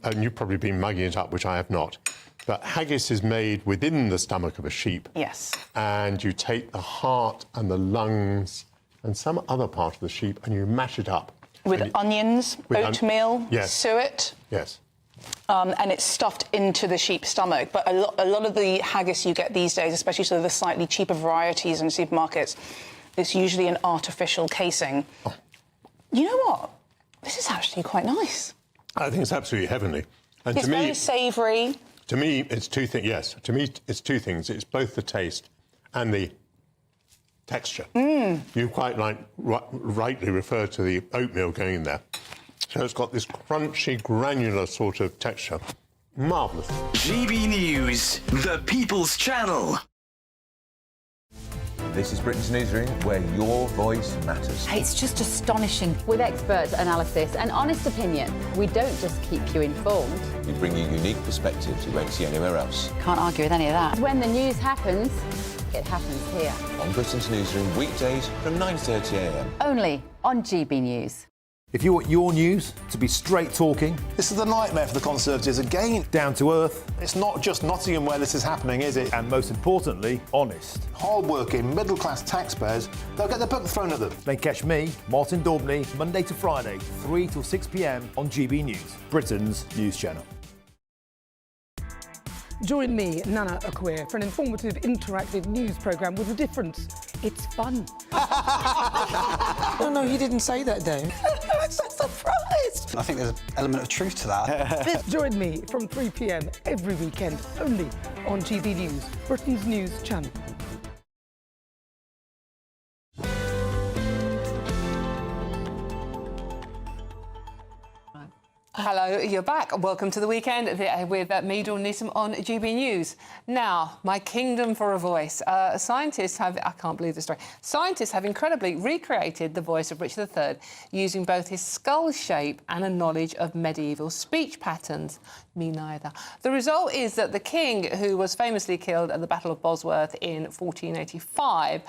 and you've probably been mugging it up, which I have not, but haggis is made within the stomach of a sheep. Yes. And you take the heart and the lungs and some other part of the sheep and you mash it up. With onions, oatmeal, suet. Yes. And it's stuffed into the sheep's stomach. But a lot of the haggis you get these days, especially sort of the slightly cheaper varieties in supermarkets, it's usually an artificial casing. Oh. You know what? This is actually quite nice. I think it's absolutely heavenly. And it's very savoury. To me, it's two things. Yes, to me, it's two things. It's both the taste and the texture. You quite rightly refer to the oatmeal going in there. So it's got this crunchy, granular sort of texture. Marvellous. GB News, the People's Channel. This is Britain's Newsroom, where your voice matters. It's just astonishing. With expert analysis and honest opinion, we don't just keep you informed. We bring you unique perspectives you won't see anywhere else. Can't argue with any of that. When the news happens, it happens here. On Britain's Newsroom, weekdays from 9:30 a.m. Only on GB News. If you want your news to be straight talking... This is a nightmare for the Conservatives again. Down to earth. It's not just Nottingham where this is happening, is it? And most importantly, honest. Hard-working, middle-class taxpayers, they'll get their book thrown at them. Then catch me, Martin Daubney, Monday to Friday, 3 till 6 p.m. on GB News, Britain's news channel. Join me, Nana Akwe, for an informative, interactive news programme with a difference. It's fun. No, he didn't say that, Dave. I'm so surprised. I think there's an element of truth to that. Join me from 3 p.m. every weekend, only on GB News, Britain's news channel. Hello, you're back. Welcome to the weekend with me, Dawn Neeson, on GB News. Now, my kingdom for a voice. Scientists have, I can't believe this story, scientists have incredibly recreated the voice of Richard III using both his skull shape and a knowledge of medieval speech patterns. Me neither. The result is that the king, who was famously killed at the Battle of Bosworth in 1485,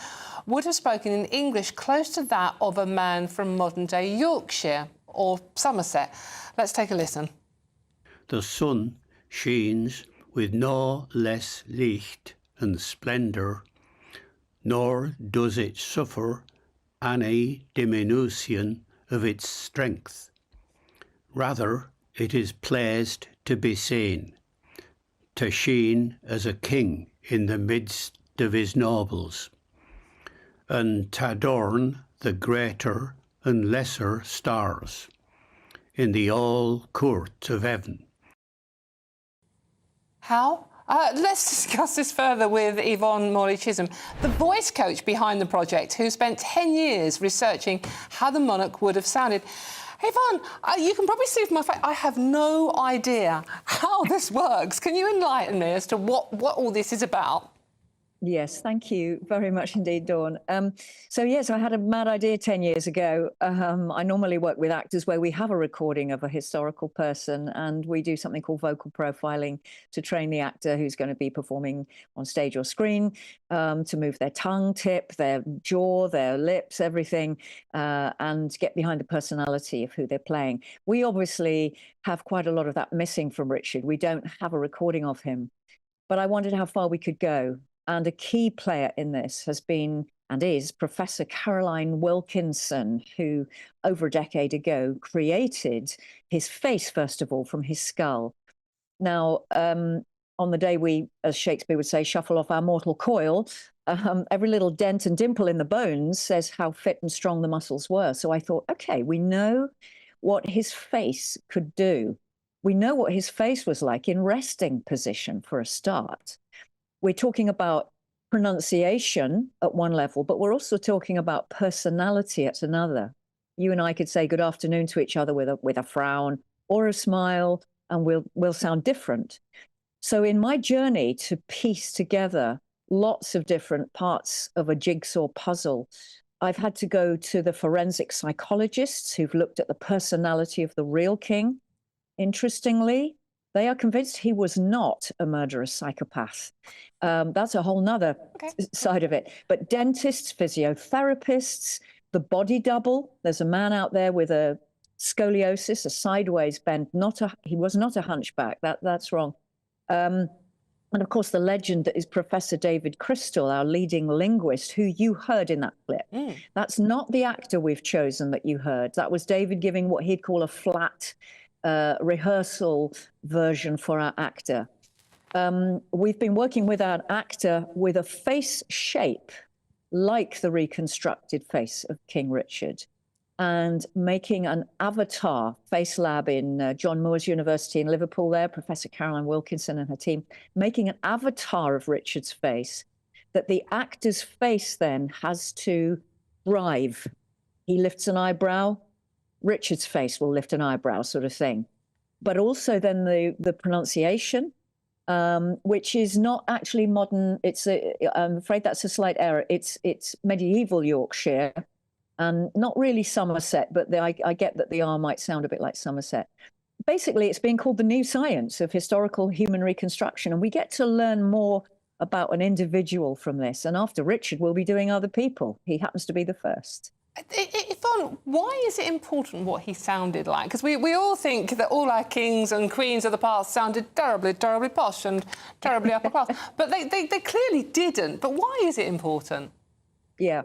would have spoken in English close to that of a man from modern-day Yorkshire or Somerset. Let's take a listen. The sun shines with no less light and splendour, nor does it suffer any diminution of its strength. Rather, it is pleased to be seen, to shine as a king in the midst of his nobles, and to adorn the greater and lesser stars in the all court of heaven. How? Let's discuss this further with Yvonne Morley-Chisholm, the voice coach behind the project, who spent 10 years researching how the monarch would have sounded. Yvonne, you can probably see from my face, I have no idea how this works. Can you enlighten me as to what all this is about? Yes, thank you very much indeed, Dawn. So I had a mad idea 10 years ago. I normally work with actors where we have a recording of a historical person, and we do something called vocal profiling to train the actor who's going to be performing on stage or screen to move their tongue tip, their jaw, their lips, everything, and get behind the personality of who they're playing. We obviously have quite a lot of that missing from Richard. We don't have a recording of him, but I wondered how far we could go. And a key player in this has been and is Professor Caroline Wilkinson, who over a decade ago created his face, first of all, from his skull. Now, on the day we, as Shakespeare would say, shuffle off our mortal coil, every little dent and dimple in the bones says how fit and strong the muscles were. So I thought, OK, we know what his face could do. We know what his face was like in resting position for a start. We're talking about pronunciation at one level, but we're also talking about personality at another. You and I could say good afternoon to each other with a frown or a smile, and we'll sound different. So in my journey to piece together lots of different parts of a jigsaw puzzle, I've had to go to the forensic psychologists who've looked at the personality of the real king. Interestingly, they are convinced he was not a murderous psychopath. That's a whole nother side of it. But dentists, physiotherapists, the body double. There's a man out there with a scoliosis, a sideways bend. He was not a hunchback. That's wrong. And of course, the legend that is Professor David Crystal, our leading linguist, who you heard in that clip. That's not the actor we've chosen that you heard. That was David giving what he'd call a flat rehearsal version for our actor. We've been working with our actor with a face shape like the reconstructed face of King Richard, and making an avatar face lab in John Moores University in Liverpool there, Professor Caroline Wilkinson and her team, making an avatar of Richard's face that the actor's face then has to drive. He lifts an eyebrow, Richard's face will lift an eyebrow, sort of thing. But also then the pronunciation, which is not actually modern. I'm afraid that's a slight error. It's medieval Yorkshire, and not really Somerset, but I get that the R might sound a bit like Somerset. Basically, it's being called the new science of historical human reconstruction, and we get to learn more about an individual from this. And after Richard, we'll be doing other people. He happens to be the first. Yvonne, why is it important what he sounded like? Because we all think that all our kings and queens of the past sounded terribly, terribly posh and terribly upper class. But they clearly didn't. But why is it important? Yeah.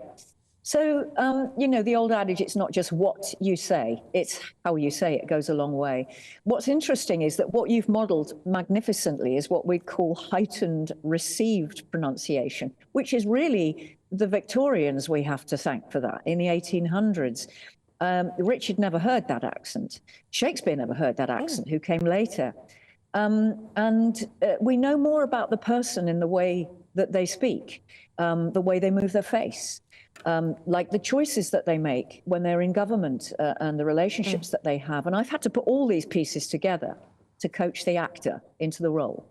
So, the old adage, it's not just what you say, it's how you say it goes a long way. What's interesting is that what you've modelled magnificently is what we call heightened received pronunciation, which is really the Victorians we have to thank for that in the 1800s. Richard never heard that accent. Shakespeare never heard that accent, who came later. We know more about the person in the way that they speak, the way they move their face. Like the choices that they make when they're in government and the relationships that they have. And I've had to put all these pieces together to coach the actor into the role.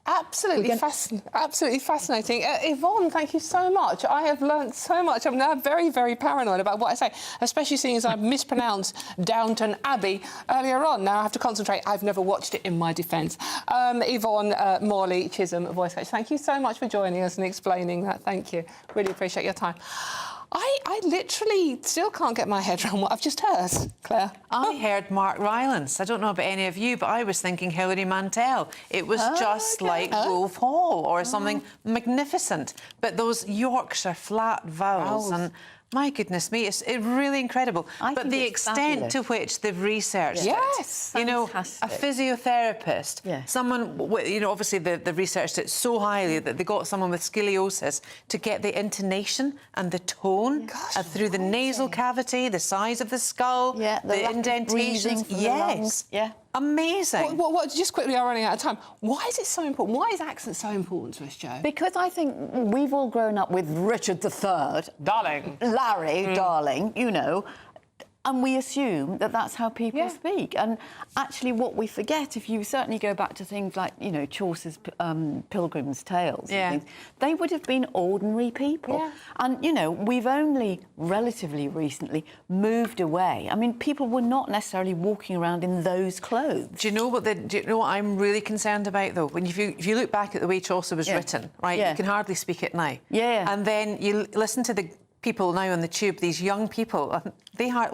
Absolutely fascinating. Yvonne, thank you so much. I have learnt so much. I'm now very, very paranoid about what I say, especially seeing as I mispronounced Downton Abbey earlier on. Now I have to concentrate. I've never watched it in my defence. Yvonne Morley Chisholm, voice coach, thank you so much for joining us and explaining that. Thank you. Really appreciate your time. I literally still can't get my head around what I've just heard, Claire. I heard Mark Rylance. I don't know about any of you, but I was thinking Hilary Mantel. It was just like Wolf Hall or something magnificent. But those Yorkshire flat vowels and... My goodness me, it's really incredible. But the extent to which they've researched it. You know, a physiotherapist, someone, obviously they've researched it so highly that they got someone with scoliosis to get the intonation and the tone through the nasal cavity, the size of the skull, the indentations. Yes. Yeah. Amazing. Just quickly, I'm running out of time. Why is it so important? Why is accent so important to us, Jo? Because I think we've all grown up with Richard III. Darling. Larry, darling, and we assume that that's how people speak. And actually what we forget, if you certainly go back to things like, Chaucer's Pilgrim's Tales, and things, they would have been ordinary people. And, we've only relatively recently moved away. I mean, people were not necessarily walking around in those clothes. Do you know what I'm really concerned about, though? If you look back at the way Chaucer was written, right, you can hardly speak it now. And then you listen to the people now on the tube, these young people,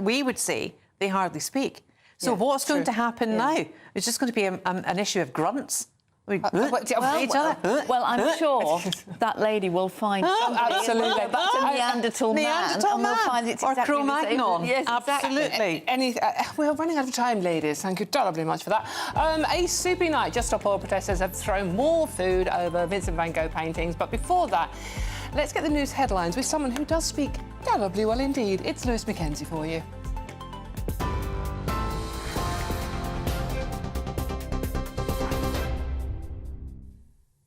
we would say they hardly speak. So what's going to happen now? It's just going to be an issue of grunts. Well, I'm sure that lady will find somebody. Absolutely. Back to Neanderthal man, and we'll find it's or exactly Cro-Magnon. Yes, absolutely. We're running out of time, ladies. Thank you terribly much for that. A soupy night. Just Stop Oil protesters have thrown more food over Vincent van Gogh paintings. But before that, let's get the news headlines with someone who does speak terribly well indeed. It's Lewis Mackenzie for you.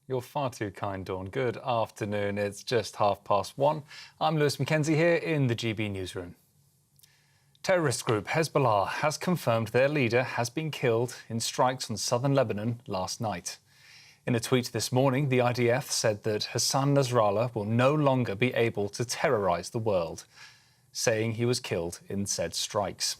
You're far too kind, Dawn. Good afternoon. It's just 1:30. I'm Lewis Mackenzie here in the GB newsroom. Terrorist group Hezbollah has confirmed their leader has been killed in strikes on southern Lebanon last night. In a tweet this morning, the IDF said that Hassan Nasrallah will no longer be able to terrorise the world, saying he was killed in said strikes.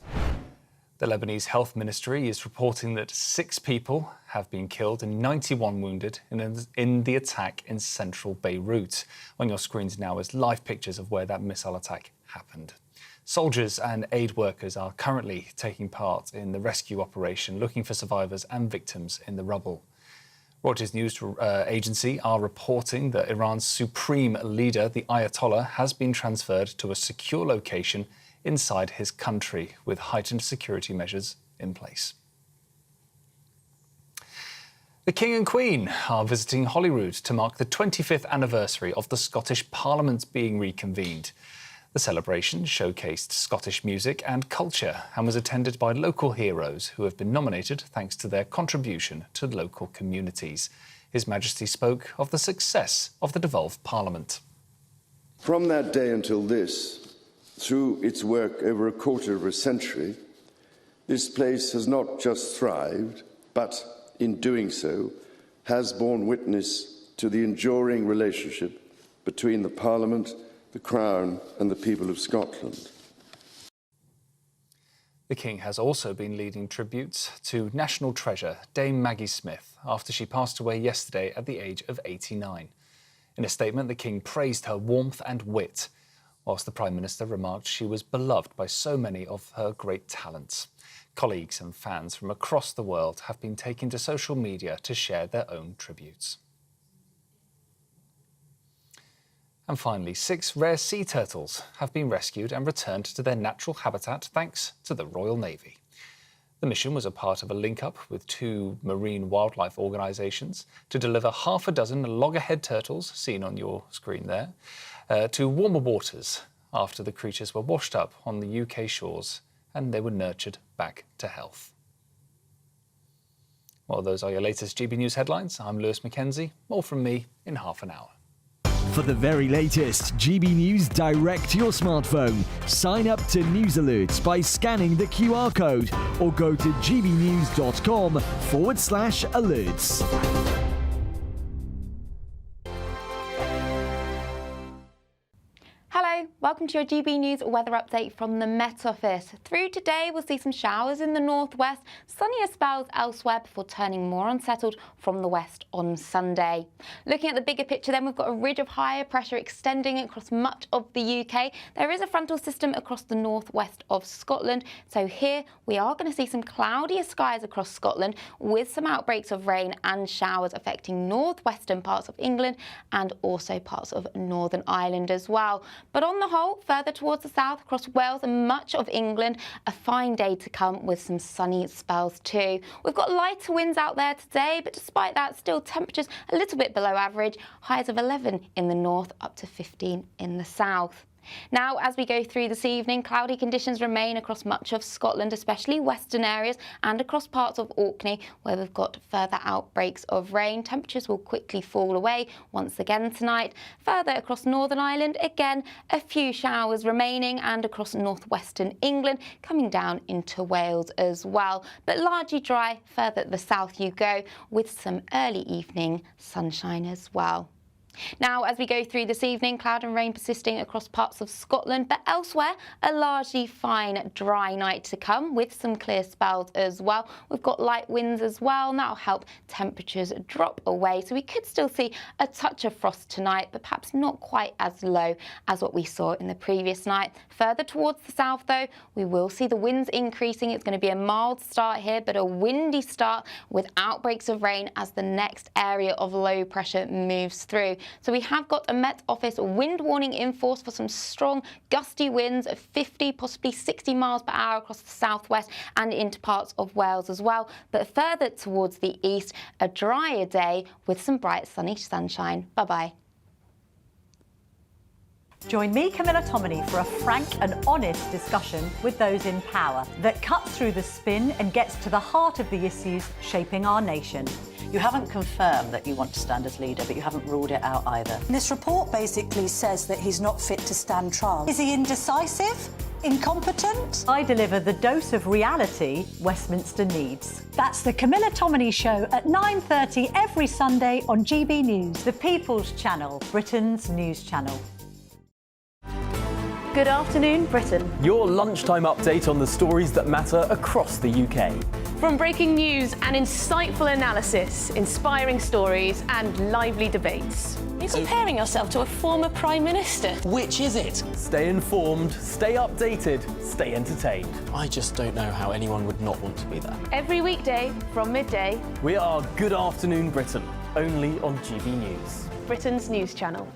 The Lebanese Health Ministry is reporting that 6 people have been killed and 91 wounded in the attack in central Beirut. On your screens now is live pictures of where that missile attack happened. Soldiers and aid workers are currently taking part in the rescue operation, looking for survivors and victims in the rubble. Reuters news agency are reporting that Iran's supreme leader, the Ayatollah, has been transferred to a secure location inside his country with heightened security measures in place. The King and Queen are visiting Holyrood to mark the 25th anniversary of the Scottish Parliament being reconvened. The celebration showcased Scottish music and culture and was attended by local heroes who have been nominated thanks to their contribution to local communities. His Majesty spoke of the success of the devolved Parliament. From that day until this, through its work over a quarter of a century, this place has not just thrived, but in doing so, has borne witness to the enduring relationship between the Parliament, the Crown and the people of Scotland. The King has also been leading tributes to national treasure Dame Maggie Smith after she passed away yesterday at the age of 89. In a statement, the King praised her warmth and wit, whilst the Prime Minister remarked she was beloved by so many of her great talents. Colleagues and fans from across the world have been taking to social media to share their own tributes. And finally, 6 rare sea turtles have been rescued and returned to their natural habitat thanks to the Royal Navy. The mission was a part of a link-up with 2 marine wildlife organisations to deliver half a dozen loggerhead turtles, seen on your screen there, to warmer waters after the creatures were washed up on the UK shores and they were nurtured back to health. Well, those are your latest GB News headlines. I'm Lewis Mackenzie. More from me in half an hour. For the very latest GB News direct to your smartphone, sign up to News Alerts by scanning the QR code or go to gbnews.com/alerts. Hello, welcome to your GB News weather update from the Met Office. Through today, we'll see some showers in the northwest, sunnier spells elsewhere before turning more unsettled from the west on Sunday. Looking at the bigger picture then, we've got a ridge of higher pressure extending across much of the UK. There is a frontal system across the northwest of Scotland, so here we are going to see some cloudier skies across Scotland with some outbreaks of rain and showers affecting northwestern parts of England and also parts of Northern Ireland as well. But on the whole, further towards the south, across Wales and much of England, a fine day to come with some sunny spells too. We've got lighter winds out there today, but despite that, still temperatures a little bit below average, highs of 11 in the north, up to 15 in the south. Now, as we go through this evening, cloudy conditions remain across much of Scotland, especially western areas, and across parts of Orkney, where we've got further outbreaks of rain. Temperatures will quickly fall away once again tonight. Further across Northern Ireland, again, a few showers remaining, and across northwestern England, coming down into Wales as well. But largely dry further at the south you go, with some early evening sunshine as well. Now, as we go through this evening, cloud and rain persisting across parts of Scotland, but elsewhere, a largely fine, dry night to come with some clear spells as well. We've got light winds as well, and that'll help temperatures drop away. So we could still see a touch of frost tonight, but perhaps not quite as low as what we saw in the previous night. Further towards the south, though, we will see the winds increasing. It's going to be a mild start here, but a windy start with outbreaks of rain as the next area of low pressure moves through. So we have got a Met Office wind warning in force for some strong gusty winds of 50, possibly 60 miles per hour across the southwest and into parts of Wales as well. But further towards the east, a drier day with some bright sunny sunshine. Bye-bye. Join me, Camilla Tominey, for a frank and honest discussion with those in power that cuts through the spin and gets to the heart of the issues shaping our nation. You haven't confirmed that you want to stand as leader, but you haven't ruled it out either. This report basically says that he's not fit to stand trial. Is he indecisive? Incompetent? I deliver the dose of reality Westminster needs. That's the Camilla Tominey Show at 9:30 every Sunday on GB News, the People's Channel, Britain's news channel. Good afternoon, Britain. Your lunchtime update on the stories that matter across the UK. From breaking news and insightful analysis, inspiring stories and lively debates. Are you comparing yourself to a former Prime Minister? Which is it? Stay informed, stay updated, stay entertained. I just don't know how anyone would not want to be there. Every weekday from midday. We are Good Afternoon Britain, only on GB News, Britain's news channel.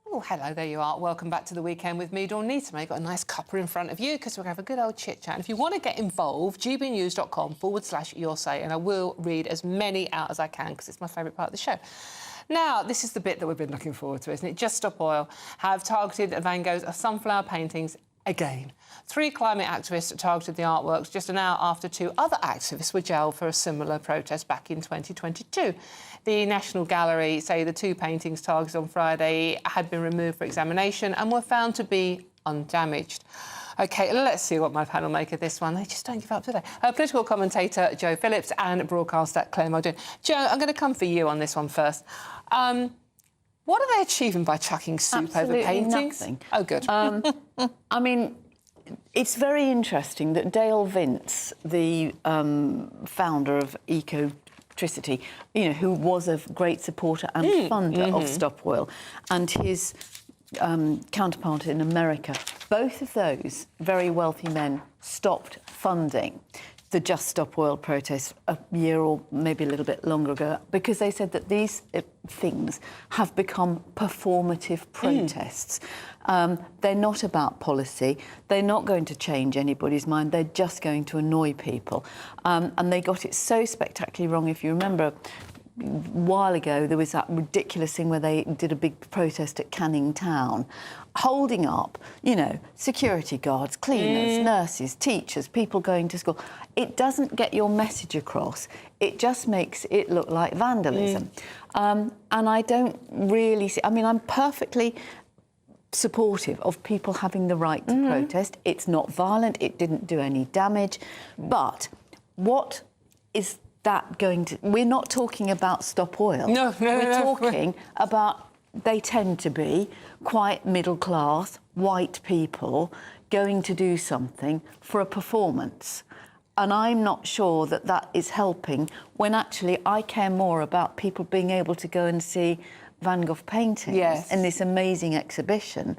Oh, hello, there you are. Welcome back to the weekend with me, Dawn Needham. You've got a nice cuppa in front of you because we're going to have a good old chit-chat. And if you want to get involved, gbnews.com/your say, and I will read as many out as I can because it's my favourite part of the show. Now, this is the bit that we've been looking forward to, isn't it? Just Stop Oil have targeted Van Gogh's sunflower paintings again. 3 climate activists targeted the artworks just an hour after 2 other activists were jailed for a similar protest back in 2022. The National Gallery say the 2 paintings targeted on Friday had been removed for examination and were found to be undamaged. OK, let's see what my panel make of this one. They just don't give up, do they? Political commentator Joe Phillips and broadcaster Claire Muldoon. Joe, I'm going to come for you on this one first. What are they achieving by chucking soup Absolutely over paintings? Nothing. Oh, good. I mean, it's very interesting that Dale Vince, the founder of Ecotricity, who was a great supporter and funder of Stop Oil, and his counterpart in America, both of those very wealthy men stopped funding the Just Stop Oil protests a year or maybe a little bit longer ago, because they said that these things have become performative protests. They're not about policy. They're not going to change anybody's mind. They're just going to annoy people. And they got it so spectacularly wrong. If you remember, a while ago, there was that ridiculous thing where they did a big protest at Canning Town, holding up, you know, security guards, cleaners, nurses, teachers, people going to school. It doesn't get your message across. It just makes it look like vandalism. And I don't really see... I mean, I'm perfectly supportive of people having the right to protest. It's not violent. It didn't do any damage. But what is that going to... We're not talking about Stop Oil. No. We're talking about... They tend to be quite middle-class, white people going to do something for a performance. And I'm not sure that that is helping, when actually I care more about people being able to go and see Van Gogh paintings in this amazing exhibition.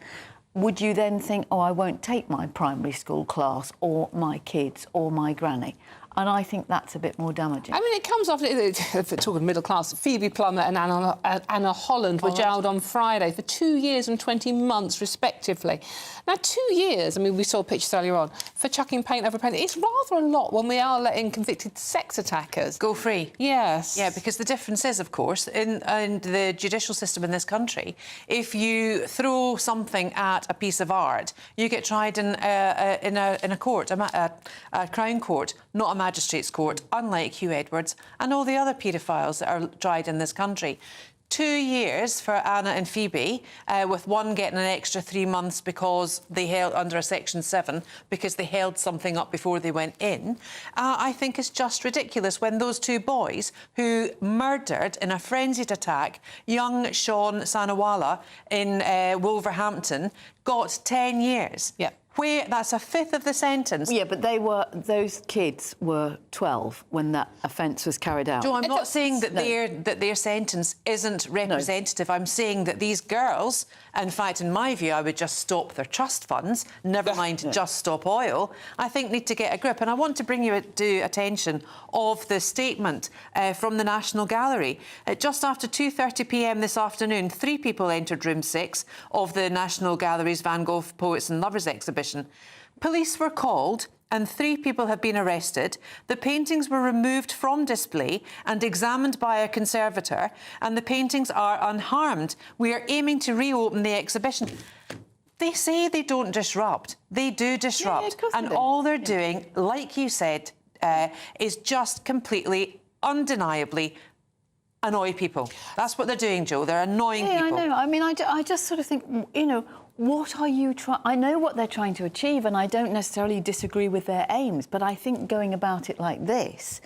Would you then think, oh, I won't take my primary school class or my kids or my granny? And I think that's a bit more damaging. I mean, it comes after, if we're talking middle class, Phoebe Plummer and Anna Holland were jailed on Friday for 2 years and 20 months, respectively. Now, 2 years, I mean, we saw pictures earlier on, for chucking paint over paint. It's rather a lot when we are letting convicted sex attackers go free. Yes. Yeah, because the difference is, of course, in the judicial system in this country, if you throw something at a piece of art, you get tried in a court, a Crown Court, not a magistrate's court, unlike Hugh Edwards and all the other paedophiles that are tried in this country. 2 years for Anna and Phoebe, with one getting an extra 3 months because they held under a Section 7 because they held something up before they went in. I think it's just ridiculous when those two boys who murdered in a frenzied attack young Sean Sanawala in Wolverhampton got 10 years. Yeah. Where that's a fifth of the sentence. Yeah, but those kids were 12 when that offence was carried out. Joe, I'm not saying that their sentence isn't representative. I'm saying that these girls, in fact, in my view, I would just stop their trust funds, never mind Just Stop Oil, I think need to get a grip. And I want to bring you to attention of the statement from the National Gallery. Just after 2:30 p.m. this afternoon, 3 people entered room 6 of the National Gallery's Van Gogh Poets and Lovers exhibition. Police were called and 3 people have been arrested. The paintings were removed from display and examined by a conservator, and the paintings are unharmed. We are aiming to reopen the exhibition. They say they don't disrupt. They do disrupt. Yeah, and all they're doing, like you said, is just completely, undeniably annoy people. That's what they're doing, Joe. They're annoying people. I know. I mean, I just sort of think, you know, what are you trying... I know what they're trying to achieve, and I don't necessarily disagree with their aims, but I think going about it like this,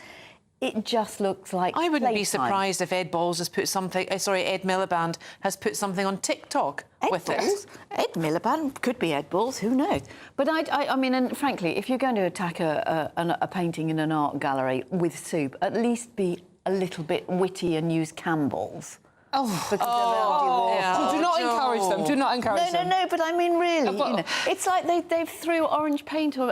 it just looks like I wouldn't be playtime. surprised if Ed Balls has put something... Ed Miliband has put something on TikTok with Balls? Ed Miliband could be Ed Balls, who knows? But I mean, and frankly, if you're going to attack a painting in an art gallery with soup, at least be a little bit witty and use Campbell's. Oh, because do not encourage them. Do not encourage them. No, but I mean, really, you know, it's like they threw orange paint or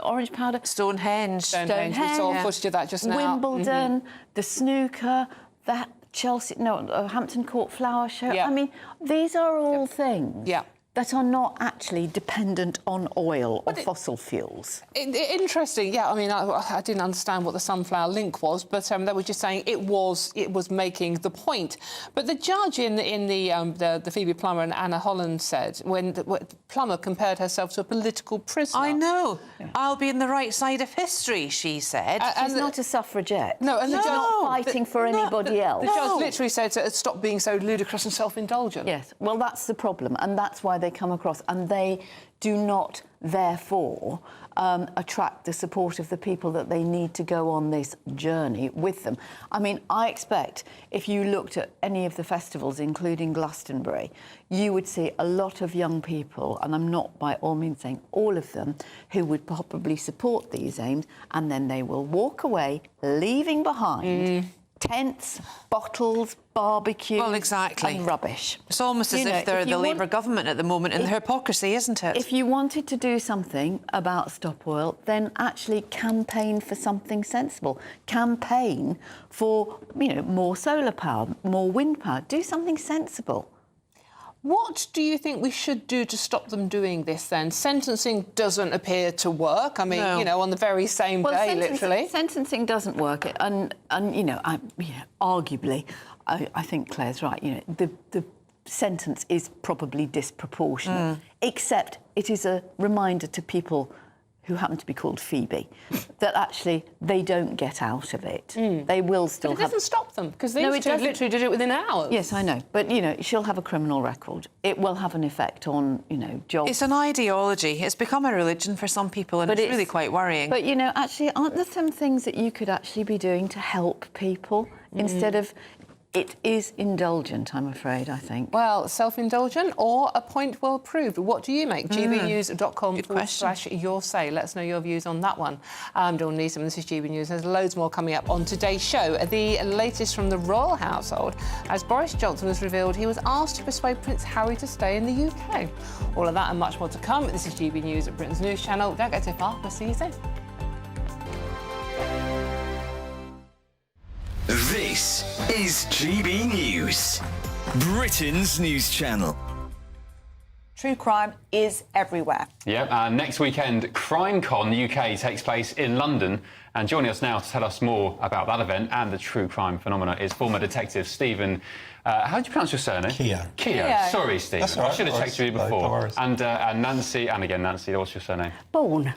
orange powder. Stonehenge. We saw footage of that just now. Wimbledon, the snooker, that Chelsea, Hampton Court Flower Show. Yeah. I mean, these are all things that are not actually dependent on oil or fossil fuels. Interesting, yeah. I mean, I didn't understand what the sunflower link was, but they were just saying it was making the point. But the judge in the Phoebe Plummer and Anna Holland said when Plummer compared herself to a political prisoner. I know. Yeah. I'll be in the right side of history, she said. She's not a suffragette. No, and she's not fighting for anybody else. The judge literally said to stop being so ludicrous and self-indulgent. Yes, well, that's the problem, and that's why they come across, and they do not, therefore, attract the support of the people that they need to go on this journey with them. I mean, I expect if you looked at any of the festivals, including Glastonbury, you would see a lot of young people, and I'm not by all means saying all of them, who would probably support these aims, and then they will walk away, leaving behind tents, bottles, barbecue, Well, exactly. and rubbish. It's almost as if they're the Labour government at the moment, and the hypocrisy, isn't it? If you wanted to do something about Stop Oil, then actually campaign for something sensible. Campaign for, more solar power, more wind power. Do something sensible. What do you think we should do to stop them doing this then? Sentencing doesn't appear to work. I mean, No. on the very same day, literally. Sentencing doesn't work. And arguably, I think Claire's right. The sentence is probably disproportionate, except it is a reminder to people who happen to be called Phoebe, that actually they don't get out of it. They will still But it doesn't stop them, because these two literally did it within hours. Yes, I know. But, she'll have a criminal record. It will have an effect on, jobs. It's an ideology. It's become a religion for some people, and it's really quite worrying. But, actually, aren't there some things that you could actually be doing to help people instead of... It is indulgent, I'm afraid, I think. Well, self-indulgent or a point well proved. What do you make? gbnews.com/your say. Let us know your views on that one. I'm Dawn Neeson, this is GB News. There's loads more coming up on today's show. The latest from the royal household, as Boris Johnson has revealed he was asked to persuade Prince Harry to stay in the UK. All of that and much more to come. This is GB News at Britain's News Channel. Don't go too far. We'll see you soon. This is GB News, Britain's news channel. True crime is everywhere. Yep, next weekend, CrimeCon UK takes place in London. And joining us now to tell us more about that event and the true crime phenomena is former detective Stephen. How do you pronounce your surname? Keogh. Sorry, Stephen. That's all right. I should have checked you before. No worries. And Nancy, and again, Nancy, what's your surname? Bourne.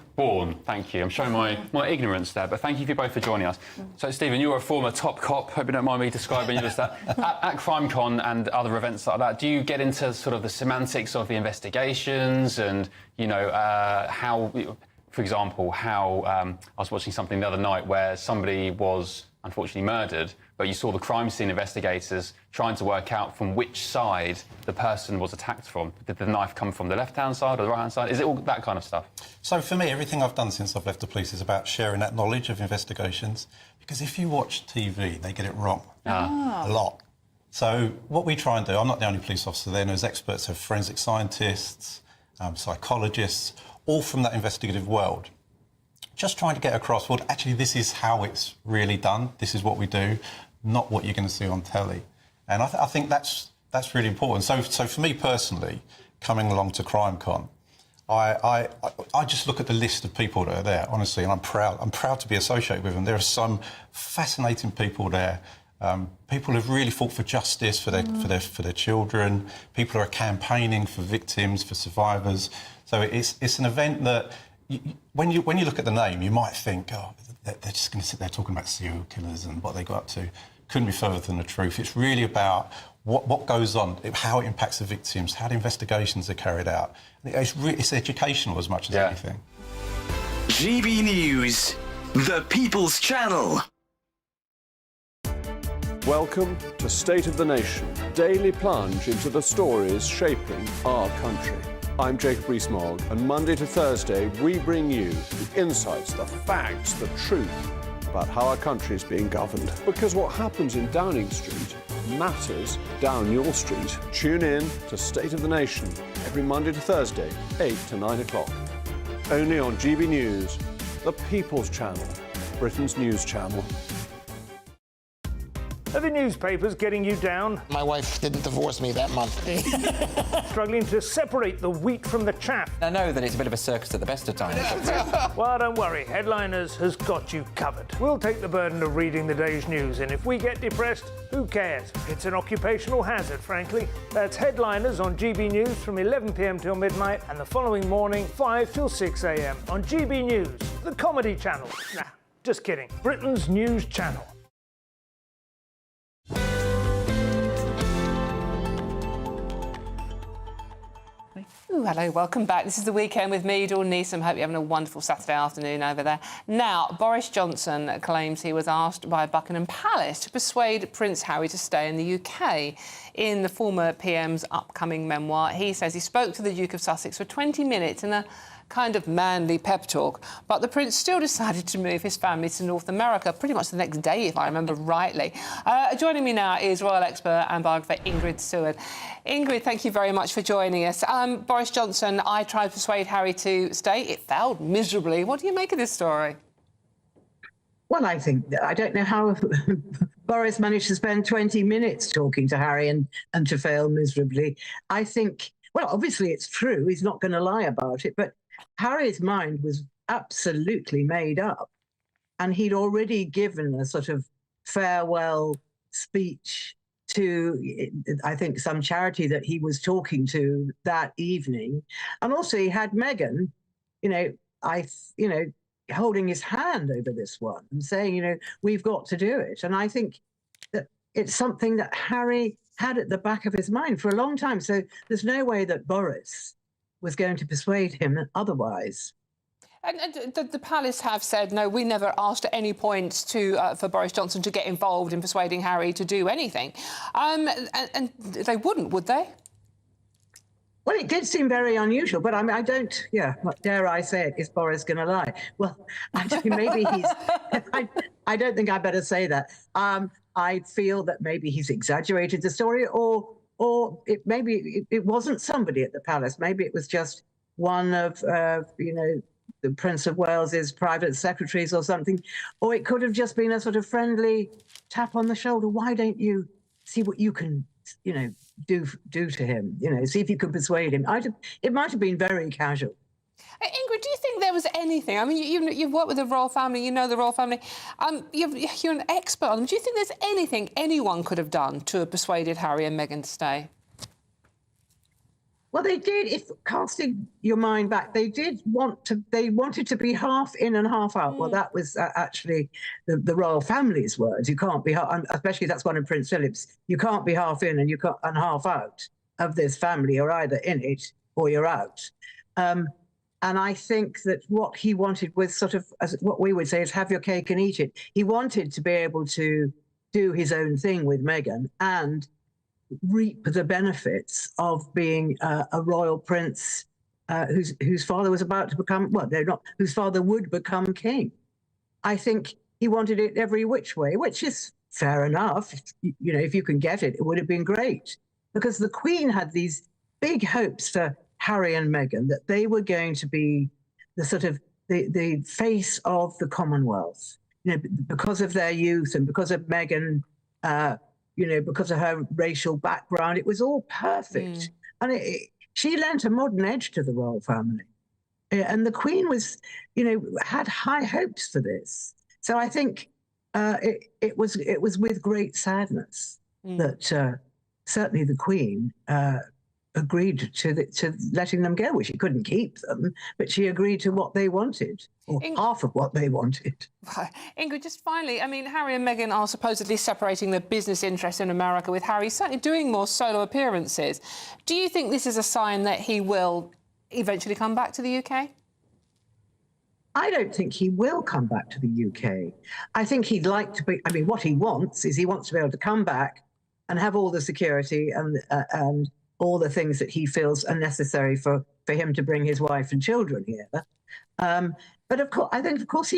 Thank you. I'm showing my ignorance there, but thank you both for joining us. So, Stephen, you were a former top cop. Hope you don't mind me describing you as that. At CrimeCon and other events like that, do you get into sort of the semantics of the investigations and, how... For example, how I was watching something the other night where somebody was unfortunately murdered, but you saw the crime scene investigators trying to work out from which side the person was attacked from. Did the knife come from the left-hand side or the right-hand side? Is it all that kind of stuff? So for me, everything I've done since I've left the police is about sharing that knowledge of investigations, because if you watch TV, they get it wrong a lot. So what we try and do, I'm not the only police officer there, there's experts, have forensic scientists, psychologists, all from that investigative world. Just trying to get across, well, actually, this is how it's really done. This is what we do, not what you're going to see on telly. And I think that's really important. So for me personally, coming along to CrimeCon, I just look at the list of people that are there, honestly, and I'm proud to be associated with them. There are some fascinating people there. People who've really fought for justice for their children. People who are campaigning for victims, for survivors. So it's an event that when you look at the name, you might think, oh, they're just going to sit there talking about serial killers and what they got up to. Couldn't be further from the truth. It's really about what goes on, how it impacts the victims, how the investigations are carried out. It's educational as much as anything. GB News, the People's Channel. Welcome to State of the Nation, daily plunge into the stories shaping our country. I'm Jacob Rees-Mogg, and Monday to Thursday we bring you the insights, the facts, the truth about how our country is being governed. Because what happens in Downing Street matters down your street. Tune in to State of the Nation every Monday to Thursday, 8 to 9 o'clock. Only on GB News, the People's Channel, Britain's news channel. Are the newspapers getting you down? My wife didn't divorce me that month. Struggling to separate the wheat from the chaff? I know that it's a bit of a circus at the best of times. Well, don't worry. Headliners has got you covered. We'll take the burden of reading the day's news, and if we get depressed, who cares? It's an occupational hazard, frankly. That's Headliners on GB News from 11 p.m. till midnight, and the following morning, 5 till 6 a.m. on GB News, the comedy channel. Nah, just kidding. Britain's news channel. Ooh, hello, welcome back. This is The Weekend with me, Dawn Neeson. Hope you're having a wonderful Saturday afternoon over there. Now, Boris Johnson claims he was asked by Buckingham Palace to persuade Prince Harry to stay in the UK. In the former PM's upcoming memoir, he says he spoke to the Duke of Sussex for 20 minutes in a kind of manly pep talk. But the Prince still decided to move his family to North America pretty much the next day, if I remember rightly. Joining me now is royal expert and biographer Ingrid Seward. Ingrid, thank you very much for joining us. Boris Johnson, I tried to persuade Harry to stay. It failed miserably. What do you make of this story? Well, I don't know how Boris managed to spend 20 minutes talking to Harry and to fail miserably. I think, well, obviously it's true. He's not going to lie about it. But Harry's mind was absolutely made up. And he'd already given a sort of farewell speech to, I think, some charity that he was talking to that evening. And also he had Meghan, holding his hand over this one and saying, we've got to do it. And I think that it's something that Harry had at the back of his mind for a long time. So there's no way that Boris was going to persuade him otherwise. And the palace have said, no, we never asked at any point for Boris Johnson to get involved in persuading Harry to do anything. And they wouldn't, would they? Well, it did seem very unusual, but I mean, what dare I say it, is Boris going to lie? Well, maybe he's, I don't think I better say that. I feel that maybe he's exaggerated the story, or maybe it wasn't somebody at the palace. Maybe it was just one of, the Prince of Wales's private secretaries or something. Or it could have just been a sort of friendly tap on the shoulder. Why don't you see what you can, do to him, see if you can persuade him. It might have been very casual. Ingrid, do you think there was anything? I mean, you've worked with the royal family, you know the royal family. You're an expert on them. Do you think there's anything anyone could have done to have persuaded Harry and Meghan to stay? Well, they did. If casting your mind back, they wanted to be half in and half out. Well, that was actually the royal family's words. You can't be, especially that's one of Prince Philip's. You can't be half in and half out of this family. You're either in it or you're out. And I think that what he wanted was sort of, as what we would say, is have your cake and eat it. He wanted to be able to do his own thing with Meghan and reap the benefits of being a royal prince whose father was about to become, whose father would become king. I think he wanted it every which way, which is fair enough. If you can get it, it would have been great. Because the Queen had these big hopes for Harry and Meghan that they were going to be the sort of the face of the Commonwealth, because of their youth and because of Meghan, because of her racial background. It was all perfect. And she lent a modern edge to the royal family. And the Queen was, had high hopes for this. So I think it was with great sadness that certainly the Queen agreed to letting them go. Well, she couldn't keep them, but she agreed to what they wanted, or half of what they wanted. Ingrid, just finally, I mean, Harry and Meghan are supposedly separating their business interests in America, with Harry certainly doing more solo appearances. Do you think this is a sign that he will eventually come back to the UK? I don't think he will come back to the UK. I think he'd like to be, what he wants is he wants to be able to come back and have all the security and all the things that he feels are necessary for him to bring his wife and children here. But of course, I think, of course,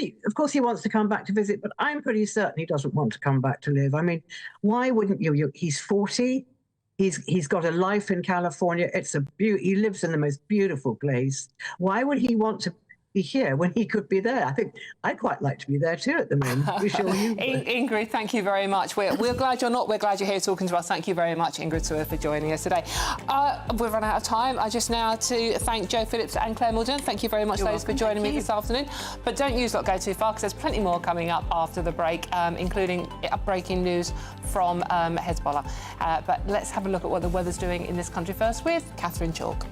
he wants to come back to visit. But I'm pretty certain he doesn't want to come back to live. I mean, why wouldn't you? He's 40. He's got a life in California. He lives in the most beautiful place. Why would he want to be here when he could be there? I think I'd quite like to be there too at the moment. I'm sure you would. Ingrid, thank you very much. We're glad you're not. We're glad you're here talking to us. Thank you very much, Ingrid Seward, for joining us today. We've run out of time. I just now to thank Joe Phillips and Claire Morden. Thank you very much, ladies, for joining me this afternoon. But don't go too far, because there's plenty more coming up after the break, including breaking news from Hezbollah. But let's have a look at what the weather's doing in this country first with Catherine Chalk.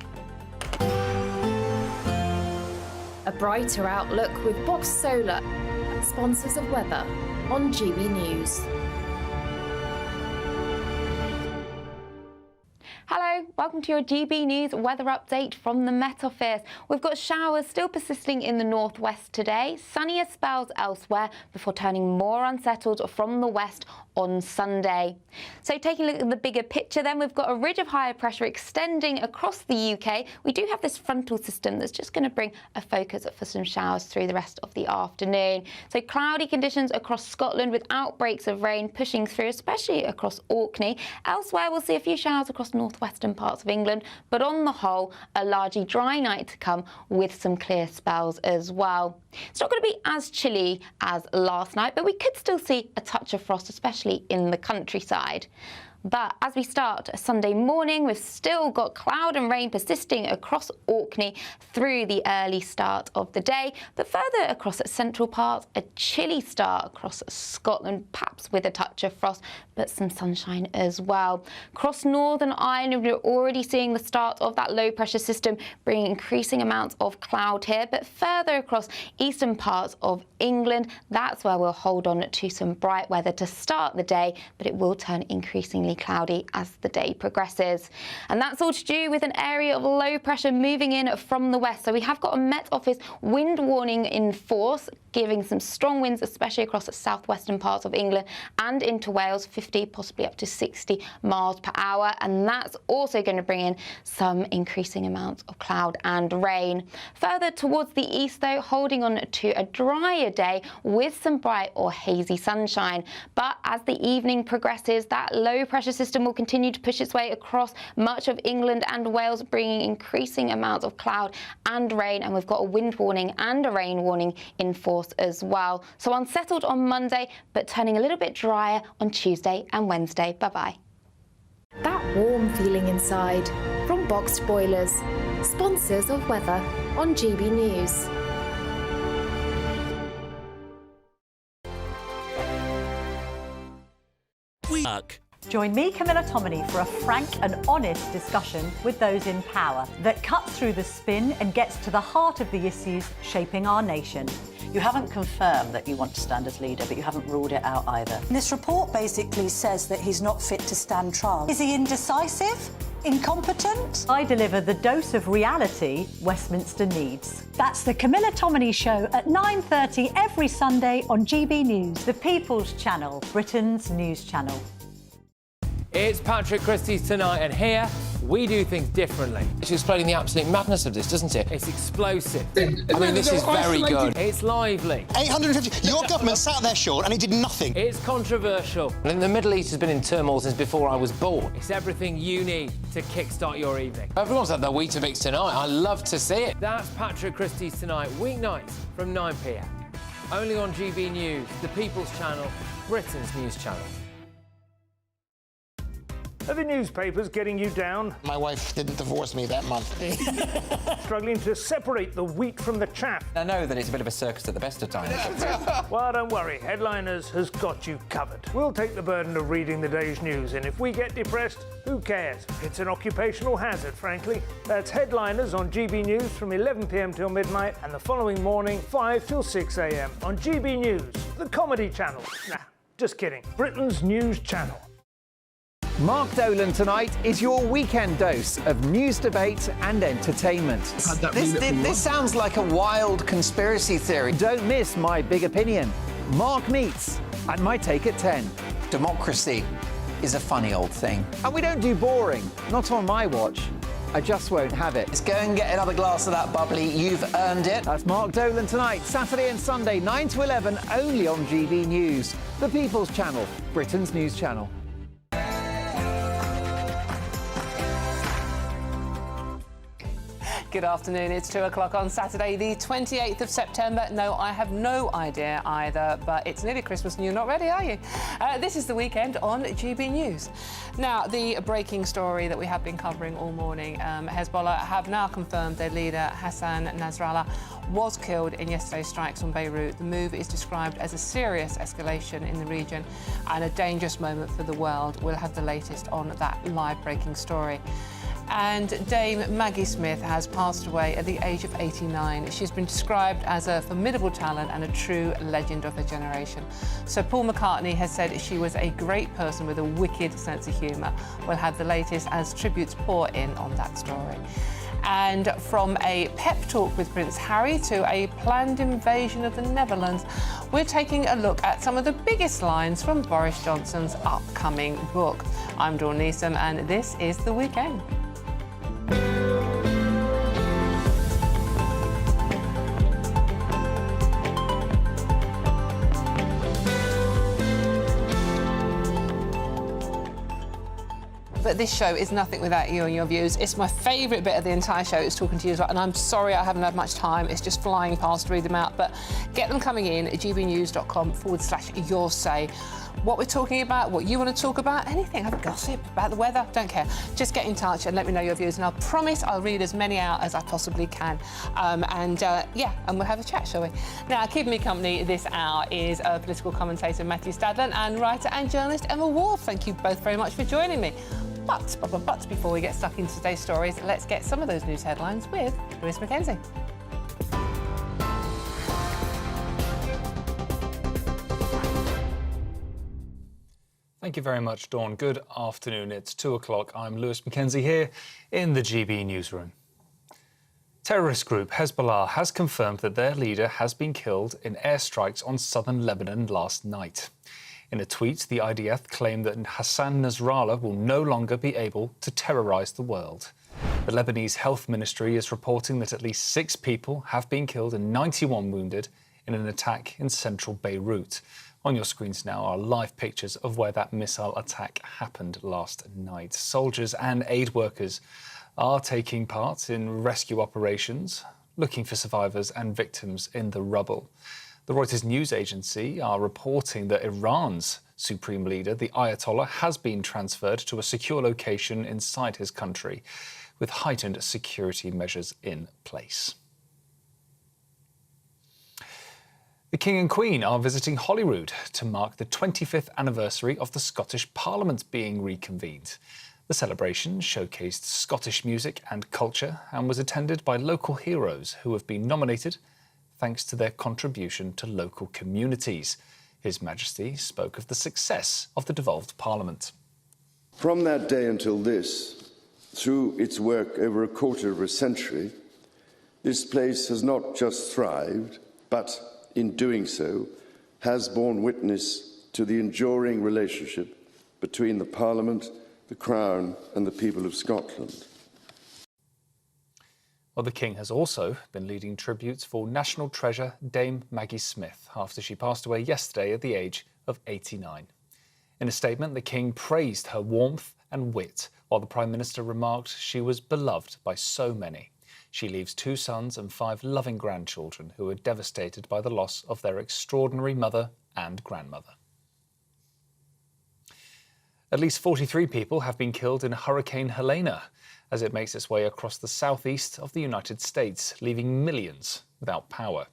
A brighter outlook with Box Solar, sponsors of weather on GB News. Hello, welcome to your GB News weather update from the Met Office. We've got showers still persisting in the northwest today, sunnier spells elsewhere before turning more unsettled from the west on Sunday. So taking a look at the bigger picture then, we've got a ridge of higher pressure extending across the UK. We do have this frontal system that's just going to bring a focus for some showers through the rest of the afternoon. So cloudy conditions across Scotland with outbreaks of rain pushing through, especially across Orkney. Elsewhere, we'll see a few showers across northwestern parts of England, but on the whole, a largely dry night to come with some clear spells as well. It's not going to be as chilly as last night, but we could still see a touch of frost, especially in the countryside. But as we start Sunday morning, we've still got cloud and rain persisting across Orkney through the early start of the day. But further across central parts, a chilly start across Scotland, perhaps with a touch of frost, but some sunshine as well. Across Northern Ireland, we're already seeing the start of that low pressure system, bringing increasing amounts of cloud here. But further across eastern parts of England, that's where we'll hold on to some bright weather to start the day, but it will turn increasingly cloudy as the day progresses. And that's all to do with an area of low pressure moving in from the west. So we have got a Met Office wind warning in force, giving some strong winds, especially across the southwestern parts of England and into Wales, 50, possibly up to 60 miles per hour. And that's also going to bring in some increasing amounts of cloud and rain. Further towards the east, though, holding on to a drier day with some bright or hazy sunshine. But as the evening progresses, that low pressure system will continue to push its way across much of England and Wales, bringing increasing amounts of cloud and rain. And we've got a wind warning and a rain warning in force as well. So unsettled on Monday, but turning a little bit drier on Tuesday and Wednesday. Bye-bye. That warm feeling inside from Boxed Boilers, sponsors of weather on GB News. Join me, Camilla Tominey, for a frank and honest discussion with those in power that cuts through the spin and gets to the heart of the issues shaping our nation. You haven't confirmed that you want to stand as leader, but you haven't ruled it out either. This report basically says that he's not fit to stand trial. Is he indecisive? Incompetent? I deliver the dose of reality Westminster needs. That's the Camilla Tominey Show at 9:30 every Sunday on GB News, the People's Channel, Britain's news channel. It's Patrick Christie's Tonight, and here we do things differently. It's explaining the absolute madness of this, doesn't it? It's explosive. I mean, this is very good. It's lively. 850. Your government sat there short and it did nothing. It's controversial. And the Middle East has been in turmoil since before I was born. It's everything you need to kickstart your evening. Everyone's had their Weetabix tonight. I love to see it. That's Patrick Christie's Tonight, weeknights from 9 p.m. Only on GB News, the People's Channel, Britain's news channel. Are the newspapers getting you down? My wife didn't divorce me that month. Struggling to separate the wheat from the chaff? I know that it's a bit of a circus at the best of times. Well, don't worry, Headliners has got you covered. We'll take the burden of reading the day's news, and if we get depressed, who cares? It's an occupational hazard, frankly. That's Headliners on GB News from 11 p.m. till midnight, and the following morning, 5 till 6 a.m. on GB News, the comedy channel. Nah, just kidding. Britain's news channel. Mark Dolan Tonight is your weekend dose of news, debate and entertainment. This sounds like a wild conspiracy theory. Don't miss My Big Opinion, Mark Meets, and My Take at 10. Democracy is a funny old thing. And we don't do boring, not on my watch. I just won't have it. Let's go and get another glass of that bubbly. You've earned it. That's Mark Dolan Tonight, Saturday and Sunday, 9 to 11, only on GB News, the People's Channel, Britain's news channel. Good afternoon, it's 2 o'clock on Saturday, the 28th of September. No, I have no idea either, but it's nearly Christmas and you're not ready, are you? This is the weekend on GB News. Now, the breaking story that we have been covering all morning, Hezbollah have now confirmed their leader, Hassan Nasrallah, was killed in yesterday's strikes on Beirut. The move is described as a serious escalation in the region and a dangerous moment for the world. We'll have the latest on that live breaking story. And Dame Maggie Smith has passed away at the age of 89. She's been described as a formidable talent and a true legend of her generation. So Paul McCartney has said she was a great person with a wicked sense of humour. We'll have the latest as tributes pour in on that story. And from a pep talk with Prince Harry to a planned invasion of the Netherlands, we're taking a look at some of the biggest lines from Boris Johnson's upcoming book. I'm Dawn Neeson, and this is The Weekend. But this show is nothing without you and your views. It's my favourite bit of the entire show is talking to you, and I'm sorry I haven't had much time. It's just flying past to read them out. But get them coming in at gbnews.com/your say. What we're talking about, what you want to talk about, anything, have a gossip about the weather, don't care. Just get in touch and let me know your views, and I'll promise I'll read as many out as I possibly can. And we'll have a chat, shall we? Now, keeping me company this hour is political commentator Matthew Stadland and writer and journalist Emma Ward. Thank you both very much for joining me. But before we get stuck into today's stories, let's get some of those news headlines with Lewis Mackenzie. Thank you very much, Dawn. Good afternoon. It's 2 o'clock. I'm Lewis Mackenzie here in the GB newsroom. Terrorist group Hezbollah has confirmed that their leader has been killed in airstrikes on southern Lebanon last night. In a tweet, the IDF claimed that Hassan Nasrallah will no longer be able to terrorise the world. The Lebanese Health Ministry is reporting that at least 6 people have been killed and 91 wounded in an attack in central Beirut. On your screens now are live pictures of where that missile attack happened last night. Soldiers and aid workers are taking part in rescue operations, looking for survivors and victims in the rubble. The Reuters news agency are reporting that Iran's supreme leader, the Ayatollah, has been transferred to a secure location inside his country, with heightened security measures in place. The King and Queen are visiting Holyrood to mark the 25th anniversary of the Scottish Parliament being reconvened. The celebration showcased Scottish music and culture and was attended by local heroes who have been nominated thanks to their contribution to local communities. His Majesty spoke of the success of the devolved Parliament. From that day until this, through its work over a quarter of a century, this place has not just thrived, but in doing so, has borne witness to the enduring relationship between the Parliament, the Crown and the people of Scotland. Well, the King has also been leading tributes for national treasure Dame Maggie Smith after she passed away yesterday at the age of 89. In a statement, the King praised her warmth and wit, while the Prime Minister remarked she was beloved by so many. She leaves 2 sons and 5 loving grandchildren who are devastated by the loss of their extraordinary mother and grandmother. At least 43 people have been killed in Hurricane Helene as it makes its way across the southeast of the United States, leaving millions without power.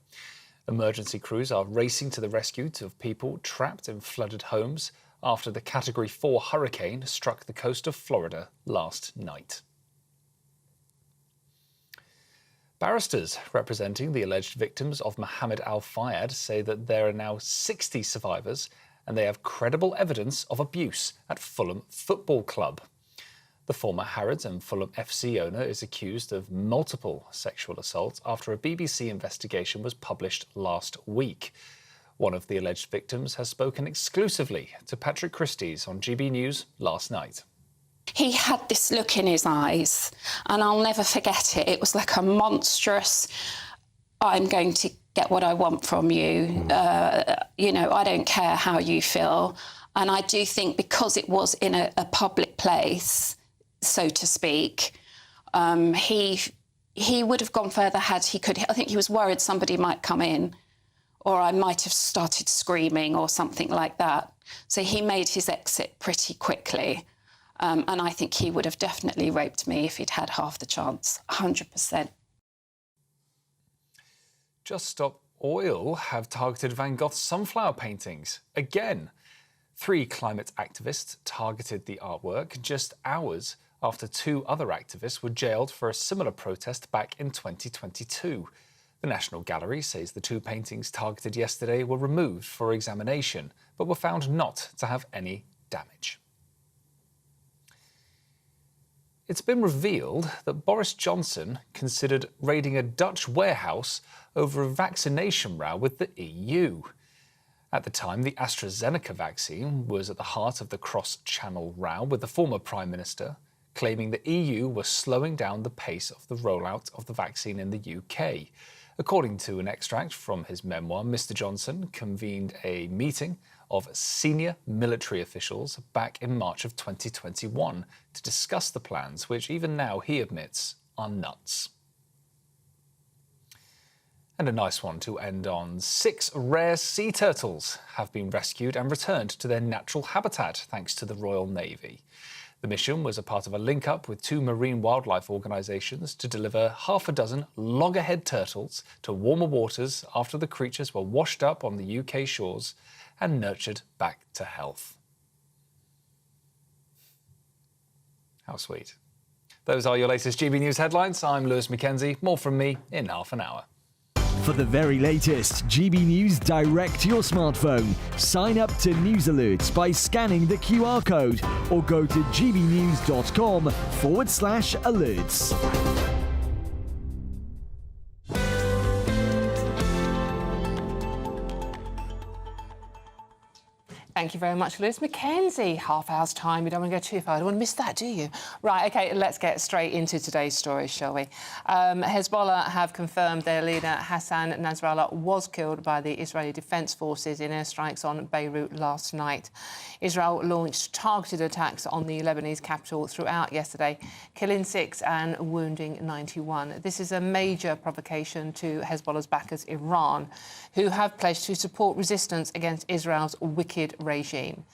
Emergency crews are racing to the rescue of people trapped in flooded homes after the Category 4 hurricane struck the coast of Florida last night. Barristers representing the alleged victims of Mohammed Al-Fayed say that there are now 60 survivors and they have credible evidence of abuse at Fulham Football Club. The former Harrods and Fulham FC owner is accused of multiple sexual assaults after a BBC investigation was published last week. One of the alleged victims has spoken exclusively to Patrick Christys on GB News last night. He had this look in his eyes, and I'll never forget it. It was like a monstrous, I'm going to get what I want from you. I don't care how you feel. And I do think because it was in a public place, so to speak, he would have gone further had he could. I think he was worried somebody might come in or I might have started screaming or something like that. So he made his exit pretty quickly. And I think he would have definitely raped me if he'd had half the chance, 100%. Just Stop Oil have targeted Van Gogh's sunflower paintings again. 3 climate activists targeted the artwork just hours after 2 other activists were jailed for a similar protest back in 2022. The National Gallery says the 2 paintings targeted yesterday were removed for examination, but were found not to have any damage. It's been revealed that Boris Johnson considered raiding a Dutch warehouse over a vaccination row with the EU. At the time, the AstraZeneca vaccine was at the heart of the cross-channel row, with the former Prime Minister claiming the EU was slowing down the pace of the rollout of the vaccine in the UK. According to an extract from his memoir, Mr. Johnson convened a meeting of senior military officials back in March of 2021 to discuss the plans, which even now he admits are nuts. And a nice one to end on. 6 rare sea turtles have been rescued and returned to their natural habitat thanks to the Royal Navy. The mission was a part of a link-up with 2 marine wildlife organisations to deliver half a dozen loggerhead turtles to warmer waters after the creatures were washed up on the UK shores and nurtured back to health. How sweet. Those are your latest GB News headlines. I'm Lewis Mackenzie. More from me in half an hour. For the very latest GB News direct to your smartphone, sign up to News Alerts by scanning the QR code or go to gbnews.com/alerts. Thank you very much, Lewis Mackenzie. Half hour's time. You don't want to go too far. You don't want to miss that, do you? Right, OK, let's get straight into today's story, shall we? Hezbollah have confirmed their leader, Hassan Nasrallah, was killed by the Israeli Defense Forces in airstrikes on Beirut last night. Israel launched targeted attacks on the Lebanese capital throughout yesterday, killing 6 and wounding 91. This is a major provocation to Hezbollah's backers, Iran, who have pledged to support resistance against Israel's wicked regime.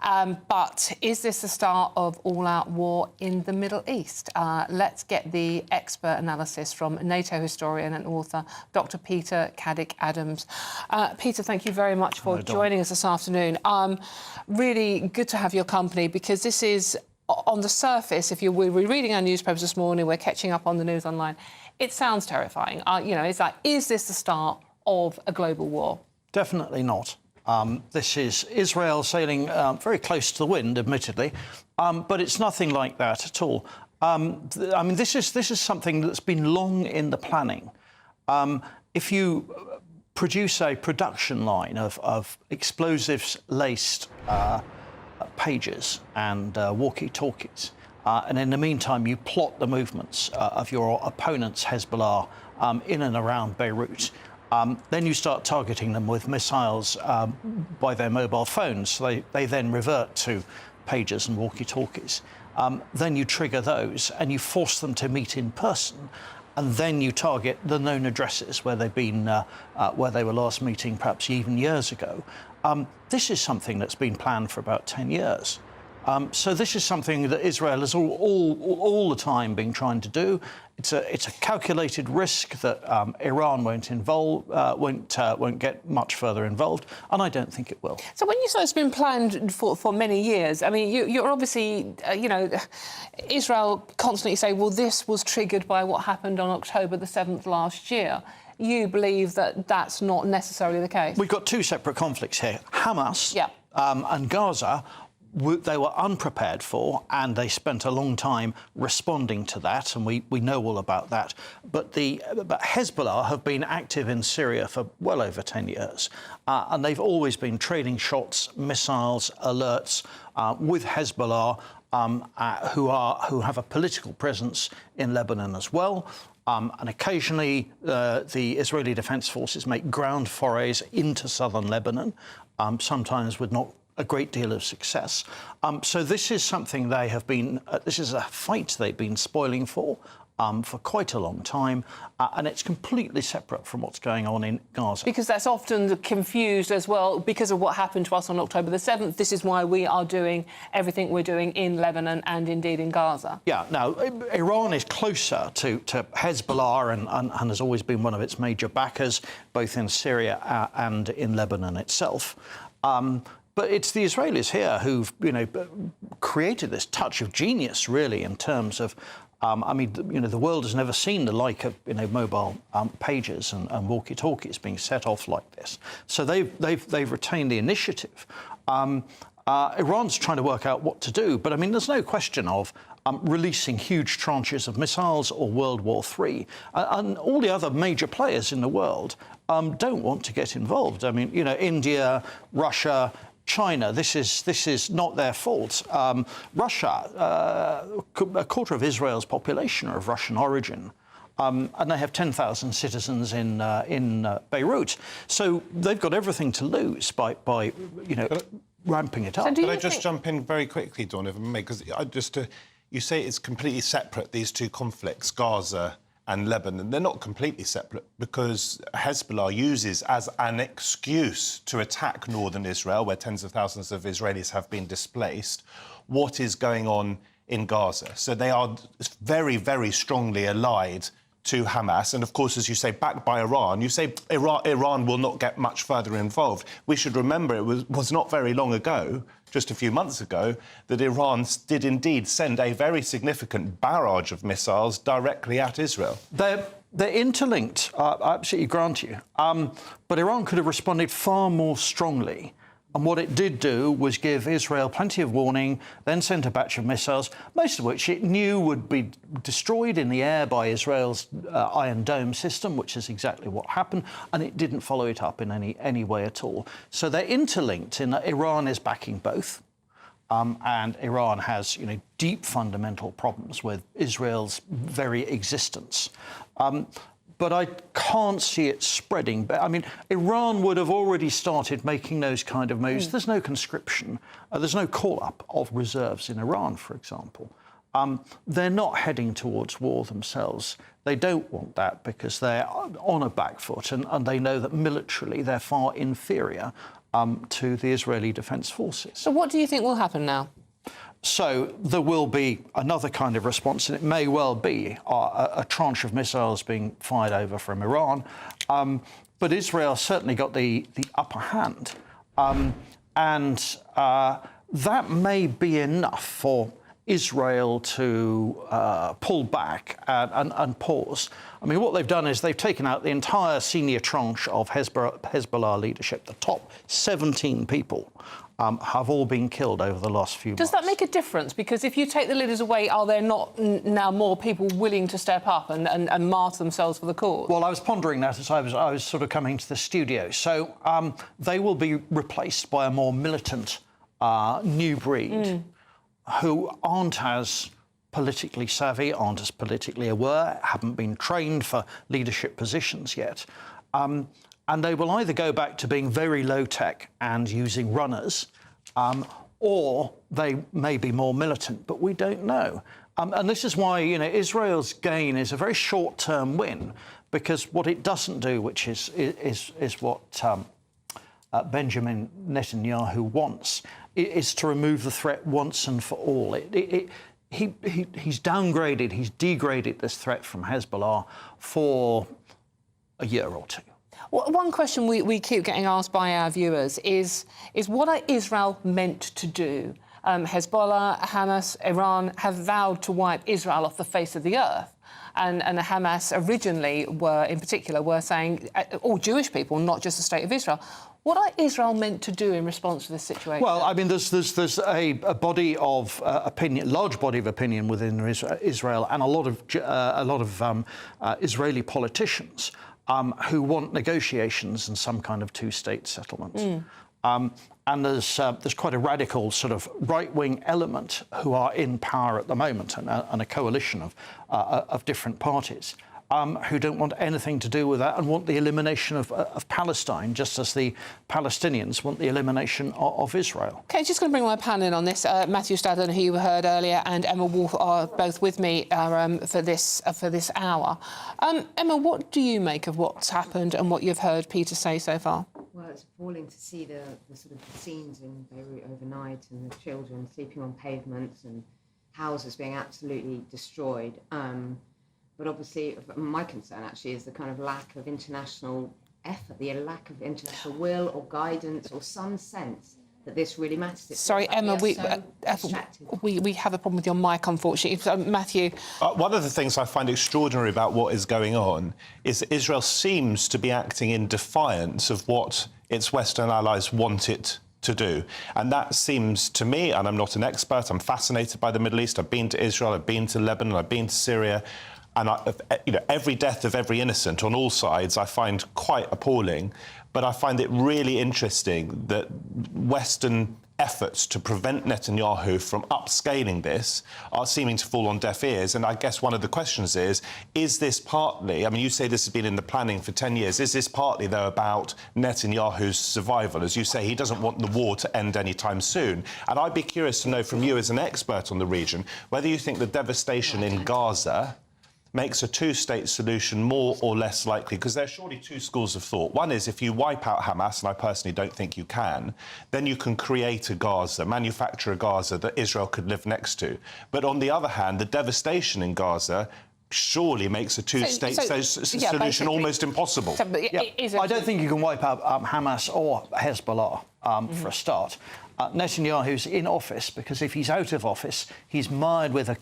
But is this the start of all-out war in the Middle East? Let's get the expert analysis from NATO historian and author Dr. Peter Caddick-Adams. Peter, thank you very much for joining us this afternoon. Really good to have your company, because this is, on the surface, if we're reading our newspapers this morning, we're catching up on the news online, it sounds terrifying. It's like, is this the start of a global war? Definitely not. This is Israel sailing very close to the wind, admittedly, but it's nothing like that at all. I mean, this is something that's been long in the planning. If you produce a production line of explosives-laced pages and walkie-talkies, and in the meantime you plot the movements of your opponent's Hezbollah in and around Beirut, then you start targeting them with missiles by their mobile phones. So they then revert to pagers and walkie-talkies. Then you trigger those and you force them to meet in person. And then you target the known addresses where they've been, where they were last meeting, perhaps even years ago. This is something that's been planned for about 10 years. So this is something that Israel has all the time been trying to do. It's a calculated risk that Iran won't get much further involved, and I don't think it will. So when you say it's been planned for many years, I mean, you're obviously, Israel constantly say, well, this was triggered by what happened on October the 7th last year. You believe that that's not necessarily the case? We've got 2 separate conflicts here. Hamas and Gaza, they were unprepared for, and they spent a long time responding to that, and we know all about that. But Hezbollah have been active in Syria for well over 10 years, and they've always been trading shots, missiles, alerts with Hezbollah, who have a political presence in Lebanon as well. And occasionally the Israeli Defense Forces make ground forays into southern Lebanon, sometimes with not a great deal of success. So this is something they have been, this is a fight they've been spoiling for quite a long time, and it's completely separate from what's going on in Gaza. Because that's often confused as well, because of what happened to us on October the 7th. This is why we are doing everything we're doing in Lebanon and indeed in Gaza. Yeah, now, Iran is closer to Hezbollah and has always been one of its major backers, both in Syria and in Lebanon itself. But it's the Israelis here who've, created this touch of genius, really, in terms of, the world has never seen the like of, mobile pages and walkie-talkies being set off like this. So they've retained the initiative. Iran's trying to work out what to do, but I mean, there's no question of releasing huge tranches of missiles or World War III. And all the other major players in the world don't want to get involved. I mean, you know, India, Russia, China, this is not their fault. Russia, a quarter of Israel's population are of Russian origin. And they have 10,000 citizens in Beirut. So they've got everything to lose by you know, ramping it up. Could I just jump in very quickly, Dawn, if I may? Because you say it's completely separate, these two conflicts, Gaza and Lebanon. They're not completely separate because Hezbollah uses as an excuse to attack northern Israel, where tens of thousands of Israelis have been displaced, what is going on in Gaza. So they are very, very strongly allied to Hamas. And, of course, as you say, backed by Iran. You say Iran will not get much further involved. We should remember it was not very long ago, just a few months ago, that Iran did indeed send a very significant barrage of missiles directly at Israel. They're interlinked, I absolutely grant you. But Iran could have responded far more strongly. And what it did do was give Israel plenty of warning, then sent a batch of missiles, most of which it knew would be destroyed in the air by Israel's Iron Dome system, which is exactly what happened, and it didn't follow it up in any way at all. So they're interlinked in that Iran is backing both, and Iran has, you know, deep fundamental problems with Israel's very existence. But I can't see it spreading. But I mean, Iran would have already started making those kind of moves. There's no conscription. There's no call-up of reserves in Iran, for example. They're not heading towards war themselves. They don't want that because they're on a back foot, and they know that militarily they're far inferior to the Israeli Defence Forces. So what do you think will happen now? So there will be another kind of response, and it may well be a tranche of missiles being fired over from Iran. But Israel certainly got the upper hand. And that may be enough for Israel to pull back and pause. I mean, what they've done is they've taken out the entire senior tranche of Hezbollah leadership. The top 17 people have all been killed over the last few months. Does that make a difference? Because if you take the leaders away, are there not now more people willing to step up and martyr themselves for the cause? Well, I was pondering that as I was sort of coming to the studio. So they will be replaced by a more militant new breed who aren't as politically savvy, aren't as politically aware, haven't been trained for leadership positions yet. And they will either go back to being very low-tech and using runners, or they may be more militant, but we don't know. And this is why, you know, Israel's gain is a very short-term win, because what it doesn't do, which is what Benjamin Netanyahu wants, is to remove the threat once and for all. He's downgraded, he's degraded this threat from Hezbollah for a year or two. Well, one question we keep getting asked by our viewers is what are Israel meant to do? Hezbollah, Hamas, Iran have vowed to wipe Israel off the face of the earth. And Hamas originally in particular were saying all Jewish people, not just the State of Israel. What are Israel meant to do in response to this situation? Well, I mean, there's a body of opinion, large body of opinion within Israel, and a lot of Israeli politicians who want negotiations and some kind of two-state settlement. And there's quite a radical sort of right-wing element who are in power at the moment, and a coalition of different parties who don't want anything to do with that and want the elimination of Palestine, just as the Palestinians want the elimination of Israel. OK, just going to bring my panel in on this. Matthew Stadlen, who you heard earlier, and Emma Wolf are both with me for this hour. Emma, what do you make of what's happened and what you've heard Peter say so far? Well, it's appalling to see the sort of scenes in Beirut overnight, and the children sleeping on pavements and houses being absolutely destroyed. But obviously, my concern actually is the kind of lack of international effort, the lack of international will or guidance or some sense that this really matters. Sorry, Emma, we have a problem with your mic, unfortunately. Matthew? One of the things I find extraordinary about what is going on is that Israel seems to be acting in defiance of what its Western allies want it to do. And that seems to me, and I'm not an expert, I'm fascinated by the Middle East. I've been to Israel, I've been to Lebanon, I've been to Syria. And every death of every innocent on all sides I find quite appalling. But I find it really interesting that Western efforts to prevent Netanyahu from upscaling this are seeming to fall on deaf ears. And I guess one of the questions is this partly, I mean, you say this has been in the planning for 10 years, is this partly, though, about Netanyahu's survival? As you say, he doesn't want the war to end anytime soon. And I'd be curious to know from you as an expert on the region whether you think the devastation in Gaza makes a two-state solution more or less likely, because there are surely two schools of thought. One is if you wipe out Hamas, and I personally don't think you can, then you can create a Gaza, manufacture a Gaza that Israel could live next to. But on the other hand, the devastation in Gaza surely makes a two-state solution almost impossible. I don't think you can wipe out Hamas or Hezbollah, for a start. Netanyahu's in office because if he's out of office, he's mired with a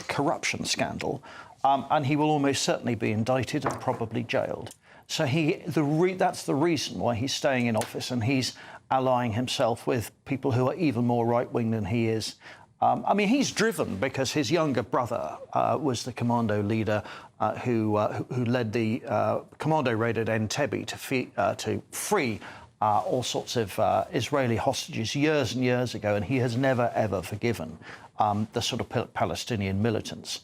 corruption scandal. And he will almost certainly be indicted and probably jailed. So that's the reason why he's staying in office, and he's allying himself with people who are even more right-wing than he is. I mean, he's driven because his younger brother was the commando leader who led the commando raid at Entebbe to free all sorts of Israeli hostages years and years ago, and he has never, ever forgiven the sort of Palestinian militants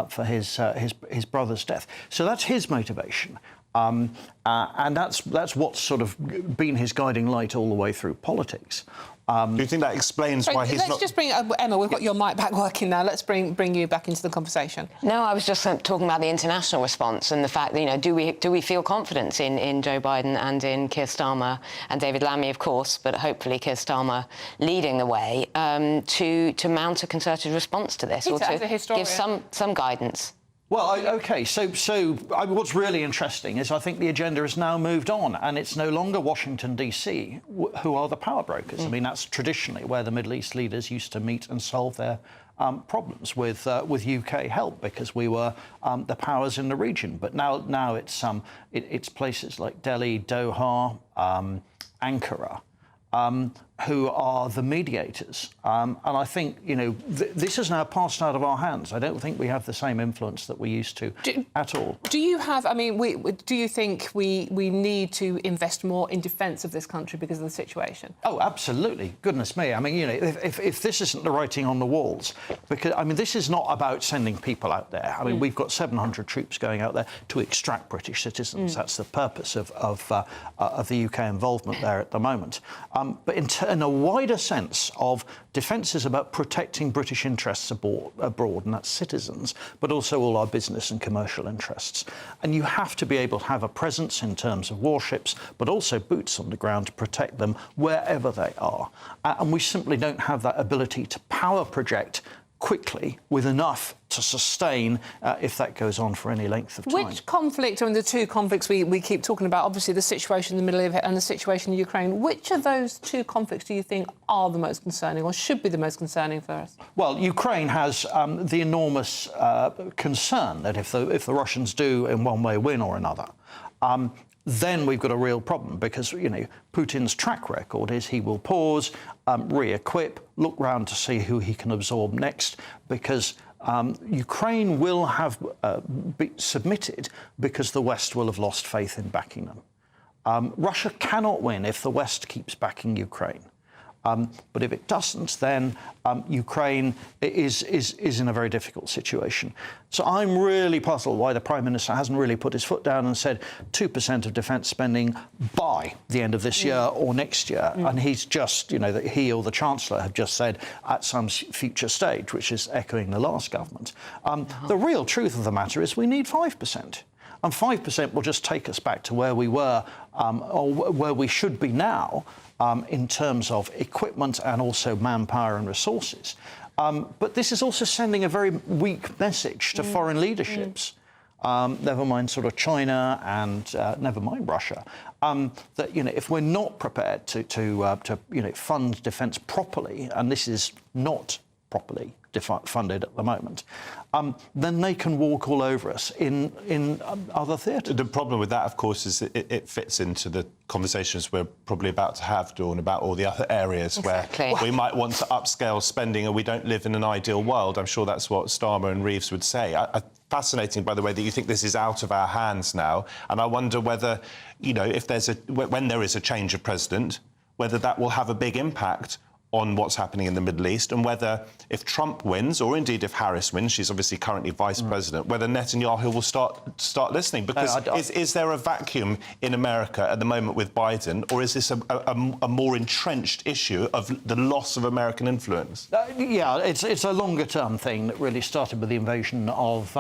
for his brother's death. So that's his motivation. And that's what's sort of been his guiding light all the way through politics. Do you think that explains why he's not... Let's just bring... Emma, we've got your mic back working now. Let's bring you back into the conversation. No, I was just talking about the international response and the fact that, do we feel confidence in Joe Biden and in Keir Starmer and David Lammy, of course, but hopefully Keir Starmer leading the way to mount a concerted response to this, or to give some guidance? Well, OK, so what's really interesting is I think the agenda has now moved on, and it's no longer Washington, D.C. who are the power brokers. I mean, that's traditionally where the Middle East leaders used to meet and solve their problems with UK help, because we were the powers in the region. But now it's places like Delhi, Doha, Ankara, who are the mediators. And I think, this has now passed out of our hands. I don't think we have the same influence that we used to at all. Do you have, do you think we need to invest more in defence of this country because of the situation? Oh, absolutely. Goodness me. I mean, if this isn't the writing on the walls, because, this is not about sending people out there. I mean, we've got 700 troops going out there to extract British citizens. That's the purpose of the UK involvement there at the moment. But in a wider sense of defence is about protecting British interests abroad, and that's citizens, but also all our business and commercial interests. And you have to be able to have a presence in terms of warships, but also boots on the ground to protect them wherever they are. And we simply don't have that ability to power project quickly with enough to sustain if that goes on for any length of time. Which conflict, the two conflicts we keep talking about, obviously the situation in the middle of it and the situation in Ukraine, which of those two conflicts do you think are the most concerning or should be the most concerning for us? Well, Ukraine has the enormous concern that if the Russians do in one way win or another, then we've got a real problem, because, Putin's track record is he will pause, re-equip, look round to see who he can absorb next, because Ukraine will have be submitted because the West will have lost faith in backing them. Russia cannot win if the West keeps backing Ukraine. But if it doesn't, then Ukraine is in a very difficult situation. So I'm really puzzled why the Prime Minister hasn't really put his foot down and said 2% of defence spending by the end of this year or next year. And he's just, that he or the Chancellor have just said at some future stage, which is echoing the last government. The real truth of the matter is we need 5%. And 5% will just take us back to where we were, or where we should be now, in terms of equipment and also manpower and resources. But this is also sending a very weak message to foreign leaderships, never mind sort of China and never mind Russia, that, if we're not prepared to fund defence properly, and this is not properly funded at the moment, then they can walk all over us in other theatres. The problem with that, of course, is it fits into the conversations we're probably about to have, Dawn, about all the other areas where we might want to upscale spending and we don't live in an ideal world. I'm sure that's what Starmer and Reeves would say. Fascinating, by the way, that you think this is out of our hands now. And I wonder whether, you know, if when there is a change of president, whether that will have a big impact on what's happening in the Middle East, and whether if Trump wins, or indeed if Harris wins, she's obviously currently vice president, whether Netanyahu will start listening. Because is there a vacuum in America at the moment with Biden, or is this a more entrenched issue of the loss of American influence? Yeah, it's a longer-term thing that really started with the invasion of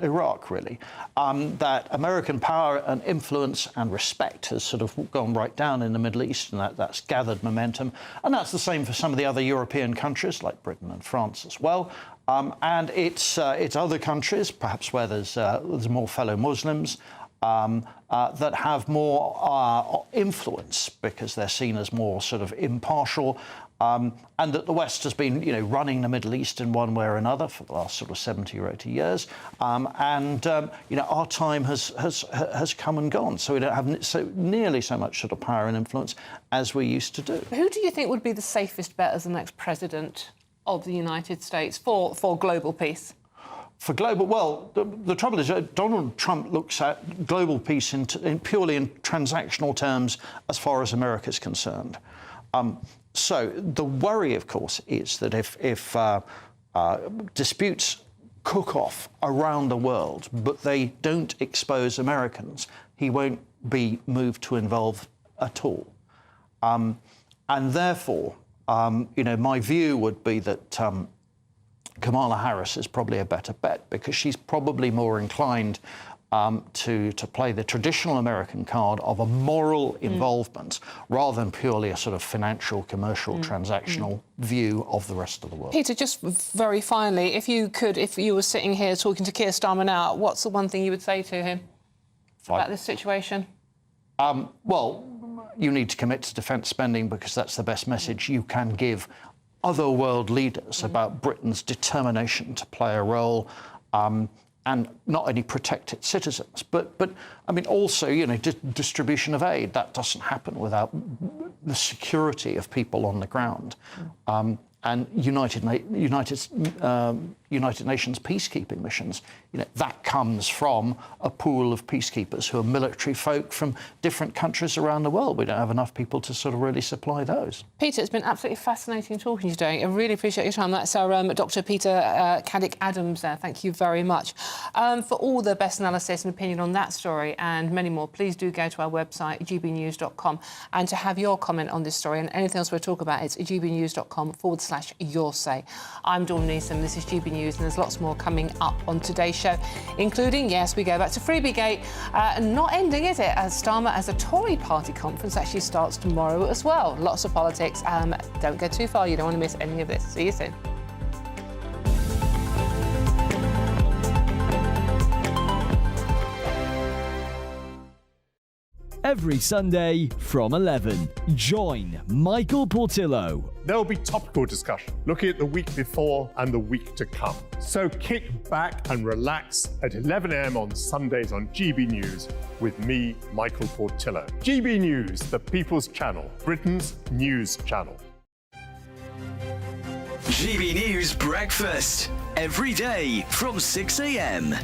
Iraq, really. That American power and influence and respect has sort of gone right down in the Middle East, and that's gathered momentum. And that's the same for some of the other European countries, like Britain and France as well. And it's other countries, perhaps where there's more fellow Muslims, that have more influence because they're seen as more sort of impartial, and that the West has been, you know, running the Middle East in one way or another for the last sort of 70 or 80 years, you know, our time has come and gone, so we don't have nearly so much sort of power and influence as we used to do. Who do you think would be the safest bet as the next president of the United States for global peace? For global, well, the trouble is that Donald Trump looks at global peace purely in transactional terms as far as America is concerned. So the worry, of course, is that if disputes cook off around the world, but they don't expose Americans, he won't be moved to involve at all. And therefore, you know, my view would be that Kamala Harris is probably a better bet because she's probably more inclined to play the traditional American card of a moral involvement rather than purely a sort of financial, commercial, transactional view of the rest of the world. Peter, just very finally, if you were sitting here talking to Keir Starmer now, what's the one thing you would say to him about this situation? Well, you need to commit to defence spending because that's the best message you can give other world leaders about Britain's determination to play a role and not only protect its citizens, but I mean, also, you know, distribution of aid. That doesn't happen without the security of people on the ground. And United Nations peacekeeping missions, you know, that comes from a pool of peacekeepers who are military folk from different countries around the world. We don't have enough people to sort of really supply those. Peter, it's been absolutely fascinating talking to you today. I really appreciate your time. That's our Dr. Peter Caddick-Adams there. Thank you very much. For all the best analysis and opinion on that story and many more, please do go to our website, gbnews.com, and to have your comment on this story and anything else we'll talk about, it's gbnews.com/your say. I'm Dawn Neeson, this is GB News, and there's lots more coming up on today's show, including, yes, we go back to Freebie Gate, not ending, is it, as Starmer as a Tory party conference actually starts tomorrow as well. Lots of politics. Don't go too far, you don't want to miss any of this. See you soon. Every Sunday from 11, join Michael Portillo. There will be topical discussion, looking at the week before and the week to come. So kick back and relax at 11 a.m. on Sundays on GB News with me, Michael Portillo. GB News, the People's Channel, Britain's news channel. GB News Breakfast, every day from 6 a.m.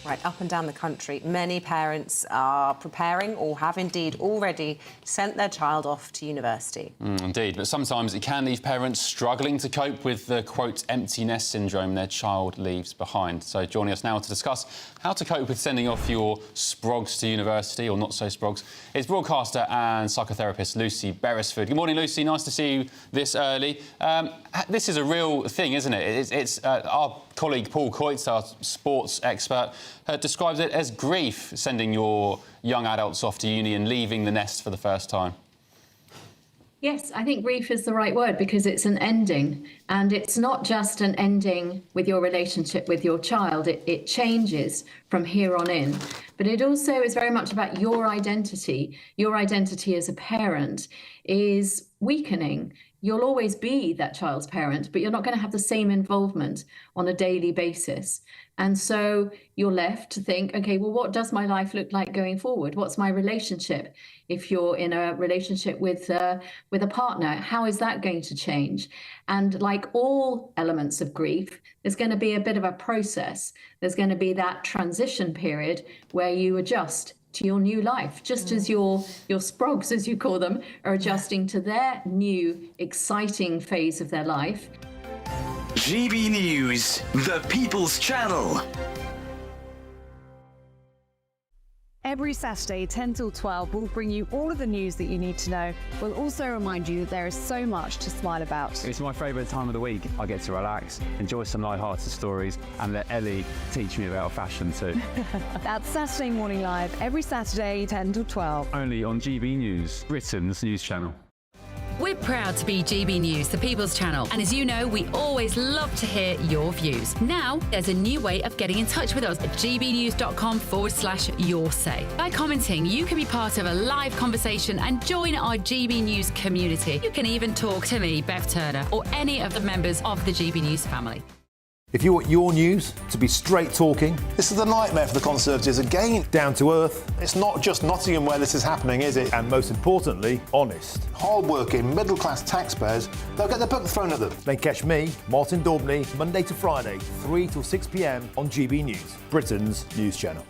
Right, up and down the country, many parents are preparing or have indeed already sent their child off to university. Indeed, but sometimes it can leave parents struggling to cope with the, quote, empty nest syndrome their child leaves behind. So joining us now to discuss how to cope with sending off your sprogs to university, or not so sprogs, is broadcaster and psychotherapist Lucy Beresford. Good morning, Lucy. Nice to see you this early. This is a real thing, isn't it? It's our colleague Paul Coitz, our sports expert, describes it as grief, sending your young adults off to uni and leaving the nest for the first time. Yes, I think grief is the right word because it's an ending, and it's not just an ending with your relationship with your child. It changes from here on in, but it also is very much about your identity. Your identity as a parent is weakening. you'll always be that child's parent, but you're not going to have the same involvement on a daily basis. And so you're left to think, okay, well, what does my life look like going forward? What's my relationship? If you're in a relationship with a partner, how is that going to change? And like all elements of grief, there's going to be a bit of a process. There's going to be that transition period where you adjust to your new life, just as your sprogs, as you call them, are adjusting to their new, exciting phase of their life. GB News, the People's Channel. Every Saturday, 10 till 12, we'll bring you all of the news that you need to know. We'll also remind you that there is so much to smile about. It's my favourite time of the week. I get to relax, enjoy some light-hearted stories, and let Ellie teach me about fashion too. That's Saturday Morning Live, every Saturday, 10 till 12. Only on GB News, Britain's news channel. We're proud to be GB News, the People's Channel. And as you know, we always love to hear your views. Now, there's a new way of getting in touch with us at gbnews.com/your say. By commenting, you can be part of a live conversation and join our GB News community. You can even talk to me, Bev Turner, or any of the members of the GB News family. If you want your news to be straight talking... This is a nightmare for the Conservatives again. Down to earth. It's not just Nottingham where this is happening, is it? And most importantly, honest. Hard-working, middle-class taxpayers, they'll get their book thrown at them. Then catch me, Martin Daubney, Monday to Friday, 3 till 6 p.m. on GB News, Britain's news channel.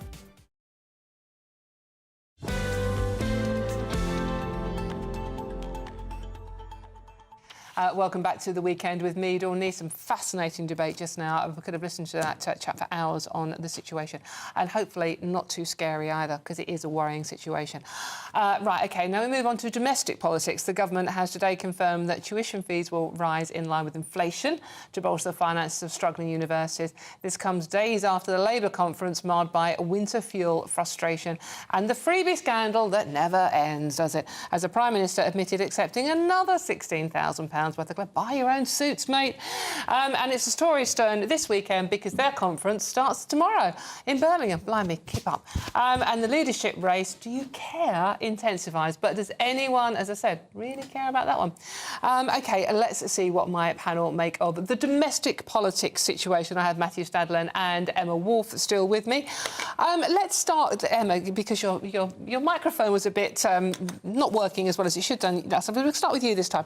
Welcome back to The Weekend with me, Dawn Lee. Some fascinating debate just now. We could have listened to that chat for hours on the situation. And hopefully not too scary either, because it is a worrying situation. Right, OK, now we move on to domestic politics. The government has today confirmed that tuition fees will rise in line with inflation to bolster the finances of struggling universities. This comes days after the Labour conference marred by winter fuel frustration and the freebie scandal that never ends, does it? As the Prime Minister admitted accepting another £16,000 worth of buy your own suits, mate. And it's a story stern this weekend because their conference starts tomorrow in Birmingham. Blimey, keep up. And the leadership race, do you care, intensifies. But does anyone, as I said, really care about that one? OK, let's see what my panel make of the domestic politics situation. I have Matthew Stadlen and Emma Wolf still with me. Let's start, Emma, because your microphone was a bit not working as well as it should have done. So we'll start with you this time.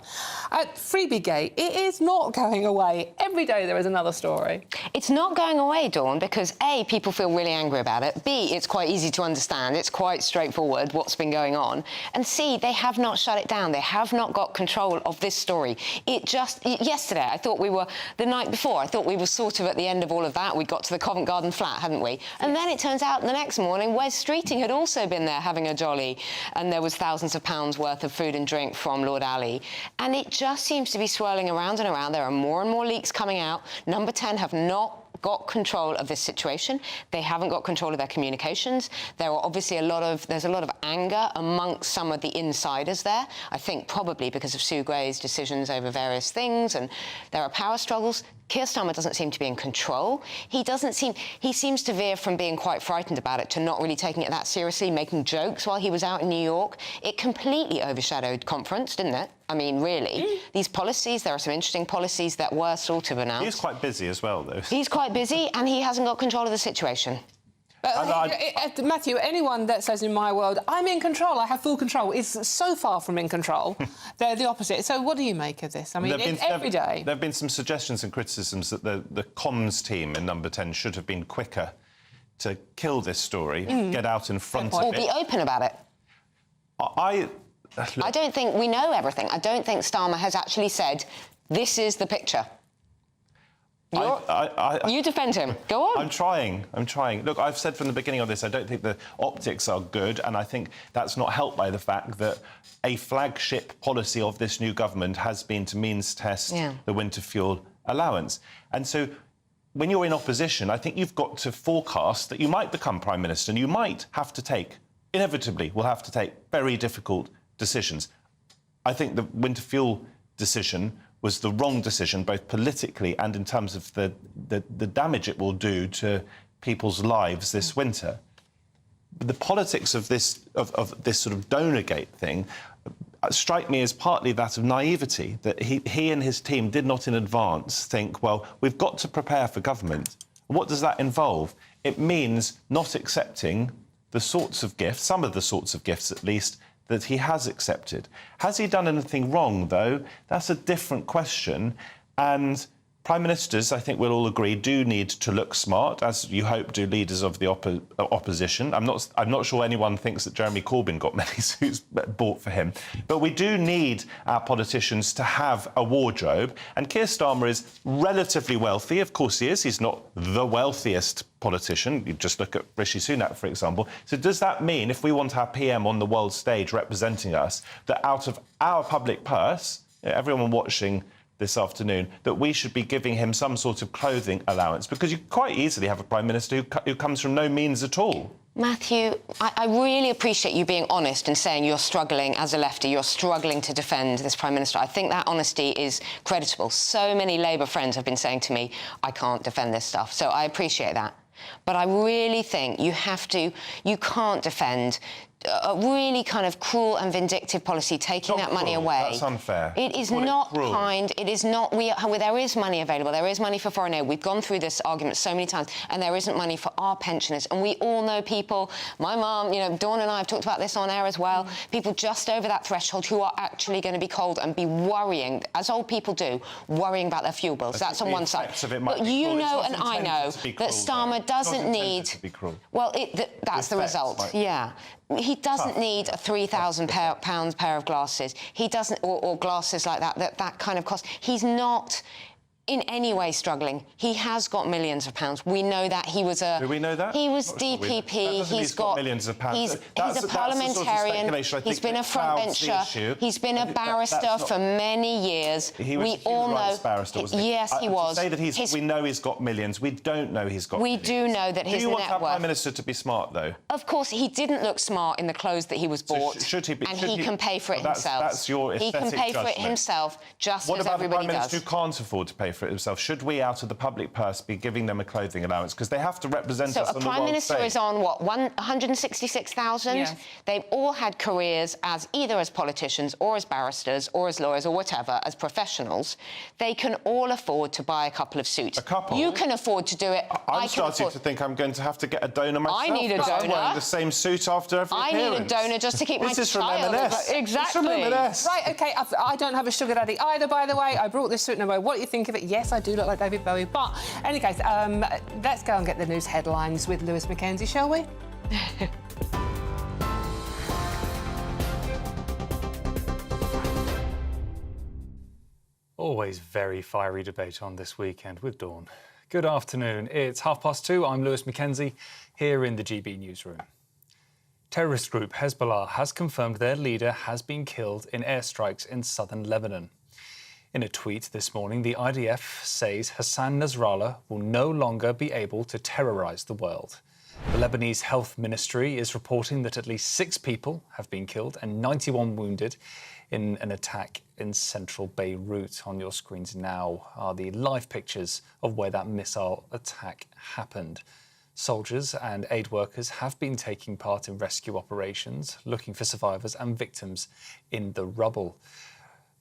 Freebiegate, it is not going away. Every day there is another story. It's not going away, Dawn, because A, people feel really angry about it. B, it's quite easy to understand. It's quite straightforward what's been going on. And C, they have not shut it down. They have not got control of this story. Yesterday, I thought the night before, I thought we were sort of at the end of all of that. We got to the Covent Garden flat, hadn't we? And then it turns out the next morning, Wes Streeting had also been there having a jolly, and there was thousands of pounds worth of food and drink from Lord Ali. And it just seems to be swirling around and around. There are more and more leaks coming out. Number 10 have not got control of this situation. They haven't got control of their communications. There's a lot of anger amongst some of the insiders there. I think probably because of Sue Gray's decisions over various things, and there are power struggles. Keir Starmer doesn't seem to be in control. He seems to veer from being quite frightened about it to not really taking it that seriously, making jokes while he was out in New York. It completely overshadowed conference, didn't it? I mean, really. These policies, there are some interesting policies that were sort of announced. He's quite busy as well, though. He's quite busy, and he hasn't got control of the situation. Matthew, anyone that says in my world, I'm in control, I have full control, is so far from in control. They're the opposite. So what do you make of this? I mean, every day. There have been some suggestions and criticisms that the comms team in Number 10 should have been quicker to kill this story, get out in front of it. Or be open about it. I don't think we know everything. I don't think Starmer has actually said, this is the picture. You defend him. Go on. I'm trying. Look, I've said from the beginning of this, I don't think the optics are good, and I think that's not helped by the fact that a flagship policy of this new government has been to means test the winter fuel allowance. And so when you're in opposition, I think you've got to forecast that you might become Prime Minister and you might have to inevitably will have to take very difficult decisions. I think the winter fuel decision was the wrong decision, both politically and in terms of the damage it will do to people's lives this winter. But the politics of this sort of Donergate thing, strike me as partly that of naivety, that he and his team did not in advance think, well, we've got to prepare for government. What does that involve? It means not accepting the sorts of gifts, some of the sorts of gifts at least, that he has accepted. Has he done anything wrong, though? That's a different question. And Prime Ministers, I think we'll all agree, do need to look smart, as you hope do leaders of the opposition. I'm not sure anyone thinks that Jeremy Corbyn got many suits bought for him. But we do need our politicians to have a wardrobe. And Keir Starmer is relatively wealthy. Of course he is. He's not the wealthiest politician. You just look at Rishi Sunak, for example. So does that mean, if we want our PM on the world stage representing us, that out of our public purse, everyone watching this afternoon, that we should be giving him some sort of clothing allowance? Because you quite easily have a Prime Minister who comes from no means at all. Matthew, I really appreciate you being honest and saying you're struggling as a lefty, you're struggling to defend this Prime Minister. I think that honesty is creditable. So many Labour friends have been saying to me, I can't defend this stuff. So I appreciate that. But I really think you can't defend a really kind of cruel and vindictive policy, taking that money away. That's unfair. It is not kind. It is not. There is money available. There is money for foreign aid. We've gone through this argument so many times, and there isn't money for our pensioners. And we all know people. My mum, Dawn and I have talked about this on air as well. People just over that threshold who are actually going to be cold and be worrying, as old people do, worrying about their fuel bills. That's on one side. But you know, and I know that Starmer doesn't need. Well, that's the result. Right. Yeah. He doesn't need a £3,000 pair of glasses. He doesn't, or glasses like that kind of cost. He's not in any way struggling. He has got millions of pounds. We know that. He was a... Do we know that? He was DPP. He's got millions of pounds. He's a parliamentarian. He's been a frontbencher. He's been a barrister for many years. We all know... Barrister, wasn't he? Yes, he was. To say that we know he's got millions, we don't know he's got millions. We do know that his net worth... Do you want our Prime Minister to be smart, though? Of course, he didn't look smart in the clothes that he was bought. So should he be? And he can pay for it himself. That's your aesthetic judgment. He can pay for it himself, just as everybody does. What about the Prime Minister who can't afford to pay for it himself? Should we, out of the public purse, be giving them a clothing allowance? Because they have to represent us on the world stage. So a Prime Minister is on, what, 166,000? Yeah. They've all had careers either as politicians or as barristers or as lawyers or whatever, as professionals. They can all afford to buy a couple of suits. A couple? You can afford to do it. I'm starting to think I'm going to have to get a donor myself. I need a donor. I'm wearing the same suit after every appearance. I need a donor just to keep my child... This is from M&S. Exactly. It's from M&S. Right, OK, I don't have a sugar daddy either, by the way. I brought this suit, no matter what you think of it. Yes, I do look like David Bowie. But, in any case, let's go and get the news headlines with Lewis Mackenzie, shall we? Always very fiery debate on This Weekend with Dawn. Good afternoon. It's 2:30. I'm Lewis Mackenzie, here in the GB newsroom. Terrorist group Hezbollah has confirmed their leader has been killed in airstrikes in southern Lebanon. In a tweet this morning, the IDF says Hassan Nasrallah will no longer be able to terrorise the world. The Lebanese Health Ministry is reporting that at least 6 people have been killed and 91 wounded in an attack in central Beirut. On your screens now are the live pictures of where that missile attack happened. Soldiers and aid workers have been taking part in rescue operations, looking for survivors and victims in the rubble.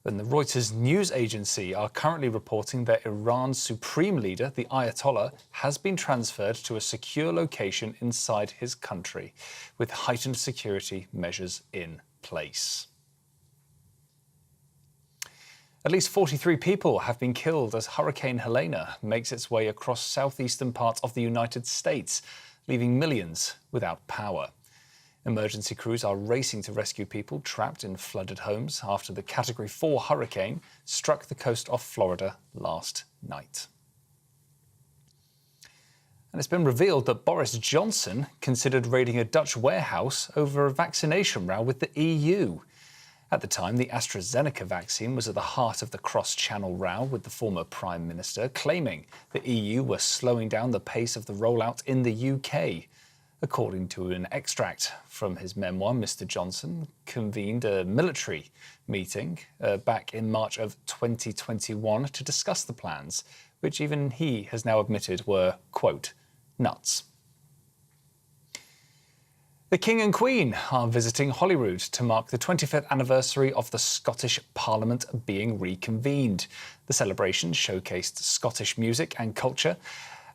And the Reuters news agency are currently reporting that Iran's supreme leader, the Ayatollah, has been transferred to a secure location inside his country, with heightened security measures in place. At least 43 people have been killed as Hurricane Helene makes its way across southeastern parts of the United States, leaving millions without power. Emergency crews are racing to rescue people trapped in flooded homes after the Category 4 hurricane struck the coast of Florida last night. And it's been revealed that Boris Johnson considered raiding a Dutch warehouse over a vaccination row with the EU. At the time, the AstraZeneca vaccine was at the heart of the cross-channel row, with the former Prime Minister claiming the EU were slowing down the pace of the rollout in the UK. According to an extract from his memoir, Mr. Johnson convened a military meeting back in March of 2021 to discuss the plans, which even he has now admitted were, quote, nuts. The King and Queen are visiting Holyrood to mark the 25th anniversary of the Scottish Parliament being reconvened. The celebration showcased Scottish music and culture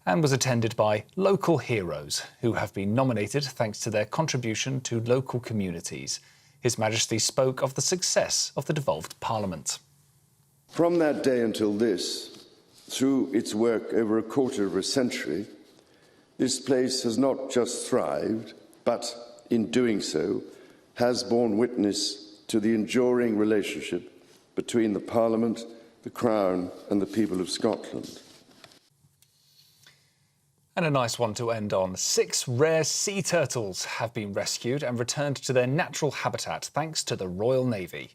and was attended by local heroes who have been nominated thanks to their contribution to local communities. His Majesty spoke of the success of the devolved Parliament. From that day until this, through its work over a quarter of a century, this place has not just thrived, but in doing so, has borne witness to the enduring relationship between the Parliament, the Crown and the people of Scotland. And a nice one to end on. 6 rare sea turtles have been rescued and returned to their natural habitat thanks to the Royal Navy.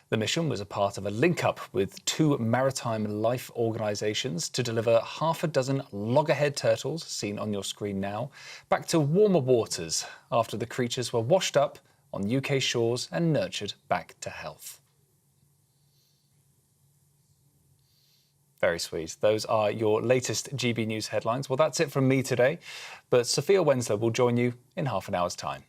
The mission was a part of a link-up with 2 maritime life organisations to deliver half a dozen loggerhead turtles, seen on your screen now, back to warmer waters after the creatures were washed up on UK shores and nurtured back to health. Very sweet. Those are your latest GB News headlines. Well, that's it from me today, but Sophia Wensler will join you in half an hour's time.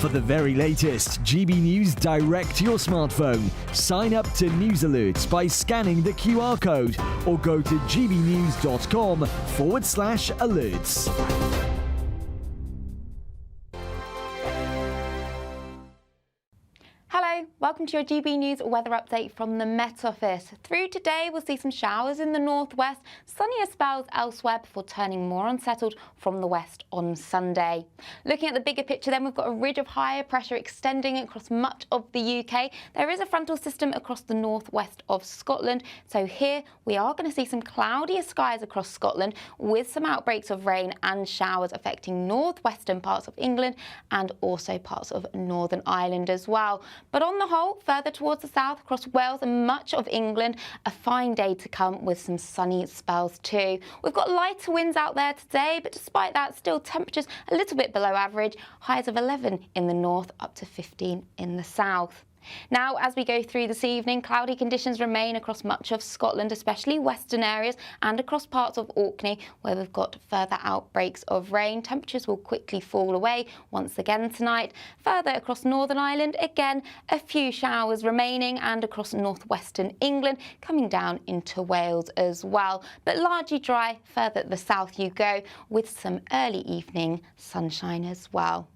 For the very latest GB News direct to your smartphone, sign up to news alerts by scanning the QR code or go to gbnews.com/alerts. Hello, welcome to your GB News weather update from the Met Office. Through today, we'll see some showers in the northwest, sunnier spells elsewhere before turning more unsettled from the west on Sunday. Looking at the bigger picture then, we've got a ridge of higher pressure extending across much of the UK. There is a frontal system across the northwest of Scotland, so here we are going to see some cloudier skies across Scotland with some outbreaks of rain and showers affecting northwestern parts of England and also parts of Northern Ireland as well. But on the whole, further towards the south, across Wales and much of England, a fine day to come with some sunny spells too. We've got lighter winds out there today, but despite that, still temperatures a little bit below average, highs of 11 in the north, up to 15 in the south. Now, as we go through this evening, cloudy conditions remain across much of Scotland, especially western areas and across parts of Orkney, where we've got further outbreaks of rain. Temperatures will quickly fall away once again tonight. Further across Northern Ireland, again, a few showers remaining, and across northwestern England, coming down into Wales as well. But largely dry further at the south you go, with some early evening sunshine as well.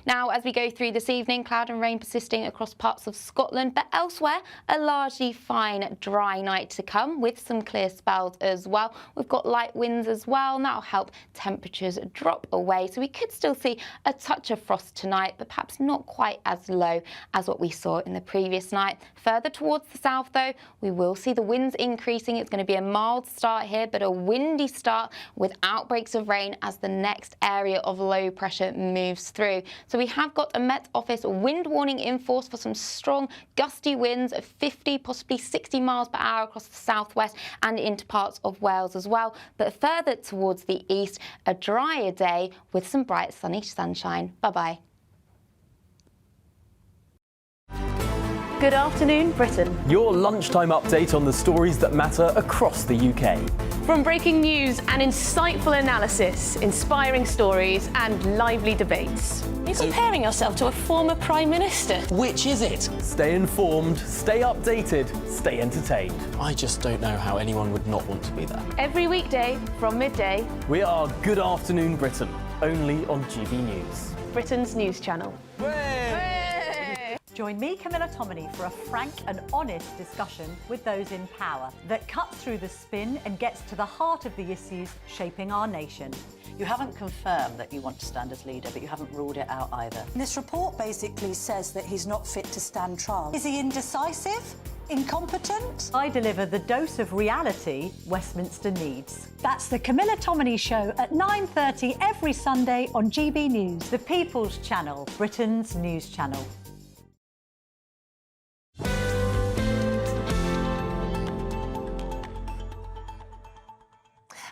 Now, as we go through this evening, cloud and rain persisting across parts of Scotland, but elsewhere, a largely fine, dry night to come with some clear spells as well. We've got light winds as well, and that'll help temperatures drop away. So we could still see a touch of frost tonight, but perhaps not quite as low as what we saw in the previous night. Further towards the south, though, we will see the winds increasing. It's going to be a mild start here, but a windy start with outbreaks of rain as the next area of low pressure moves through. So we have got a Met Office wind warning in force for some strong gusty winds of 50, possibly 60 miles per hour across the southwest and into parts of Wales as well. But further towards the east, a drier day with some bright sunny sunshine. Bye-bye. Good afternoon, Britain. Your lunchtime update on the stories that matter across the UK. From breaking news and insightful analysis, inspiring stories and lively debates. You're comparing yourself to a former Prime Minister. Which is it? Stay informed, stay updated, stay entertained. I just don't know how anyone would not want to be there. Every weekday from midday, we are Good Afternoon Britain, only on GB News, Britain's news channel. Join me, Camilla Tominey, for a frank and honest discussion with those in power that cuts through the spin and gets to the heart of the issues shaping our nation. You haven't confirmed that you want to stand as leader, but you haven't ruled it out either. This report basically says that he's not fit to stand trial. Is he indecisive? Incompetent? I deliver the dose of reality Westminster needs. That's the Camilla Tominey Show at 9:30 every Sunday on GB News, the People's Channel, Britain's news channel.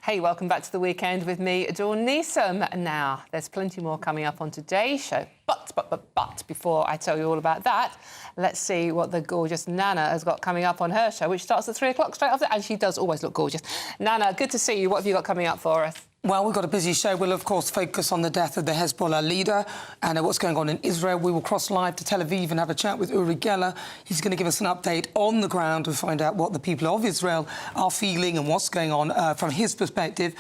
Hey, welcome back to the weekend with me, Dawn Neeson. Now, there's plenty more coming up on today's show. But before I tell you all about that, let's see what the gorgeous Nana has got coming up on her show, which starts at 3 o'clock straight after. And she does always look gorgeous. Nana, good to see you. What have you got coming up for us? Well, we've got a busy show. We'll, of course, focus on the death of the Hezbollah leader and what's going on in Israel. We will cross live to Tel Aviv and have a chat with Uri Geller. He's going to give us an update on the ground to find out what the people of Israel are feeling and what's going on from his perspective.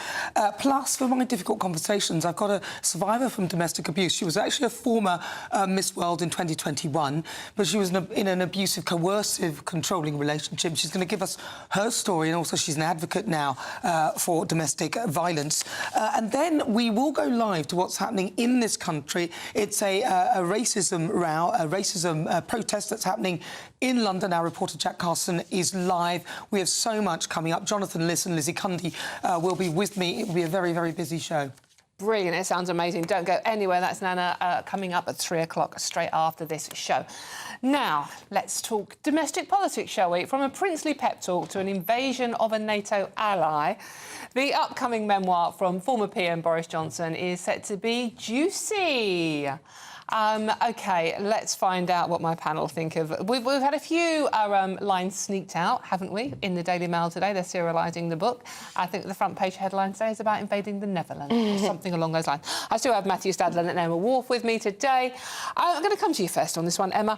Plus, for my difficult conversations, I've got a survivor from domestic abuse. She was actually a former Miss World in 2021, but she was in an abusive, coercive, controlling relationship. She's going to give us her story, and also she's an advocate now for domestic violence. And then we will go live to what's happening in this country. It's a racism row, a racism protest that's happening in London. Our reporter Jack Carson is live. We have so much coming up. Jonathan Liss and Lizzie Cundy will be with me. It will be a very, very busy show. Brilliant. It sounds amazing. Don't go anywhere. That's Nana coming up at 3 o'clock straight after this show. Now, let's talk domestic politics, shall we? From a princely pep talk to an invasion of a NATO ally, the upcoming memoir from former PM Boris Johnson is set to be juicy. OK, let's find out what my panel think of... We've had a few lines sneaked out, haven't we, in the Daily Mail today. They're serialising the book. I think the front page headline today is about invading the Netherlands, or something along those lines. I still have Matthew Stadler and Emma Wharf with me today. I'm going to come to you first on this one, Emma.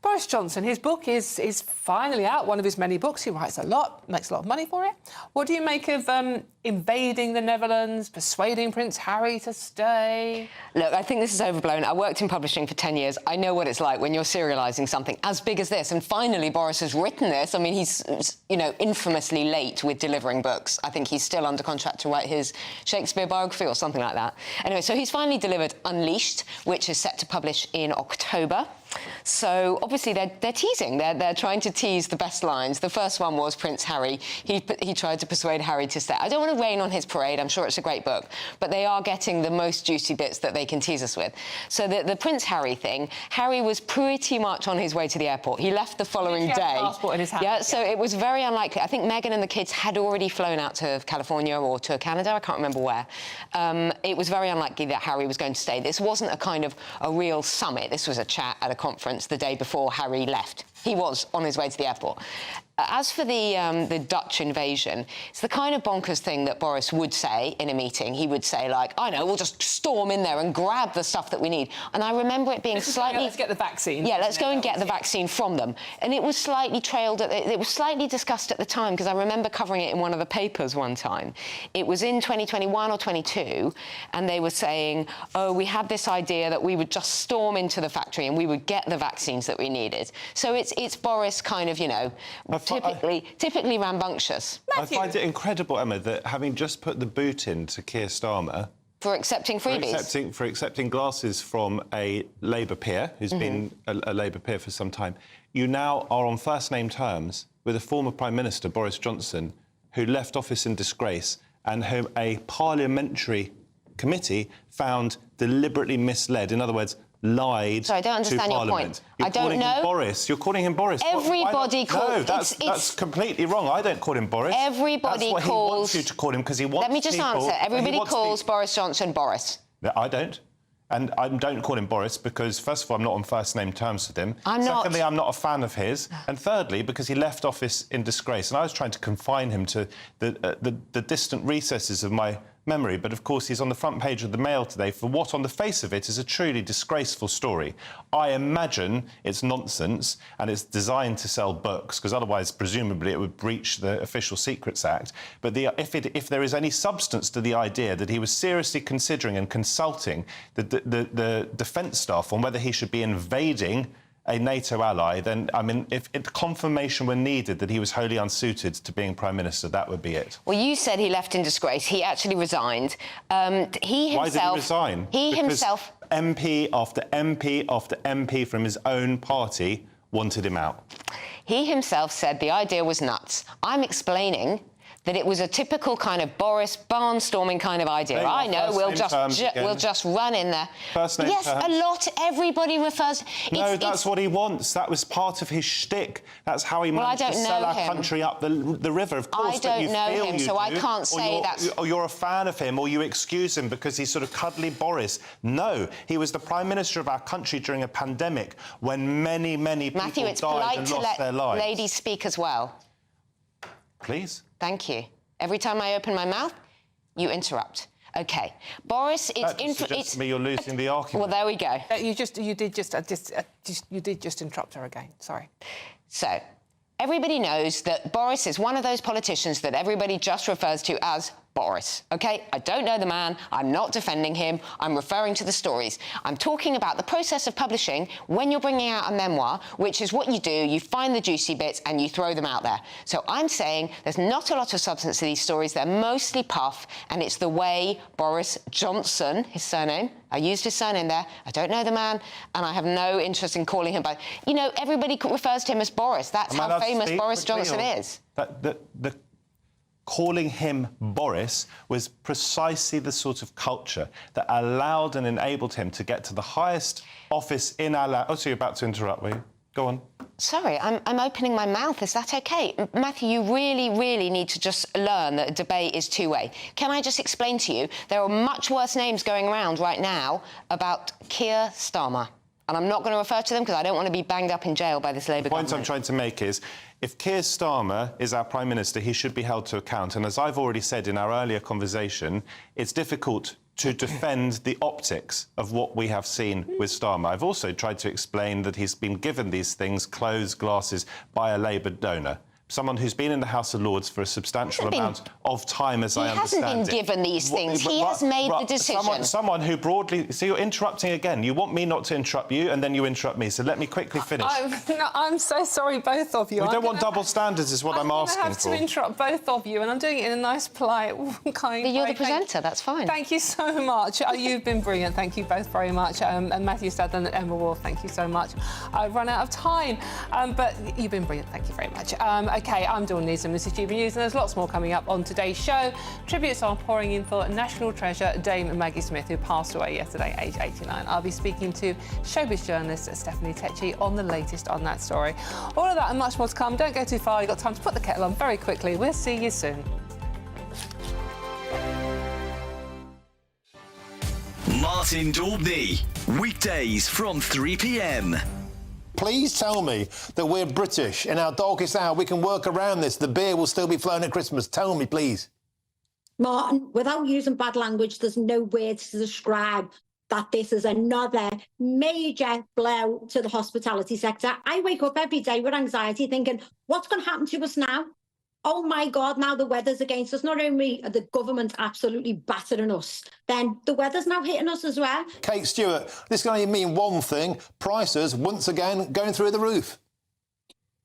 Boris Johnson, his book is finally out, one of his many books. He writes a lot, makes a lot of money for it. What do you make of invading the Netherlands, persuading Prince Harry to stay? Look, I think this is overblown. I worked in publishing for 10 years. I know what it's like when you're serialising something as big as this. And finally, Boris has written this. I mean, he's, you know, infamously late with delivering books. I think he's still under contract to write his Shakespeare biography or something like that. Anyway, so he's finally delivered Unleashed, which is set to publish in October. So obviously they're teasing. They're trying to tease the best lines. The first one was Prince Harry. He tried to persuade Harry to stay. I don't want to rain on his parade. I'm sure it's a great book, but they are getting the most juicy bits that they can tease us with. So the Prince Harry thing. Harry was pretty much on his way to the airport. He left the following day. Passport in his hand. Yeah. So it was very unlikely. I think Meghan and the kids had already flown out to California or to Canada. I can't remember where. It was very unlikely that Harry was going to stay. This wasn't a kind of a real summit. This was a chat at a conference the day before Harry left. He was on his way to the airport. As for the Dutch invasion, it's the kind of bonkers thing that Boris would say in a meeting. He would say, like, I know, we'll just storm in there and grab the stuff that we need. And I remember it being slightly... Let's get the vaccine. Yeah, let's go and get the vaccine from them. And it was slightly it was slightly discussed at the time, because I remember covering it in one of the papers one time. It was in 2021 or 22, and they were saying, oh, we had this idea that we would just storm into the factory and we would get the vaccines that we needed. So it's Boris kind of, you know... Typically rambunctious. Matthew. I find it incredible, Emma, that having just put the boot into Keir Starmer... For accepting freebies? For accepting glasses from a Labour peer, who's been a Labour peer for some time, you now are on first-name terms with a former Prime Minister, Boris Johnson, who left office in disgrace and whom a parliamentary committee found deliberately misled. In other words, lied so I don't understand to your Parliament. Point. I don't know. You're calling him Boris. Everybody calls... No, that's completely wrong. I don't call him Boris. Everybody calls... He wants you to call him, because he wants Let me just people, answer. Everybody calls Boris Johnson Boris. No, I don't. And I don't call him Boris because, first of all, I'm not on first-name terms with him. Secondly, I'm not a fan of his. And thirdly, because he left office in disgrace. And I was trying to confine him to the distant recesses of my memory. But, of course, he's on the front page of the Mail today for what, on the face of it, is a truly disgraceful story. I imagine it's nonsense and it's designed to sell books, because otherwise, presumably, it would breach the Official Secrets Act. But if there is any substance to the idea that he was seriously considering and consulting the defence staff on whether he should be invading a NATO ally, then, I mean, if confirmation were needed that he was wholly unsuited to being Prime Minister, that would be it. Well, you said he left in disgrace. He actually resigned. Why did he resign? Because MP after MP after MP from his own party wanted him out. He himself said the idea was nuts. I'm explaining that it was a typical kind of Boris barnstorming kind of idea. I know, we'll just run in there. Yes, a lot. Everybody refers... No, that's what he wants. That was part of his shtick. That's how he managed to sell our country up the river. Of course, I don't know him, so I can't say that's... Or you're a fan of him, or you excuse him because he's sort of cuddly Boris. No, he was the Prime Minister of our country during a pandemic when many, many people died and lost their lives. Matthew, it's polite to let ladies speak as well. Please. Thank you. Every time I open my mouth, you interrupt. OK. Boris, That suggests to me you're losing the argument. Well, there we go. You did just interrupt her again. Sorry. So, everybody knows that Boris is one of those politicians that everybody just refers to as Boris, OK? I don't know the man. I'm not defending him. I'm referring to the stories. I'm talking about the process of publishing when you're bringing out a memoir, which is what you do. You find the juicy bits and you throw them out there. So I'm saying there's not a lot of substance to these stories. They're mostly puff, and it's the way Boris Johnson, his surname, I used his surname there. I don't know the man, and I have no interest in calling him by... You know, everybody refers to him as Boris. That's how famous Boris Johnson is. The calling him Boris was precisely the sort of culture that allowed and enabled him to get to the highest office in our land. Oh, so you're about to interrupt me. Go on. Sorry, I'm opening my mouth. Is that OK? Matthew, you really need to just learn that a debate is two-way. Can I just explain to you, there are much worse names going around right now about Keir Starmer. And I'm not going to refer to them because I don't want to be banged up in jail by this Labour government. The point I'm trying to make is, if Keir Starmer is our Prime Minister, he should be held to account. And as I've already said in our earlier conversation, it's difficult to defend the optics of what we have seen with Starmer. I've also tried to explain that he's been given these things, clothes, glasses, by a Labour donor. Someone who's been in the House of Lords for a substantial amount of time, as I understand it. He hasn't been given these things. He has made the decision. Someone who broadly... So you're interrupting again. You want me not to interrupt you, and then you interrupt me. So let me quickly finish. I'm so sorry, both of you. We don't want double standards, is what I'm asking for. I have to interrupt both of you, and I'm doing it in a nice, polite, kind way. But you're the presenter, that's fine. Thank you so much. You've been brilliant. Thank you both very much. And Matthew Stadlen and Emma Wolf, thank you so much. I've run out of time, but you've been brilliant. Thank you very much. OK, I'm Dawn News, and this is GB News, and there's lots more coming up on today's show. Tributes are pouring in for national treasure Dame Maggie Smith, who passed away yesterday, aged 89. I'll be speaking to showbiz journalist Stephanie Tecci on the latest on that story. All of that and much more to come. Don't go too far. You've got time to put the kettle on very quickly. We'll see you soon. Martin Daubney, weekdays from 3 p.m. Please tell me that we're British. In our darkest hour, we can work around this. The beer will still be flowing at Christmas. Tell me, please. Martin, without using bad language, there's no words to describe that this is another major blow to the hospitality sector. I wake up every day with anxiety thinking, what's going to happen to us now? Oh, my God, now the weather's against us. Not only are the government absolutely battering us, then the weather's now hitting us as well. Kate Stewart, this can only mean one thing. Prices, once again, going through the roof.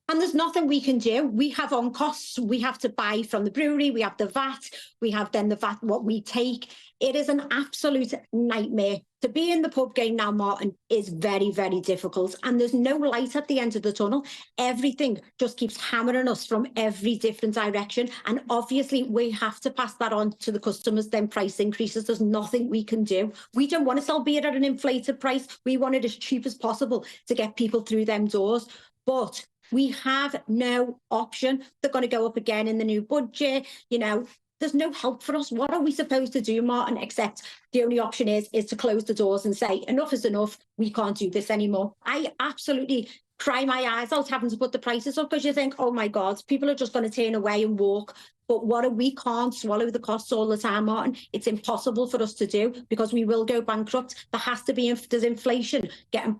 And there's nothing we can do. We have on costs. We have to buy from the brewery. We have the VAT. We have then the VAT, what we take. It is an absolute nightmare. To be in the pub game now, Martin, is very, very difficult. And there's no light at the end of the tunnel. Everything just keeps hammering us from every different direction. And obviously, we have to pass that on to the customers, then price increases. There's nothing we can do. We don't want to sell beer at an inflated price. We want it as cheap as possible to get people through them doors. But we have no option. They're going to go up again in the new budget. You know, there's no help for us. What are we supposed to do, Martin, except the only option is to close the doors and say, enough is enough. We can't do this anymore. I absolutely cry my eyes out having to put the prices up because you think, oh, my God, people are just going to turn away and walk. But we can't swallow the costs all the time, Martin. It's impossible for us to do because we will go bankrupt. There has to be there's inflation getting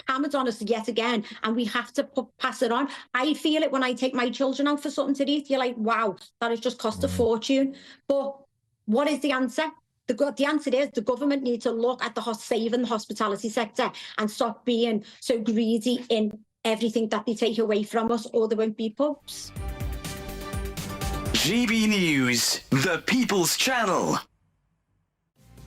hammered on us yet again, and we have to pass it on. I feel it when I take my children out for something to eat. You're like, wow, that has just cost a fortune. But what is the answer? The answer is the government needs to look at saving the hospitality sector and stop being so greedy in everything that they take away from us, or there won't be pubs. GB News, the People's Channel.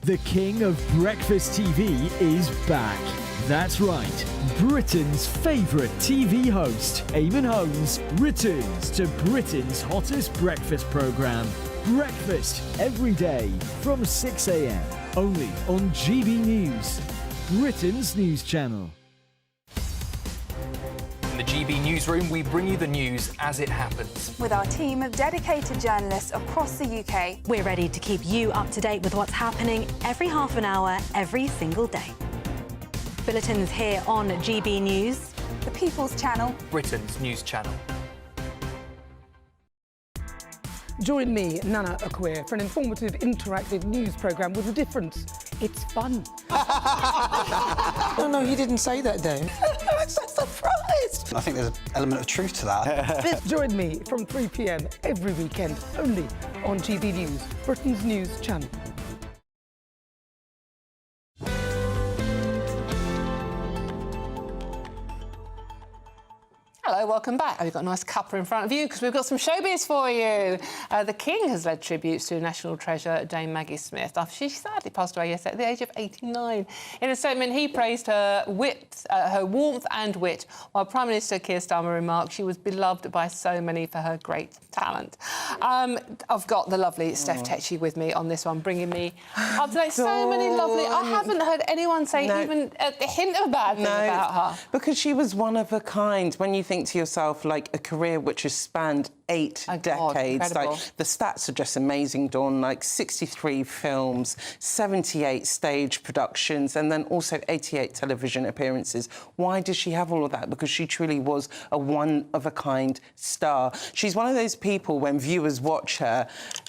The king of breakfast TV is back. That's right, Britain's favourite TV host, Eamon Holmes, returns to Britain's hottest breakfast programme. Breakfast every day from 6 a.m. only on GB News, Britain's news channel. In the GB Newsroom, we bring you the news as it happens. With our team of dedicated journalists across the UK, we're ready to keep you up to date with what's happening every half an hour, every single day. Bulletins here on GB News, the People's Channel, Britain's news channel. Join me, Nana Akwe, for an informative, interactive news programme with a difference. It's fun. No, he didn't say that, Dave. I'm so surprised. I think there's an element of truth to that. Join me from 3 p.m. every weekend, only on GB News, Britain's news channel. Hello, welcome back. Oh, you've got a nice cuppa in front of you because we've got some showbiz for you. The King has led tributes to national treasure Dame Maggie Smith after she sadly passed away yesterday at the age of 89. In a statement, he praised her wit, her warmth and wit, while Prime Minister Keir Starmer remarked she was beloved by so many for her great talent. I've got the lovely Steph Tetchy with me on this one, bringing me up to date. So many lovely... I haven't heard anyone say even a hint of a bad thing about her. Because she was one of a kind. When you think to yourself, like, a career which has spanned 8 decades. Like, the stats are just amazing, Dawn. Like, 63 films, 78 stage productions, and then also 88 television appearances. Why does she have all of that? Because she truly was a one-of-a-kind star. She's one of those people, when viewers watch her,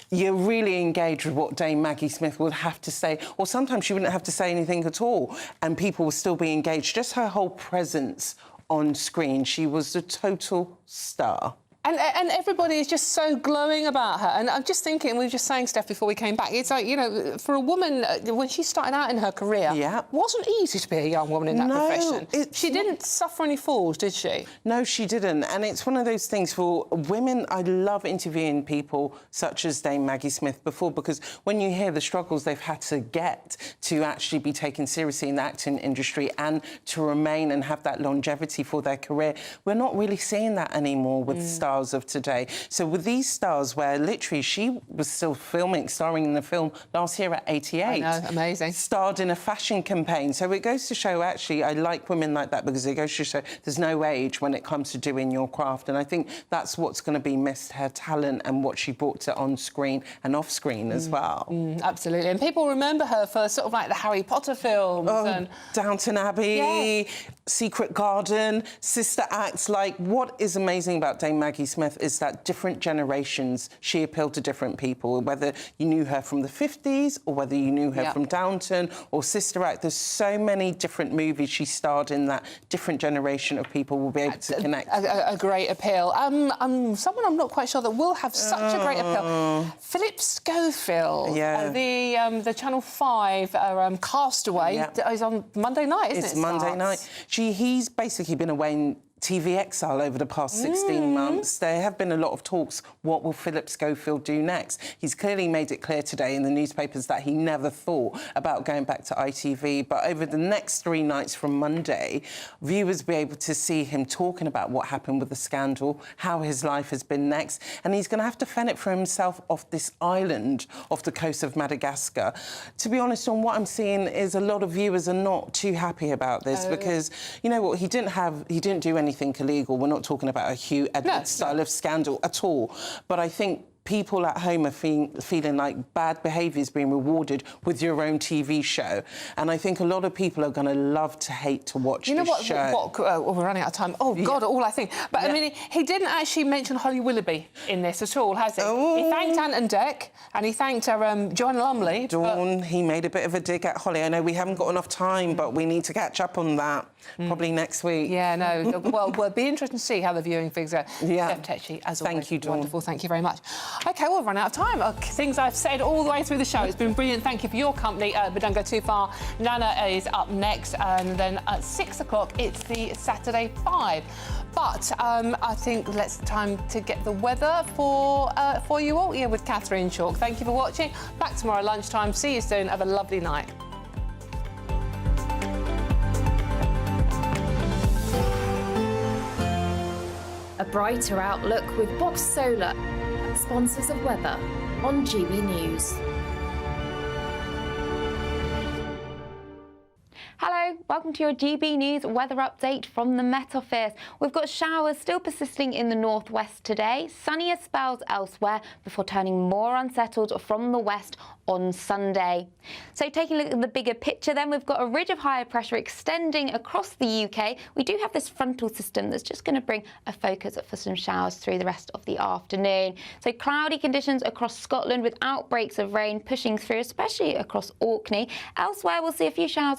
you're really engaged with what Dame Maggie Smith would have to say, or sometimes she wouldn't have to say anything at all, and people will still be engaged. Just her whole presence on screen, she was a total star. And everybody is just so glowing about her. And I'm just thinking, we were just saying, Steph, before we came back, it's like, you know, for a woman, when she started out in her career, it wasn't easy to be a young woman in that profession. She didn't suffer any falls, did she? No, she didn't. And it's one of those things for women. I love interviewing people such as Dame Maggie Smith before, because when you hear the struggles they've had to get to actually be taken seriously in the acting industry and to remain and have that longevity for their career, we're not really seeing that anymore with stars of today. So with these stars, where literally she was still starring in the film last year at 88. I know, amazing. Starred in a fashion campaign. So it goes to show, actually, I like women like that because it goes to show there's no age when it comes to doing your craft. And I think that's what's going to be missed, her talent and what she brought to on screen and off screen as well. Absolutely. And people remember her for sort of like the Harry Potter films. and Downton Abbey, Secret Garden, Sister Acts. Like, what is amazing about Dame Maggie Smith is that different generations, she appealed to different people, whether you knew her from the 50s or whether you knew her from Downton or Sister Act. There's so many different movies she starred in that different generation of people will be able to connect. A great appeal. Someone I'm not quite sure that will have such a great appeal. Philip Schofield, the Channel 5 Castaway, is on Monday night, isn't it? It's Monday night. He's basically been away in TV exile over the past 16 months. There have been a lot of talks. What will Philip Schofield do next? He's clearly made it clear today in the newspapers that he never thought about going back to ITV. But over the next 3 nights from Monday, viewers will be able to see him talking about what happened with the scandal, how his life has been next. And he's going to have to fend it for himself off this island off the coast of Madagascar. To be honest, on what I'm seeing is a lot of viewers are not too happy about this because, you know what, he didn't do anything illegal. We're not talking about a Hugh Edwards style of scandal at all. But I think people at home are feeling like bad behaviour is being rewarded with your own TV show. And I think a lot of people are going to love to hate to watch this show. We're running out of time. Oh, God, all I think. But, I mean, he didn't actually mention Holly Willoughby in this at all, has he? He thanked Ant and Dec, and he thanked Joanne Lumley. Dawn, he made a bit of a dig at Holly. I know we haven't got enough time, but we need to catch up on that. Probably next week. Yeah, no. Well, it'll be interesting to see how the viewing figures are. Yeah. Steph Tetchy, as always. Thank you, Dawn. Wonderful. Thank you very much. OK, we'll run out of time. Things I've said all the way through the show. It's been brilliant. Thank you for your company. But don't go too far. Nana is up next. And then at 6 o'clock, it's the Saturday 5. But I think it's time to get the weather for you all here with Catherine Chalk. Thank you for watching. Back tomorrow lunchtime. See you soon. Have a lovely night. A brighter outlook with Box Solar, sponsors of weather on GB News. Hello, welcome Welcome to your GB News weather update from the Met Office. We've got showers still persisting in the northwest today, sunnier spells elsewhere before turning more unsettled from the west on Sunday. So taking a look at the bigger picture then, we've got a ridge of higher pressure extending across the UK. We do have this frontal system that's just going to bring a focus for some showers through the rest of the afternoon. So cloudy conditions across Scotland with outbreaks of rain pushing through, especially across Orkney. Elsewhere, we'll see a few showers